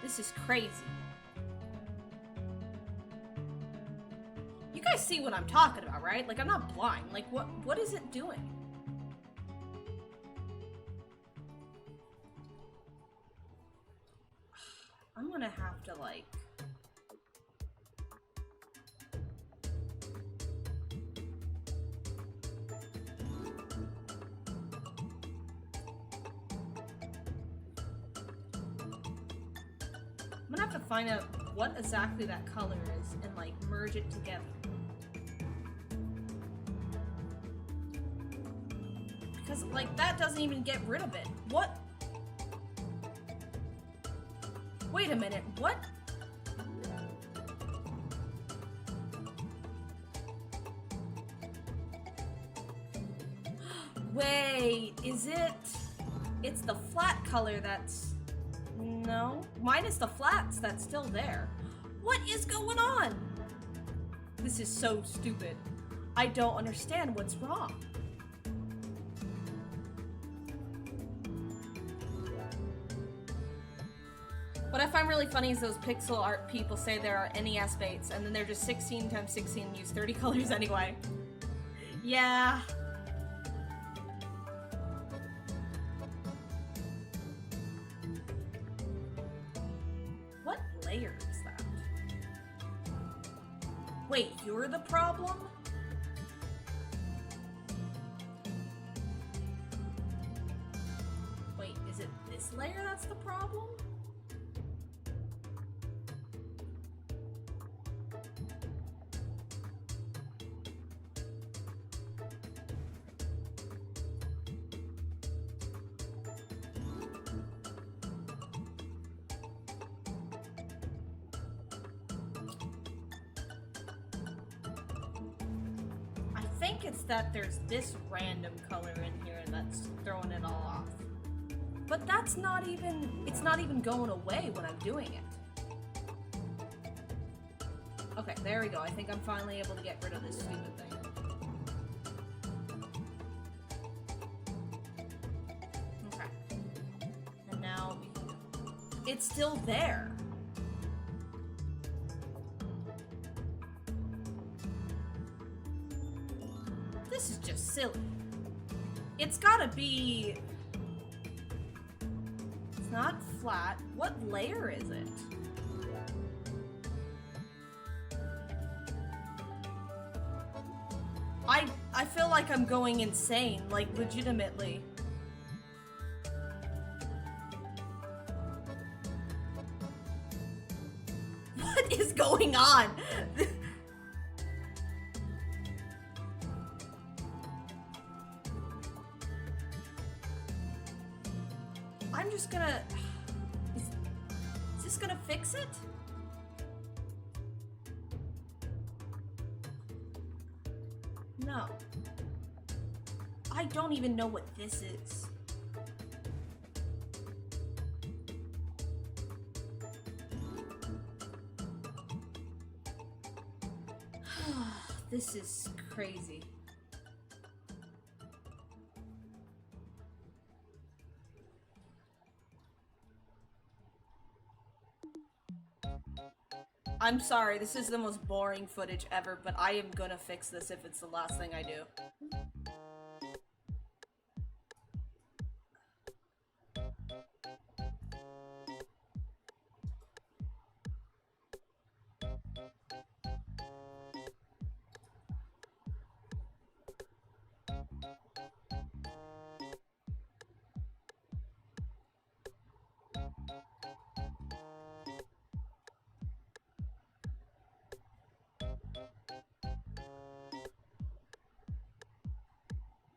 This is crazy. You guys see what I'm talking about, right? Like, I'm not blind. Like, what is it doing? I'm gonna have to, like... I'm gonna have to find out what exactly that color is and, like, merge it together. Because, like, that doesn't even get rid of it. What? Wait a minute, what? Wait, is it... It's the flat color that's... No. Minus the flats that's still there. What is going on? This is so stupid. I don't understand what's wrong. What I find really funny is those pixel art people say there are NES baits, and then they're just 16 times 16 and use 30 colors anyway. Yeah. What layer is that? Wait, you're the problem? Wait, is it this layer that's the problem? I think it's that there's this random color in here that's throwing it all off. But that's not even, it's not even going away when I'm doing it. Okay, there we go. I think I'm finally able to get rid of this stupid thing. Okay. And now we can... It's still there. This is just silly. It's gotta be... It's not flat. What layer is it? I feel like I'm going insane, like legitimately. What is going on? I'm just gonna... Is this gonna fix it? No. I don't even know what this is. This is crazy. I'm sorry, this is the most boring footage ever, but I am gonna fix this if it's the last thing I do.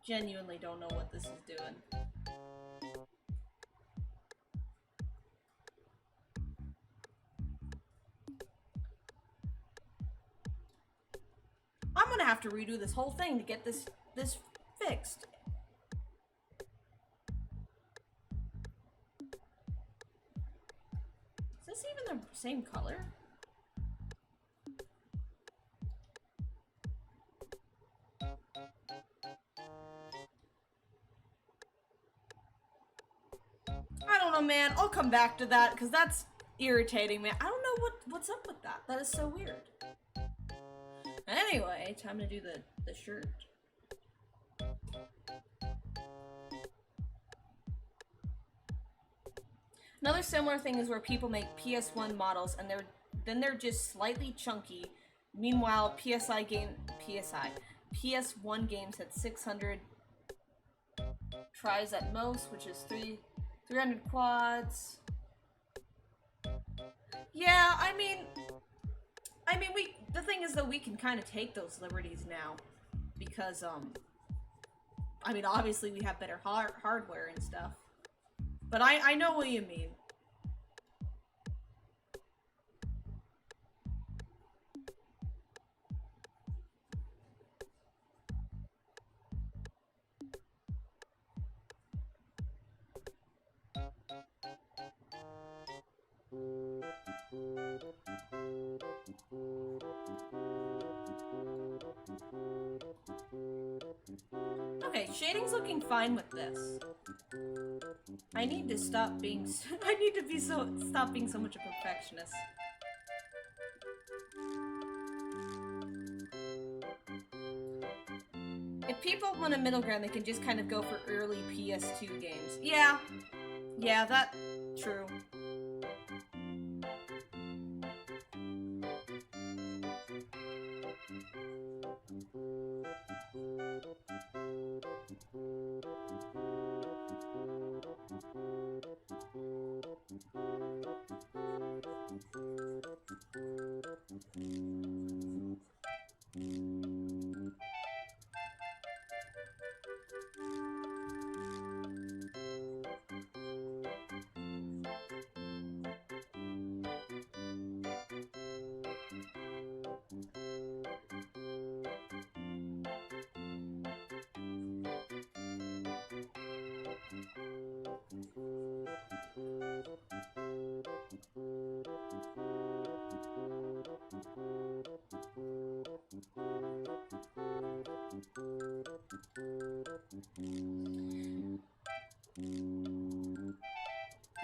Genuinely don't know what this is doing. I'm gonna have to redo this whole thing to get this fixed. Is this even the same color? I don't know, man. I'll come back to that because that's irritating, man. I don't know what's up with that. That is so weird. Anyway, time to do the shirt. Another similar thing is where people make PS1 models and they're just slightly chunky. Meanwhile, PS1 games had 600 tries at most, which is 300 quads. Yeah, I mean, the thing is though, we can kind of take those liberties now because I mean, obviously we have better hardware and stuff. But I know what you mean. Okay, shading's looking fine with this. I need to stop being stop being so much a perfectionist. If people want a middle ground, they can just kind of go for early PS2 games. Yeah, that true.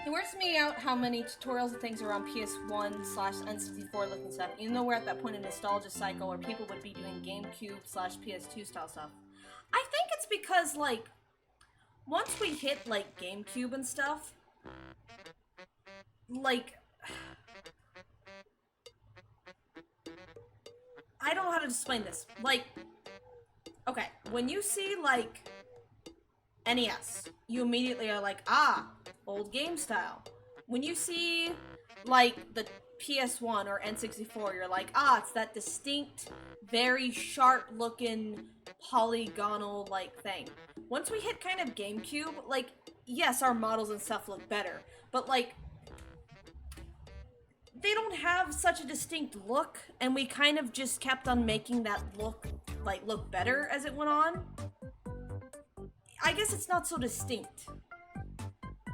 It wears me out how many tutorials and things are on PS1/N64 looking stuff, even though we're at that point in nostalgia cycle where people would be doing GameCube/PS2 style stuff. I think it's because, like, once we hit, like, GameCube and stuff, like, I don't know how to explain this. Like, okay, when you see, like, NES, you immediately are like, ah, old game style. When you see, like, the PS1 or N64, you're like, ah, it's that distinct, very sharp-looking, polygonal, like, thing. Once we hit kind of GameCube, like, yes, our models and stuff look better, but, like, they don't have such a distinct look, and we kind of just kept on making that look, like, look better as it went on. I guess it's not so distinct.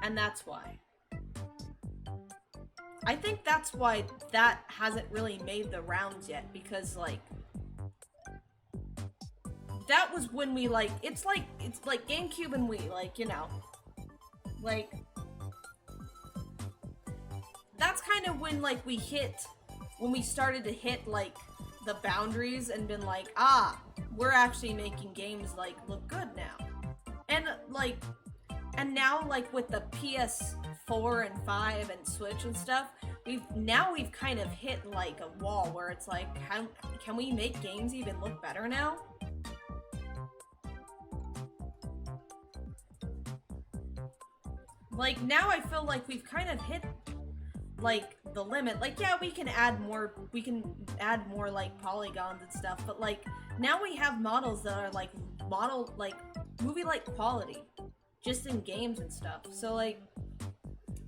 And that's why. I think that's why that hasn't really made the rounds yet, because, like, that was when we, like, it's like GameCube and Wii, like, you know, like, that's kind of when, like, when we started to hit, like, the boundaries and been like, ah, we're actually making games, like, look good now. And, like, and now, like, with the PS4 and 5 and Switch and stuff, we've kind of hit, like, a wall where it's like, can we make games even look better now? Like, now I feel like we've kind of hit, like, the limit. Like, yeah, we can add more, like, polygons and stuff, but, like, now we have models that are, like, movie-like quality, just in games and stuff. So, like,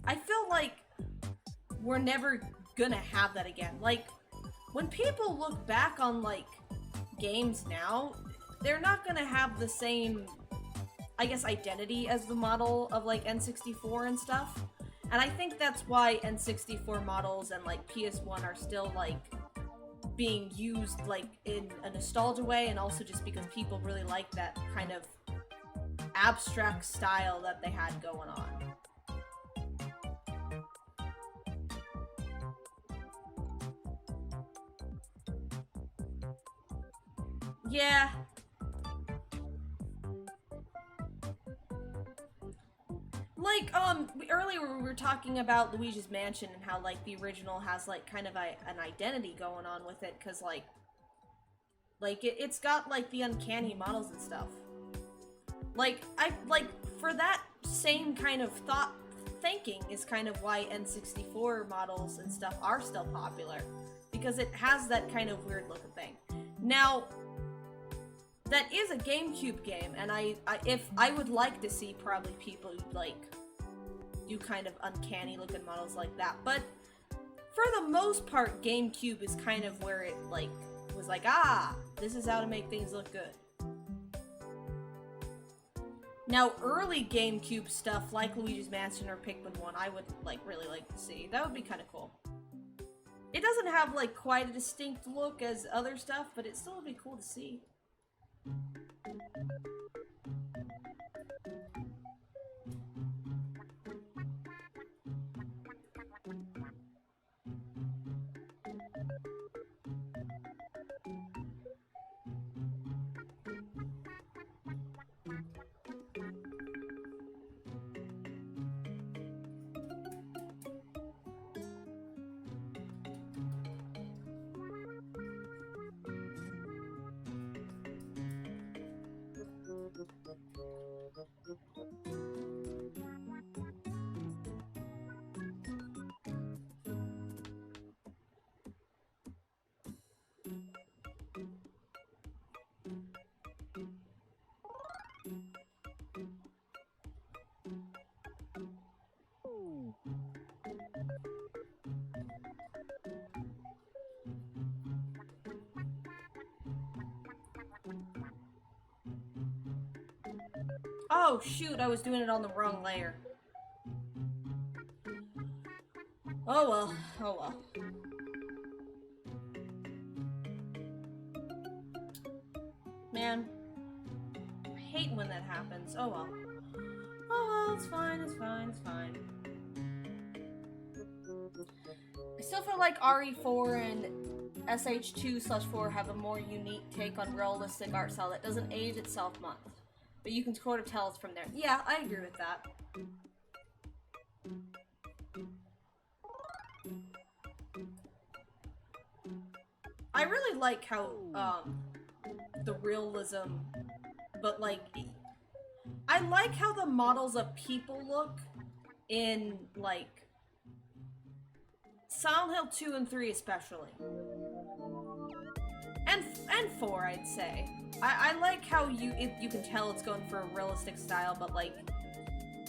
I feel like we're never gonna have that again. Like, when people look back on, like, games now, they're not gonna have the same, I guess, identity as the model of, like, N64 and stuff. And I think that's why N64 models and, like, PS1 are still, like, being used, like, in a nostalgia way, and also just because people really like that kind of abstract style that they had going on. Yeah. Like, earlier we were talking about Luigi's Mansion and how, like, the original has, like, kind of an identity going on with it, because, it's got, like, the uncanny models and stuff. Like, for that same kind of thinking is kind of why N64 models and stuff are still popular. Because it has that kind of weird looking thing. Now, that is a GameCube game, and I would like to see probably people who, like, do kind of uncanny looking models like that, but for the most part, GameCube is kind of where it, like, was like, ah, this is how to make things look good. Now, early GameCube stuff, like Luigi's Mansion or Pikmin 1, I would, like, really like to see. That would be kind of cool. It doesn't have, like, quite a distinct look as other stuff, but it still would be cool to see. Oh shoot, I was doing it on the wrong layer. Oh well, oh well. Man, I hate when that happens. Oh well. Oh well, it's fine, it's fine, it's fine. I still feel like RE4 and SH2/4 have a more unique take on realistic art style that doesn't age itself much. But you can sort of tell it's from there. Yeah, I agree with that. I really like how, the realism, but, like, I like how the models of people look in, like, Silent Hill 2 and 3 especially. And 4, I'd say. I like how you can tell it's going for a realistic style, but, like,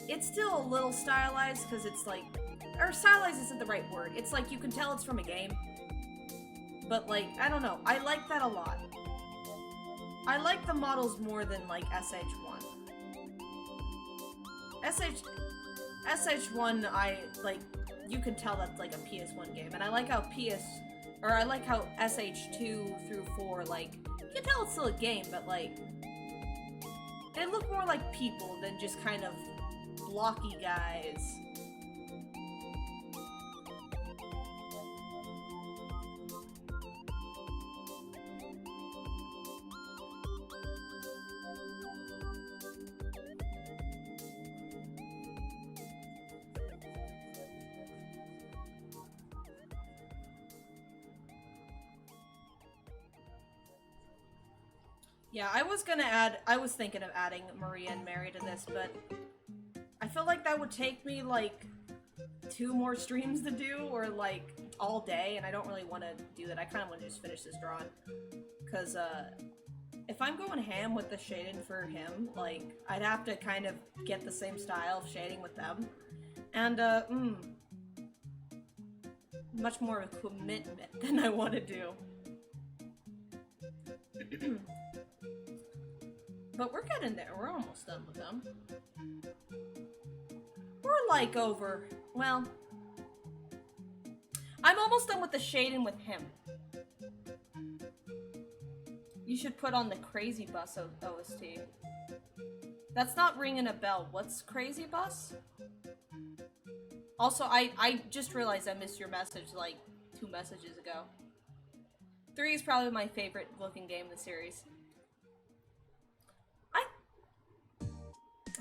it's still a little stylized, because it's, like, or stylized isn't the right word. It's, like, you can tell it's from a game. But, like, I don't know. I like that a lot. I like the models more than, like, SH1. SH1, like, you can tell that's, like, a PS1 game. And I like how I like how SH2 through 4, like, you can tell it's still a game, but, like, they look more like people than just kind of blocky guys. Yeah, I was thinking of adding Maria and Mary to this, but I feel like that would take me, like, 2 more streams to do, or, like, all day, and I don't really want to do that. I kind of want to just finish this drawing. Because, if I'm going ham with the shading for him, like, I'd have to kind of get the same style of shading with them. And, much more of a commitment than I want to do. But we're getting there. We're almost done with them. We're like over... Well... I'm almost done with the shading with him. You should put on the Crazy Bus OST. That's not ringing a bell. What's Crazy Bus? Also, I just realized I missed your message like 2 messages ago. 3 is probably my favorite looking game in the series.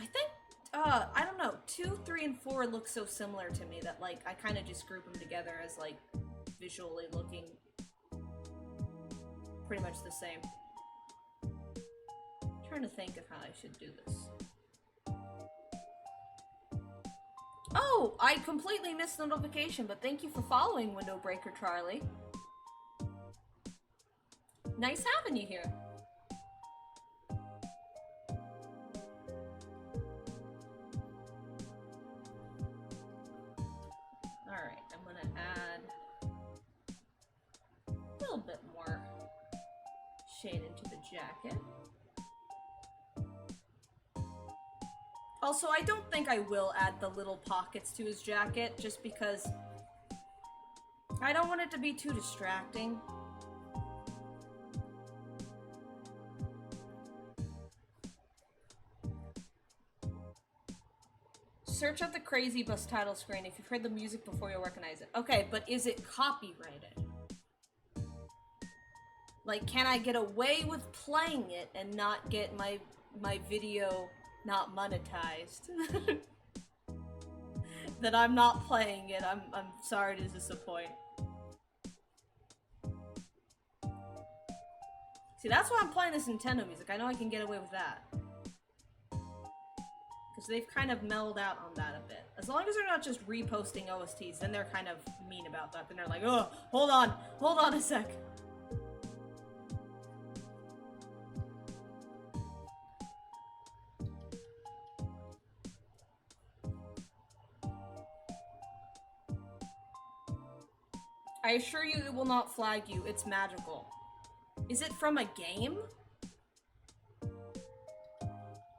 I think, I don't know, 2, 3, and 4 look so similar to me that, like, I kind of just group them together as, like, visually looking pretty much the same. I'm trying to think of how I should do this. Oh, I completely missed the notification, but thank you for following, Window Breaker Charlie. Nice having you here. Alright, I'm gonna add a little bit more shade into the jacket. Also, I don't think I will add the little pockets to his jacket, just because I don't want it to be too distracting. Search up the Crazy Bus title screen. If you've heard the music before, you'll recognize it. Okay, but is it copyrighted? Like, can I get away with playing it and not get my video not monetized? That I'm not playing it. I'm sorry to disappoint. See, that's why I'm playing this Nintendo music. I know I can get away with that. Because they've kind of mellowed out on that a bit. As long as they're not just reposting OSTs, then they're kind of mean about that. Then they're like, oh, hold on a sec. I assure you it will not flag you. It's magical. Is it from a game?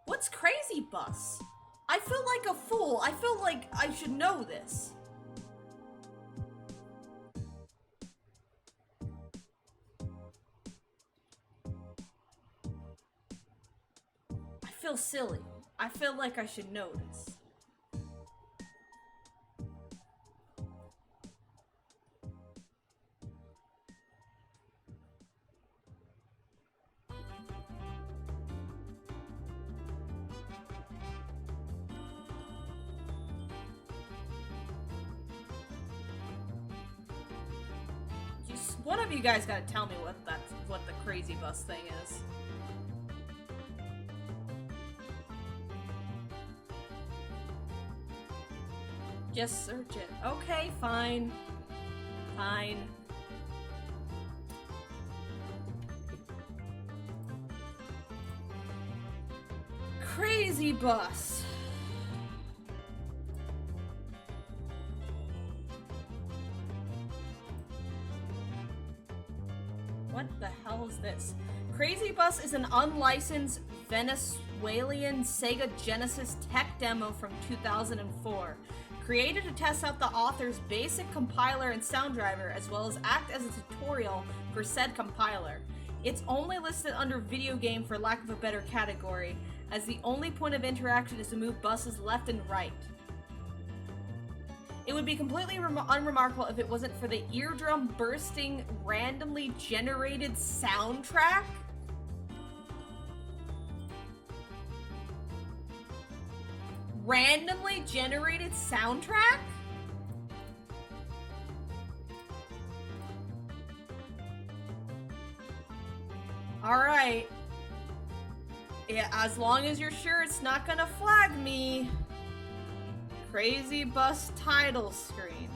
What's Crazy Bus? I feel like a fool. I feel like I should know this. I feel silly. I feel like I should know this. One of you guys gotta tell me what the Crazy Bus thing is. Just search it. Okay, fine. Fine. Crazy Bus. What the hell is this? Crazy Bus is an unlicensed Venezuelan Sega Genesis tech demo from 2004. Created to test out the author's basic compiler and sound driver, as well as act as a tutorial for said compiler. It's only listed under video game for lack of a better category, as the only point of interaction is to move buses left and right. It would be completely unremarkable if it wasn't for the eardrum-bursting, randomly generated soundtrack. Randomly generated soundtrack? Alright. Yeah, as long as you're sure it's not gonna flag me. Crazy Bus title screen.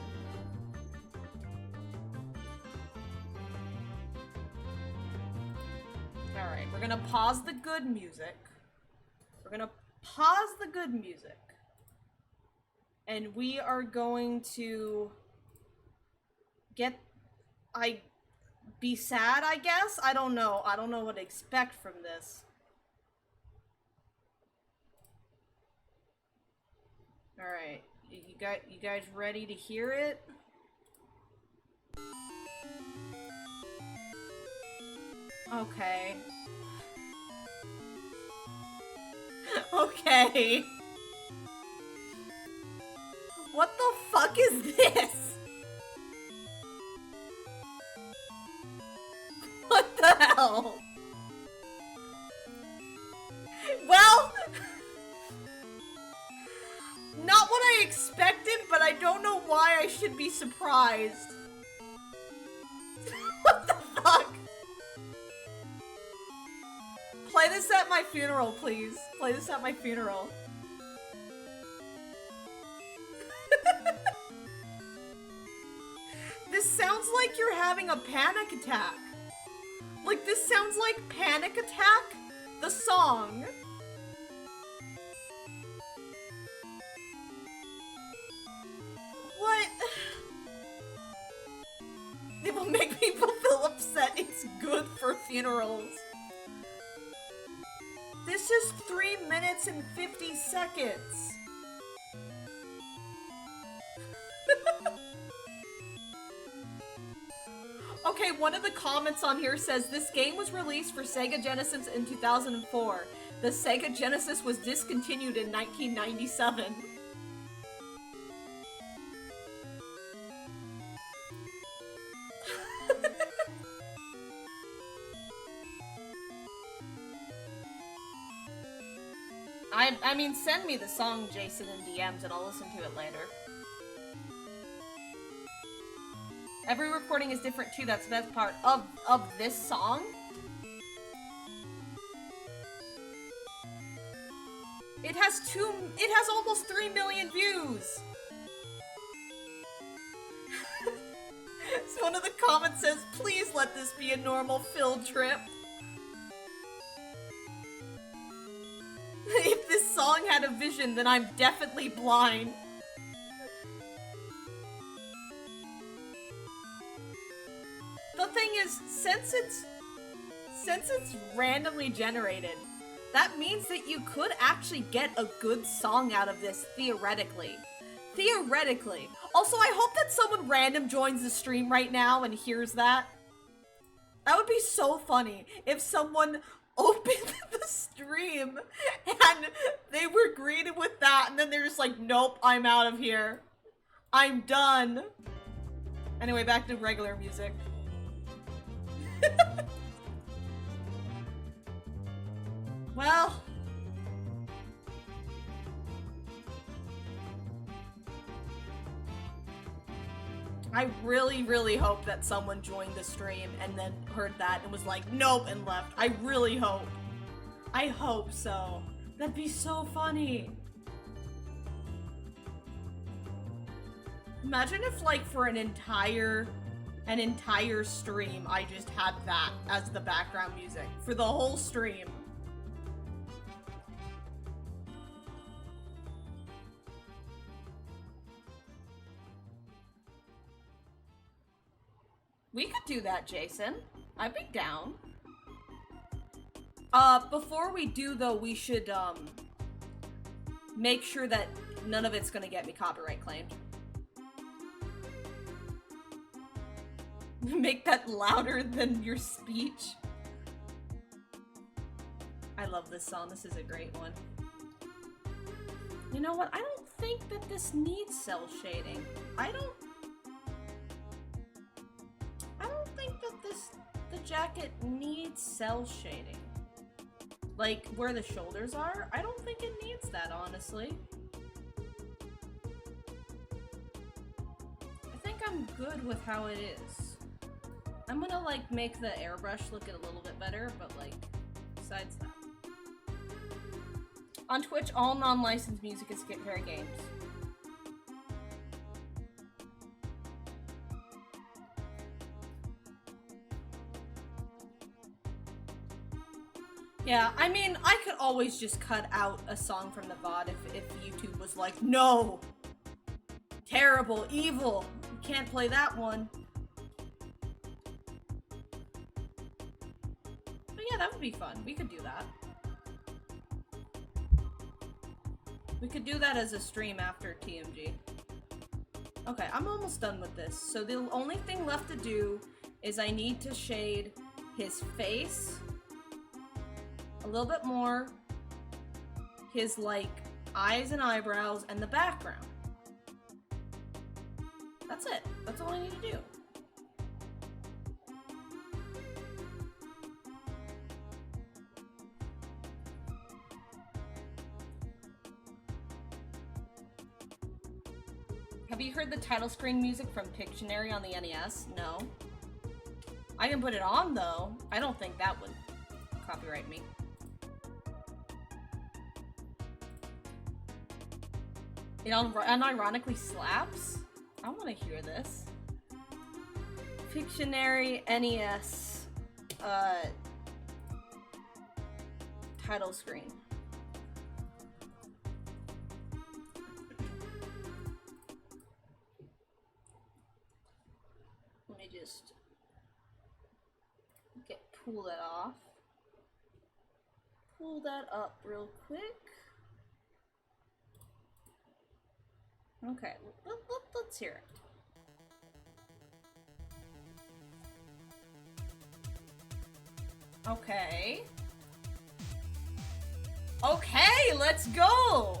Alright, we're gonna pause the good music. We're gonna pause the good music. And we are going to be sad, I guess? I don't know. I don't know what to expect from this. Alright, you guys ready to hear it? Okay. Okay. What the fuck is this? What the hell? Well, I expected, but I don't know why I should be surprised. What the fuck? Play this at my funeral, please. Play this at my funeral. This sounds like you're having a panic attack. Like, this sounds like Panic Attack, the song. What? It will make people feel upset. It's good for funerals. This is 3 minutes and 50 seconds. Okay, one of the comments on here says this game was released for Sega Genesis in 2004. The Sega Genesis was discontinued in 1997. I mean, send me the song, Jason, in DMs, and I'll listen to it later. Every recording is different too, that's the best part of this song. It has almost 3 million views! So one of the comments says, please let this be a normal field trip. If this song had a vision, then I'm definitely blind. The thing is, since it's randomly generated, that means that you could actually get a good song out of this, theoretically. Theoretically. Also, I hope that someone random joins the stream right now and hears that. That would be so funny if someone opened the stream and they were greeted with that and then they're just like, nope, I'm out of here. I'm done. Anyway, back to regular music. Well, I really, really hope that someone joined the stream and then heard that and was like, nope, and left. I really hope. I hope so. That'd be so funny. Imagine if, like, for an entire stream, I just had that as the background music. For the whole stream. We could do that, Jason. I'd be down. Before we do, though, we should, make sure that none of it's gonna get me copyright claimed. Make that louder than your speech. I love this song. This is a great one. You know what? I don't think that this needs cell shading. I don't think that the jacket needs cell shading. Like, where the shoulders are, I don't think it needs that, honestly. I think I'm good with how it is. I'm gonna, like, make the airbrush look a little bit better, but, like, besides that. On Twitch, all non-licensed music is fair games. Yeah, I mean, I could always just cut out a song from the VOD if YouTube was like, no! Terrible, evil! You can't play that one. But yeah, that would be fun. We could do that. We could do that as a stream after TMG. Okay, I'm almost done with this. So the only thing left to do is I need to shade his face a little bit more, his, like, eyes and eyebrows, and the background. That's it. That's all I need to do. Have you heard the title screen music from Pictionary on the NES? No. I can put it on, though. I don't think that would copyright me. It unironically slaps? I want to hear this. Pictionary NES title screen. Let me just pull that off. Pull that up real quick. Okay, let's hear it. Okay. Okay, let's go!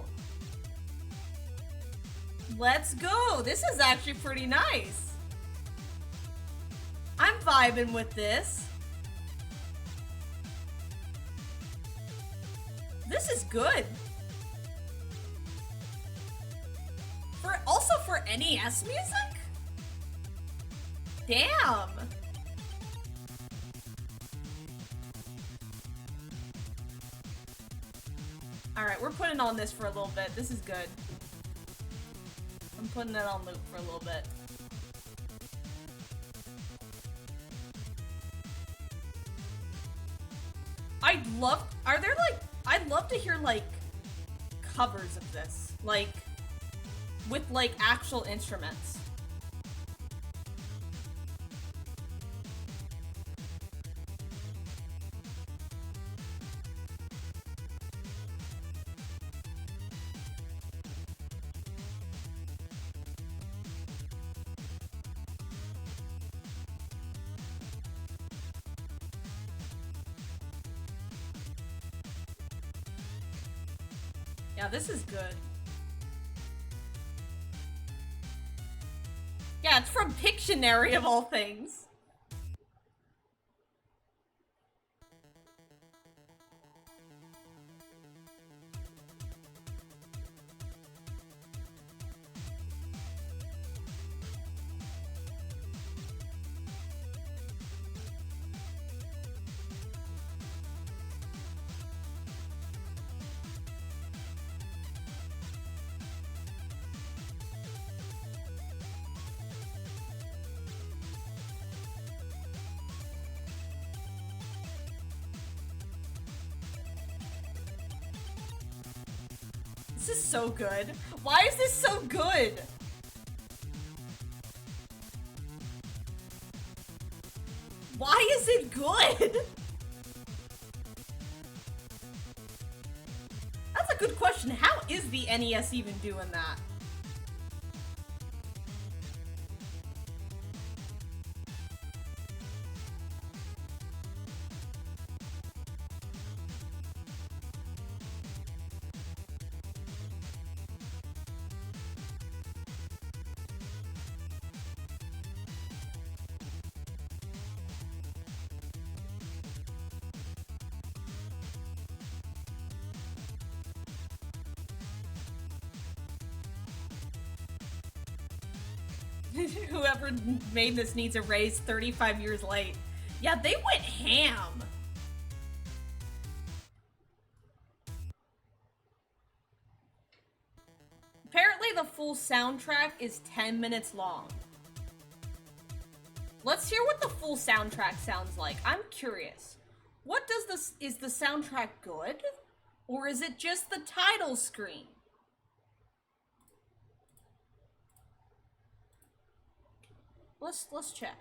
Let's go! This is actually pretty nice. I'm vibing with this. This is good. Also for NES music? Damn. Alright, we're putting on this for a little bit. This is good. I'm putting it on loop for a little bit. I'd love to hear, like, covers of this. Like, with, like, actual instruments. Yeah, this is good. Yeah, it's from Pictionary of all things. This is so good. Why is this so good? Why is it good? That's a good question. How is the NES even doing that? Whoever made this needs a raise 35 years late. Yeah, they went ham. Apparently the full soundtrack is 10 minutes long. Let's hear what the full soundtrack sounds like. I'm curious. What does this, is the soundtrack good? Or is it just the title screen? Let's check.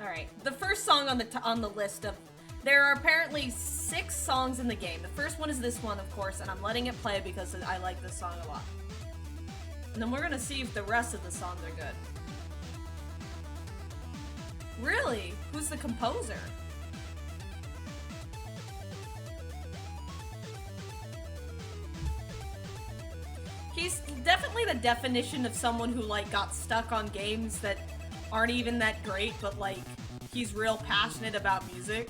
All right, the first song on the list of, there are apparently 6 songs in the game. The first one is this one, of course, and I'm letting it play because I like this song a lot. And then we're gonna see if the rest of the songs are good. Really? Who's the composer? He's definitely the definition of someone who, like, got stuck on games that aren't even that great, but, like, he's real passionate about music. .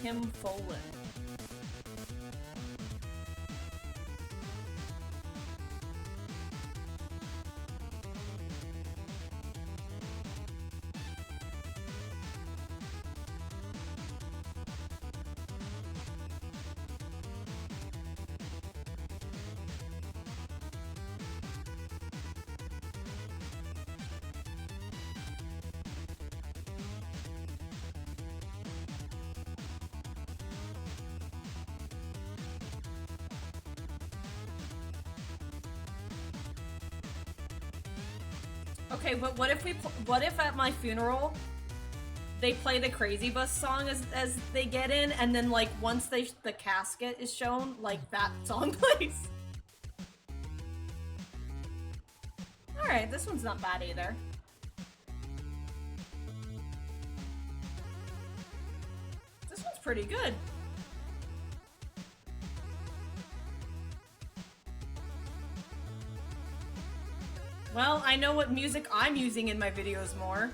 Kim Follin. Okay, but what if at my funeral they play the Crazy Bus song as they get in, and then like once the casket is shown, like that song plays? All right, this one's not bad either. This one's pretty good. Well, I know what music I'm using in my videos more.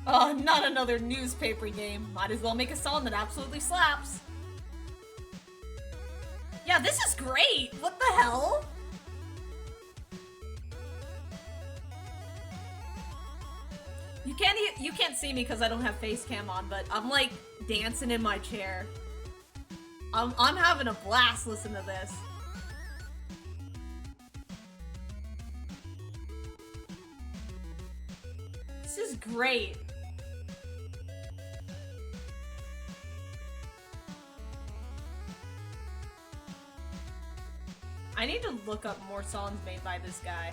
Oh, not another newspaper game. Might as well make a song that absolutely slaps. Yeah, this is great! What the hell? You can't see me because I don't have face cam on, but I'm like dancing in my chair. I'm having a blast listening to this. This is great. I need to look up more songs made by this guy.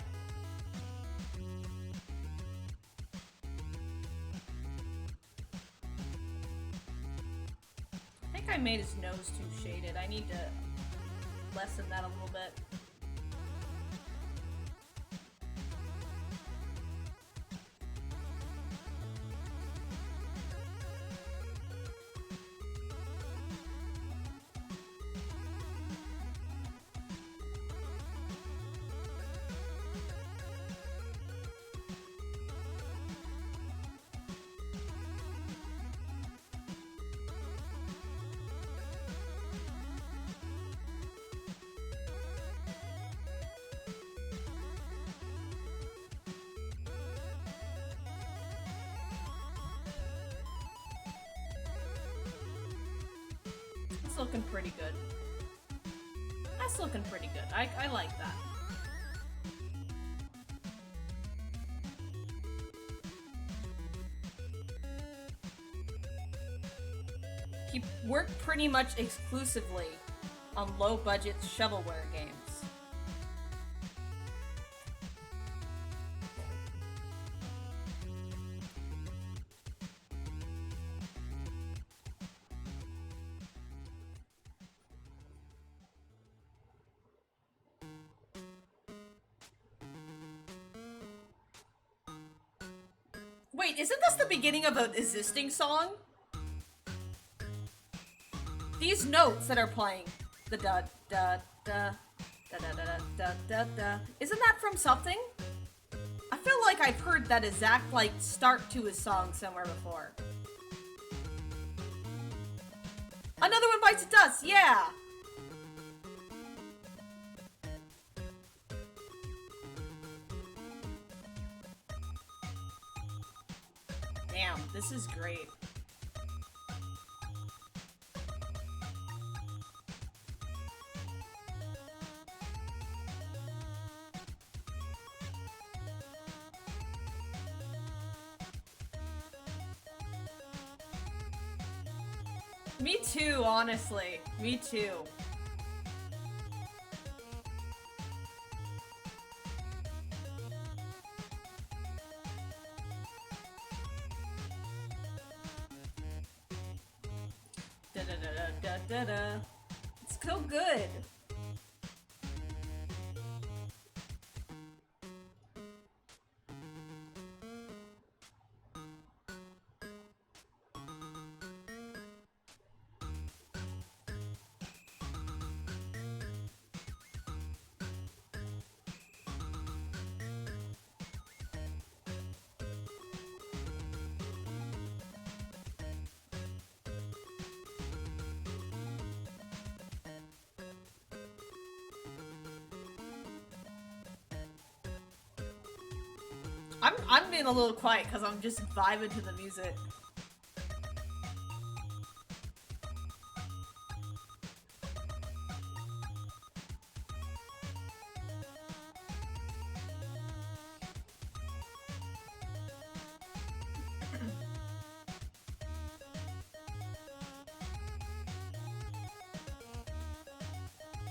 I think I made his nose too shaded. I need to lessen that a little bit. That's looking pretty good. That's looking pretty good. I like that. He worked pretty much exclusively on low-budget shovelware games. Wait, isn't this the beginning of an existing song? These notes that are playing, the da da da da da da da da da, isn't that from something? I feel like I've heard that exact like start to his song somewhere before. Another one bites the dust, yeah. Damn, this is great. Me too, honestly. Me too. Da da da da da da. It's so good. I'm being a little quiet because I'm just vibing to the music.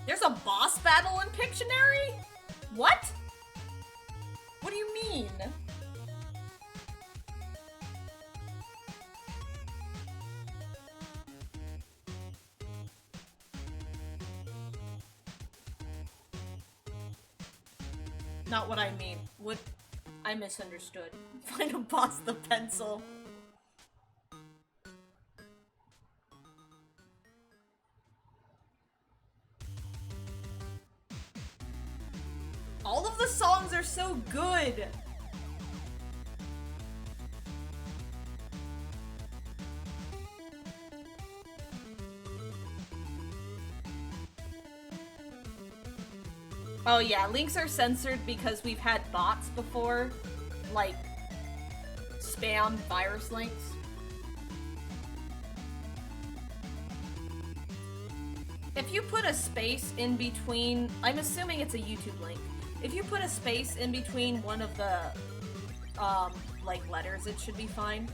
There's a boss battle in Pictionary? What? What do you mean? Not what I mean. What? I misunderstood. Find a boss the pencil. All of the songs are so good! Oh yeah, links are censored because we've had bots before, like, spam virus links. If you put a space in between, I'm assuming it's a YouTube link. If you put a space in between one of the, like, letters, it should be fine.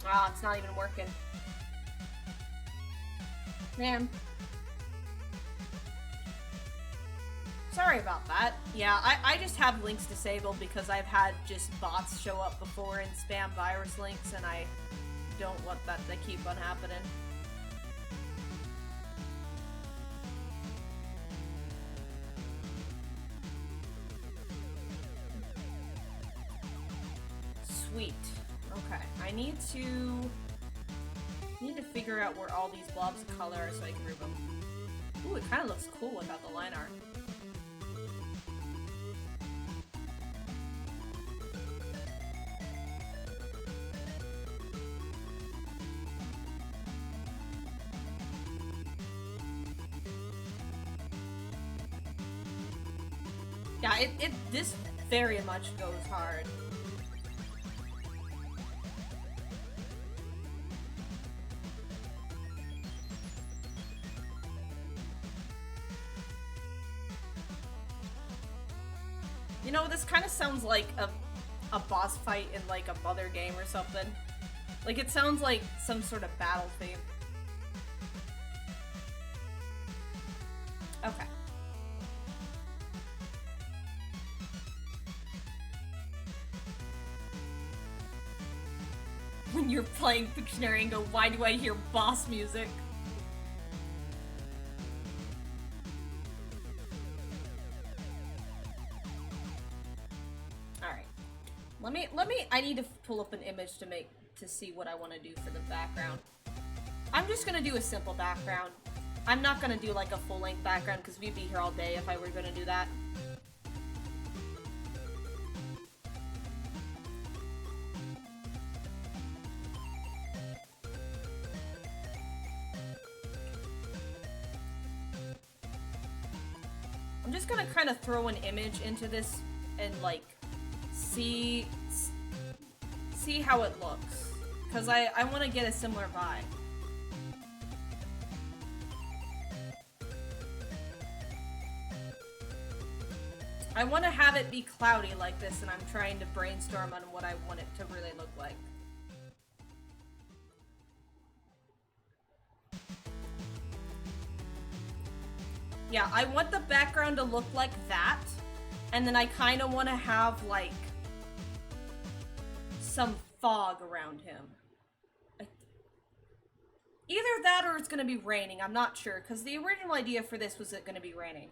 Ah, it's not even working. Man. Sorry about that. Yeah, I just have links disabled because I've had just bots show up before in spam virus links, and I don't want that to keep on happening. Sweet. Okay, I need to figure out where all these blobs of color are so I can group them. Ooh, it kind of looks cool without the line art. Yeah, this very much goes hard. You know, this kind of sounds like a boss fight in like a Mother game or something. Like, it sounds like some sort of battle theme. Okay. When you're playing Pictionary and go, why do I hear boss music? I need to pull up an image to see what I want to do for the background. I'm just gonna do a simple background. I'm not gonna do like a full-length background because we'd be here all day if I were gonna do that. I'm just gonna kind of throw an image into this and like see how it looks, because I want to get a similar vibe. I want to have it be cloudy like this, and I'm trying to brainstorm on what I want it to really look like. Yeah, I want the background to look like that, and then I kind of want to have, like, some fog around him. Either that or it's going to be raining, I'm not sure, because the original idea for this was it going to be raining.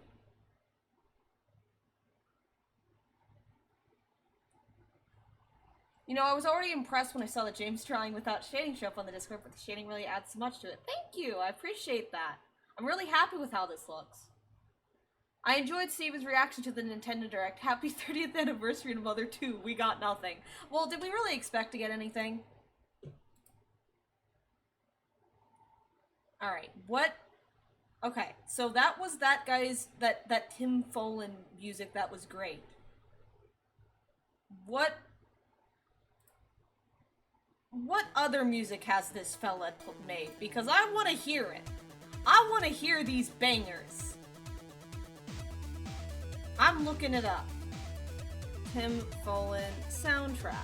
You know, I was already impressed when I saw the James drawing without shading show up on the Discord, but the shading really adds so much to it. Thank you, I appreciate that. I'm really happy with how this looks. I enjoyed Steven's reaction to the Nintendo Direct. Happy 30th anniversary to Mother 2. We got nothing. Well, did we really expect to get anything? Alright, what? Okay, so that was that guy's, that Tim Follin music that was great. What other music has this fella made? Because I want to hear it. I want to hear these bangers. I'm looking it up. Tim Follin soundtracks.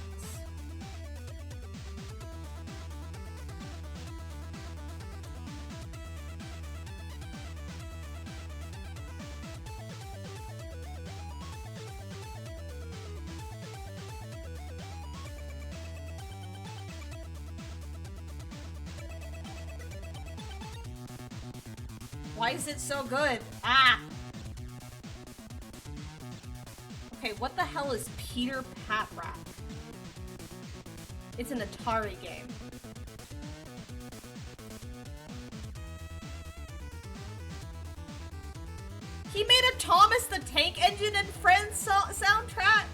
Why is it so good? Ah! Okay, what the hell is Peter Patrak? It's an Atari game. He made a Thomas the Tank Engine and Friends soundtrack?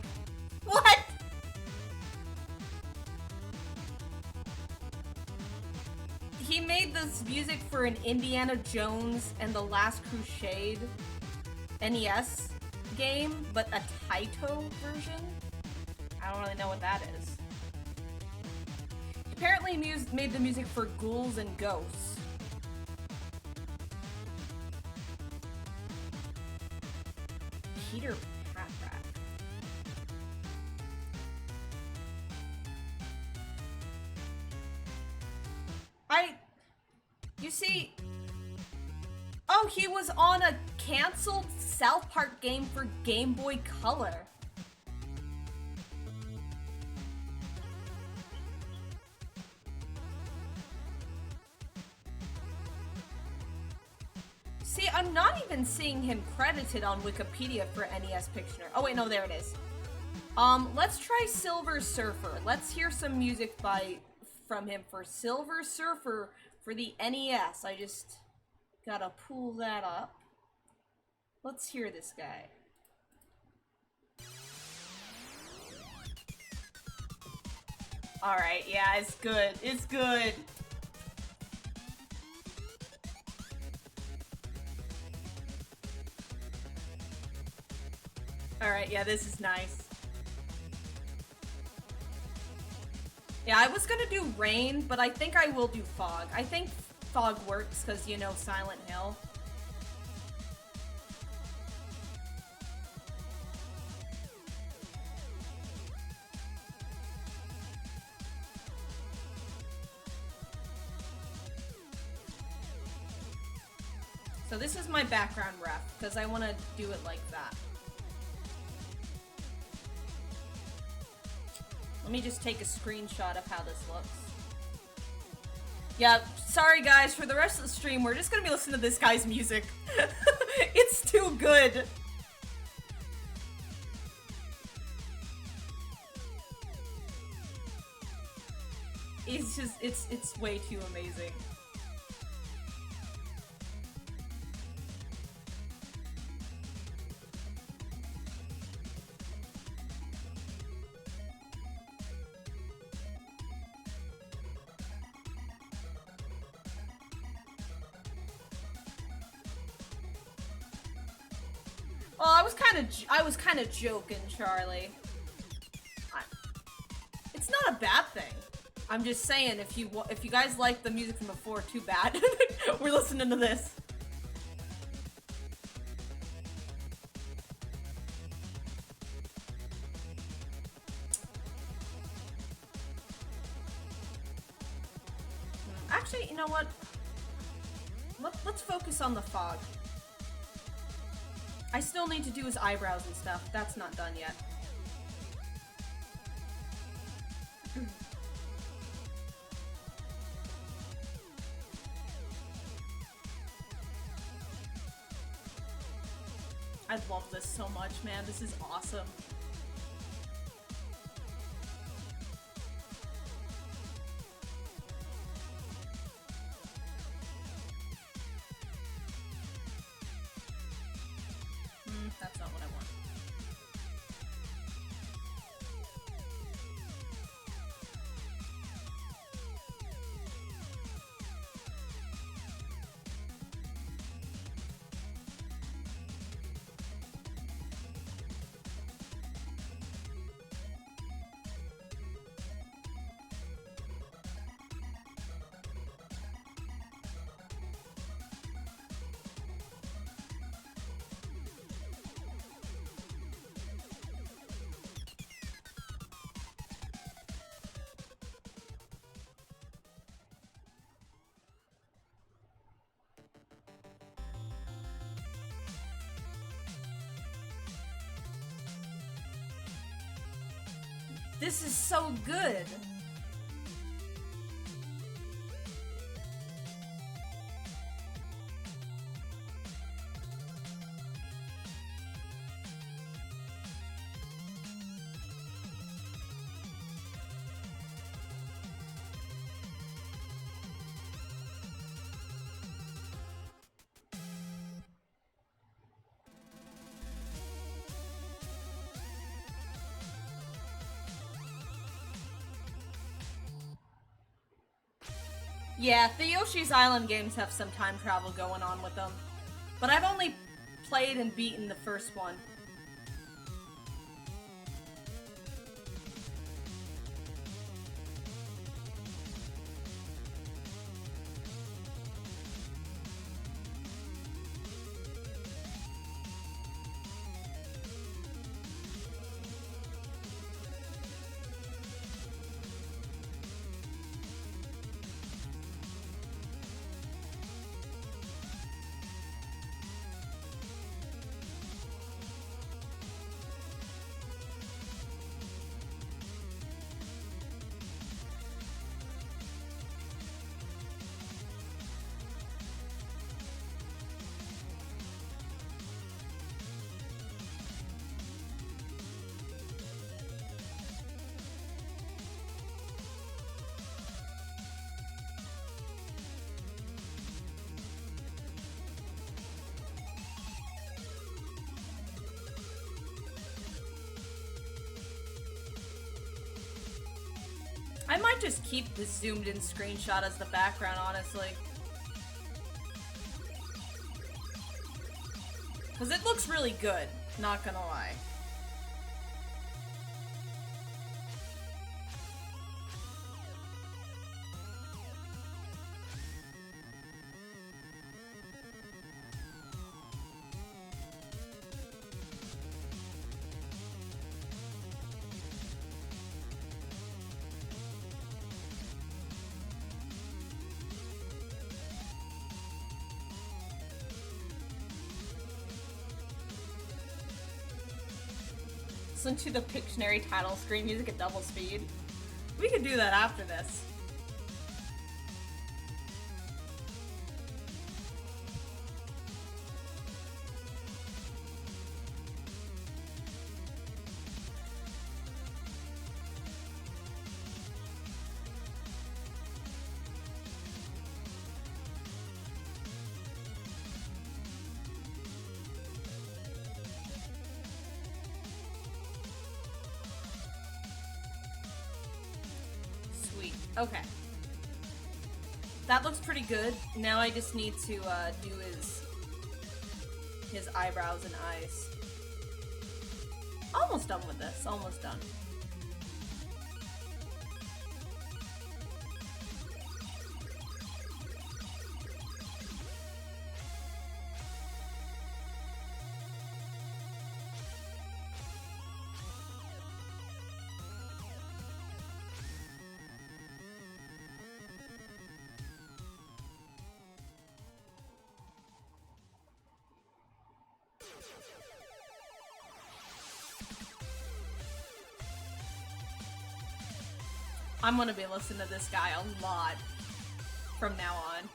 What? He made this music for an Indiana Jones and the Last Crusade NES game, but a Taito version? I don't really know what that is. He apparently made the music for Ghouls and Ghosts. Peter Patrak. You see... Oh, he was on a canceled South Park game for Game Boy Color. See, I'm not even seeing him credited on Wikipedia for NES Pictionary. Oh wait, no, there it is. Let's try Silver Surfer. Let's hear some music from him for Silver Surfer for the NES. I just gotta pull that up. Let's hear this guy. Alright, yeah, it's good. It's good. Alright, yeah, this is nice. Yeah, I was gonna do Rain, but I think I will do Fog. I think Fog works because, you know, Silent Hill. So this is my background ref, because I want to do it like that. Let me just take a screenshot of how this looks. Yeah, sorry guys, for the rest of the stream, we're just gonna be listening to this guy's music. It's too good. It's just, it's way too amazing. Well, I was kind of joking, Charlie. It's not a bad thing. I'm just saying, if you guys like the music from before, too bad. We're listening to this. Actually, you know what? Let's focus on the fog. I still need to do his eyebrows and stuff. That's not done yet. I love this so much, man. This is awesome. That's not what I want. This is so good. Yeah, the Yoshi's Island games have some time travel going on with them. But I've only played and beaten the first one. I might just keep this zoomed in screenshot as the background, honestly. Because it looks really good, not gonna lie. Listen to the Pictionary title screen music at double speed. We could do that after this. Okay. That looks pretty good. Now I just need to do his eyebrows and eyes. Almost done with this. Almost done. I'm gonna be listening to this guy a lot from now on.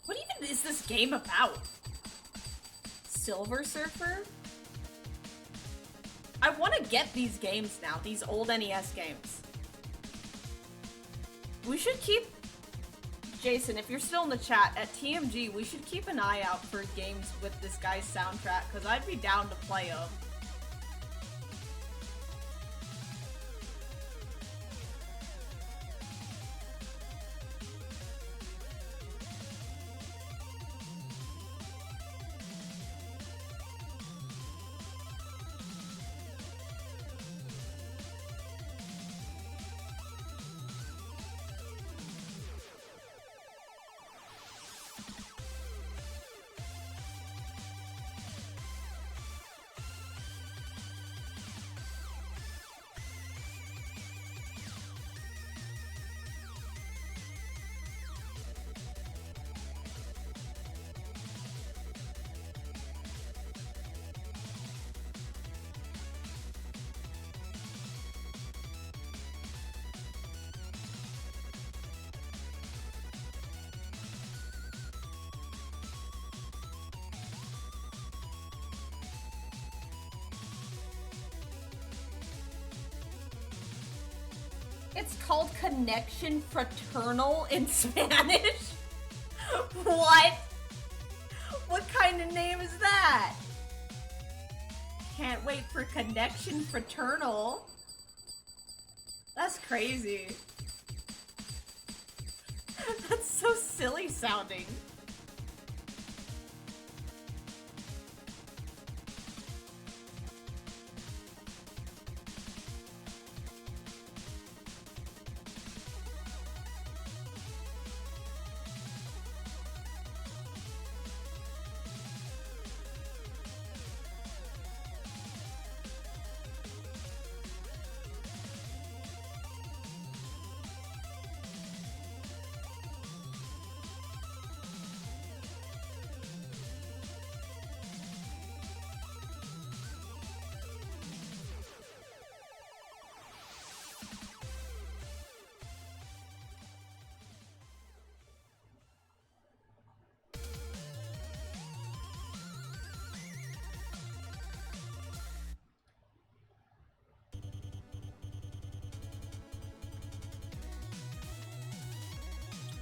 What even is this game about? Silver Surfer? I want to get these games now, these old NES games. We should keep... Jason, if you're still in the chat, at TMG, we should keep an eye out for games with this guy's soundtrack, because I'd be down to play them. It's called Connection Fraternal in Spanish? What? What kind of name is that? Can't wait for Connection Fraternal. That's crazy. That's so silly sounding.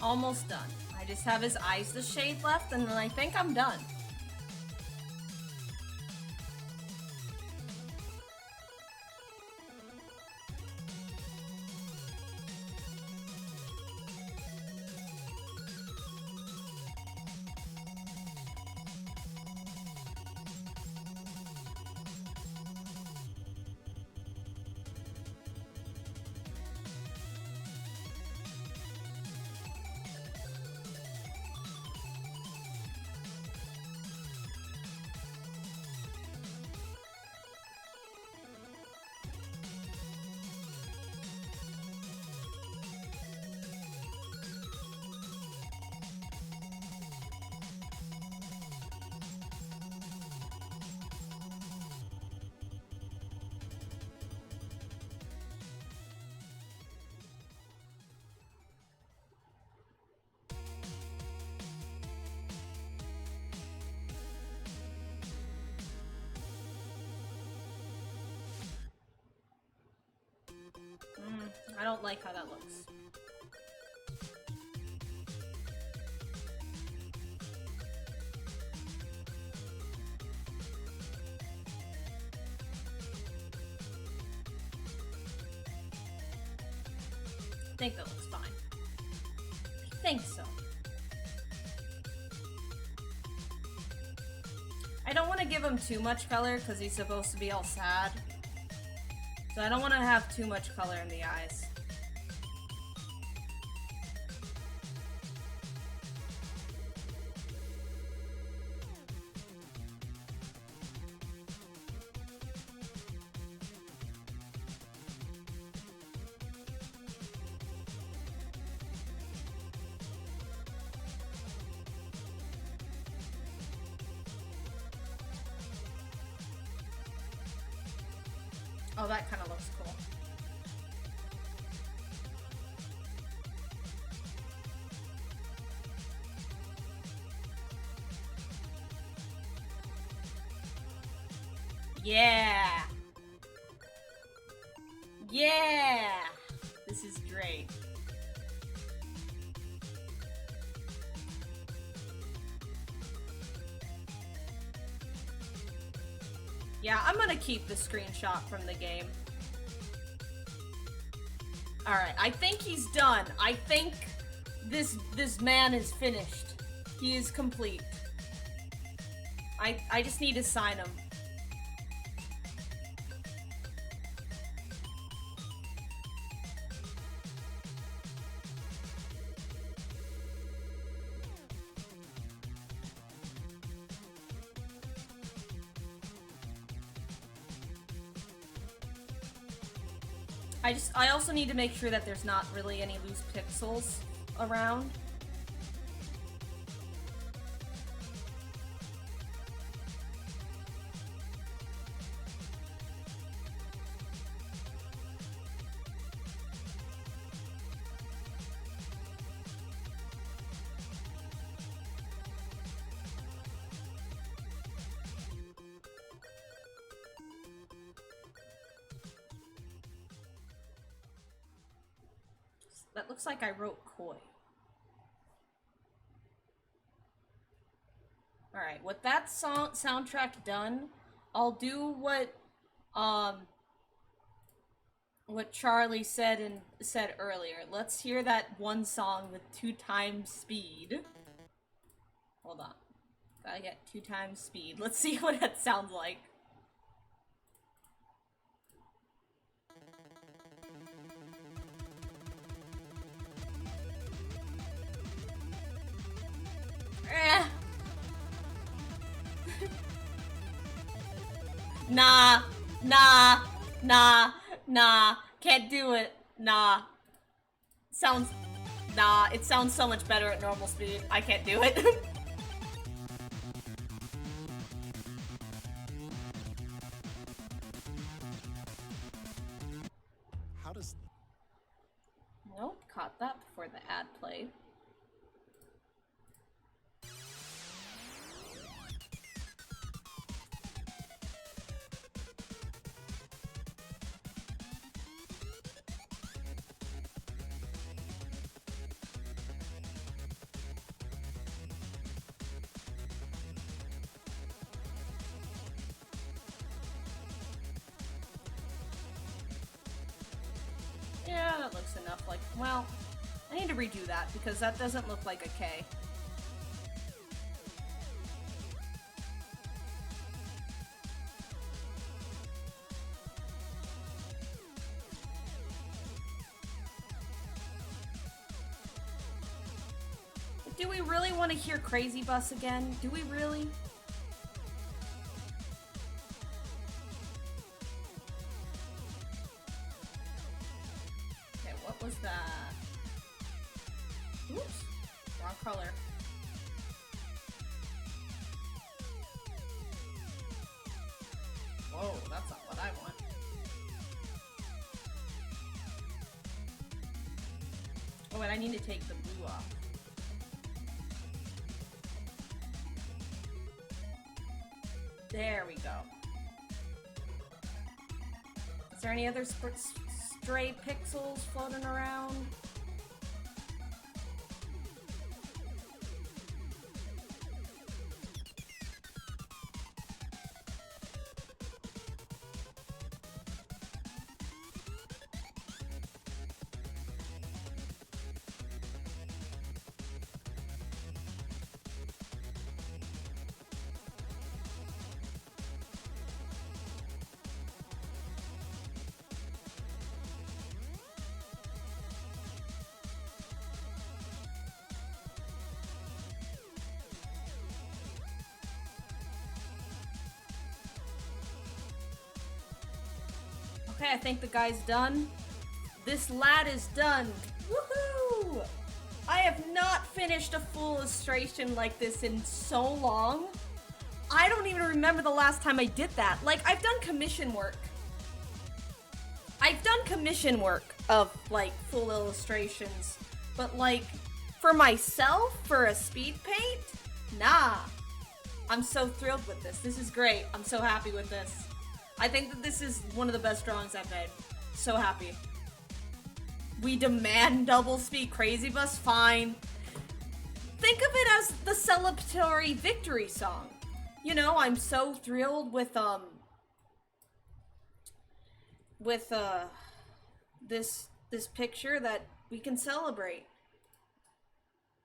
Almost done. I just have his eyes the shade left, and then I think I'm done. I don't like how that looks. I think that looks fine. I think so. I don't want to give him too much color because he's supposed to be all sad. So I don't want to have too much color in the eyes. Oh, that kind of looks cool. Yeah! Yeah! This is great. Yeah, I'm gonna keep the screenshot from the game. Alright, I think he's done. I think this man is finished. He is complete. I just need to sign him. I also need to make sure that there's not really any loose pixels around. That looks like I wrote koi. Alright, with that soundtrack done, I'll do what Charlie said earlier. Let's hear that one song with 2 times speed. Hold on. Gotta get 2 times speed. Let's see what that sounds like. Nah, can't do it. Nah. It sounds so much better at normal speed. I can't do it. How does... Nope, caught that before the ad played. Yeah, that looks enough like, well, I need to redo that because that doesn't look like a K. Do we really want to hear Crazy Bus again? Do we really? What was that? Oops. Wrong color. Whoa, that's not what I want. Oh, and I need to take the blue off. There we go. Is there any other stray pixels floating around? Okay, I think the guy's done. This lad is done. Woohoo! I have not finished a full illustration like this in so long. I don't even remember the last time I did that. Like, I've done commission work. I've done commission work of, like, full illustrations. But, like, for myself, for a speed paint? Nah. I'm so thrilled with this. This is great. I'm so happy with this. I think that this is one of the best drawings I've made. So happy. We demand double speed Crazy Bus? Fine. Think of it as the celebratory victory song. You know, I'm so thrilled with this picture that we can celebrate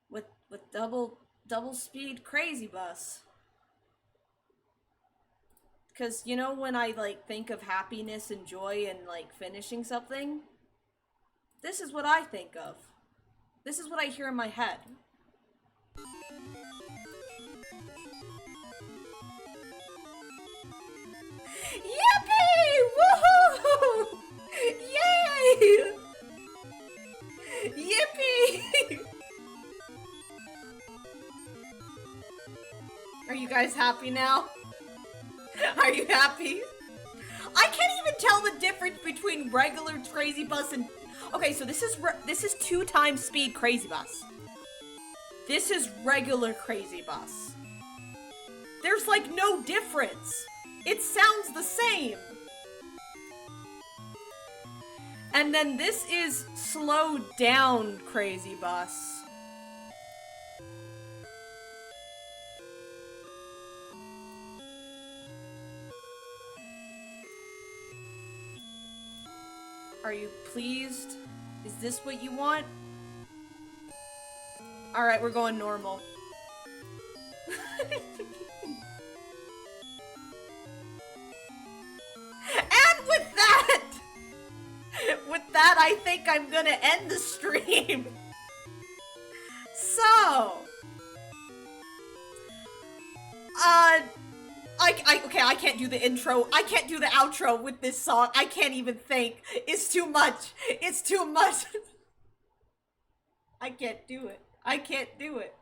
with double speed Crazy Bus. Because, you know, when I, like, think of happiness and joy and, like, finishing something, this is what I think of. This is what I hear in my head. Yippee! Woohoo! Yay! Yippee! Are you guys happy now? Are you happy? I can't even tell the difference between regular Crazy Bus and... Okay, so this is 2 times speed Crazy Bus. This is regular Crazy Bus. There's, like, no difference. It sounds the same. And then this is slow down Crazy Bus. Are you pleased? Is this what you want? Alright, we're going normal. And with that, I think I'm gonna end the stream. So, okay, I can't do the intro. I can't do the outro with this song. I can't even think. It's too much. It's too much. I can't do it. I can't do it.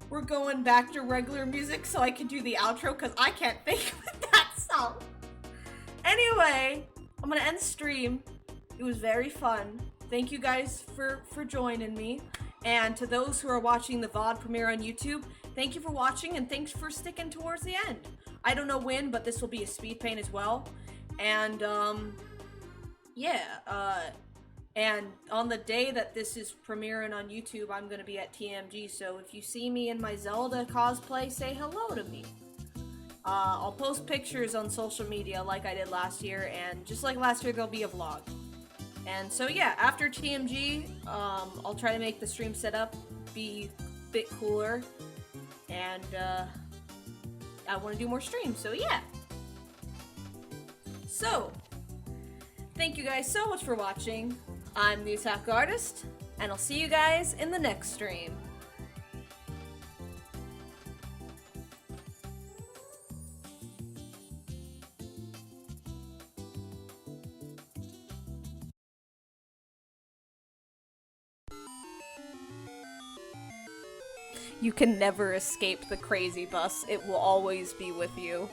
We're going back to regular music so I can do the outro because I can't think with that song. Anyway, I'm gonna end the stream. It was very fun. Thank you guys for joining me. And to those who are watching the VOD premiere on YouTube, thank you for watching and thanks for sticking towards the end. I don't know when, but this will be a speed paint as well. And, yeah, and on the day that this is premiering on YouTube, I'm gonna be at TMG, so if you see me in my Zelda cosplay, say hello to me. I'll post pictures on social media like I did last year, and just like last year, there'll be a vlog. And so yeah, after TMG, I'll try to make the stream setup be a bit cooler, and I want to do more streams, so yeah. So, thank you guys so much for watching. I'm the Otaku Artist, and I'll see you guys in the next stream. You can never escape the crazy bus. It will always be with you.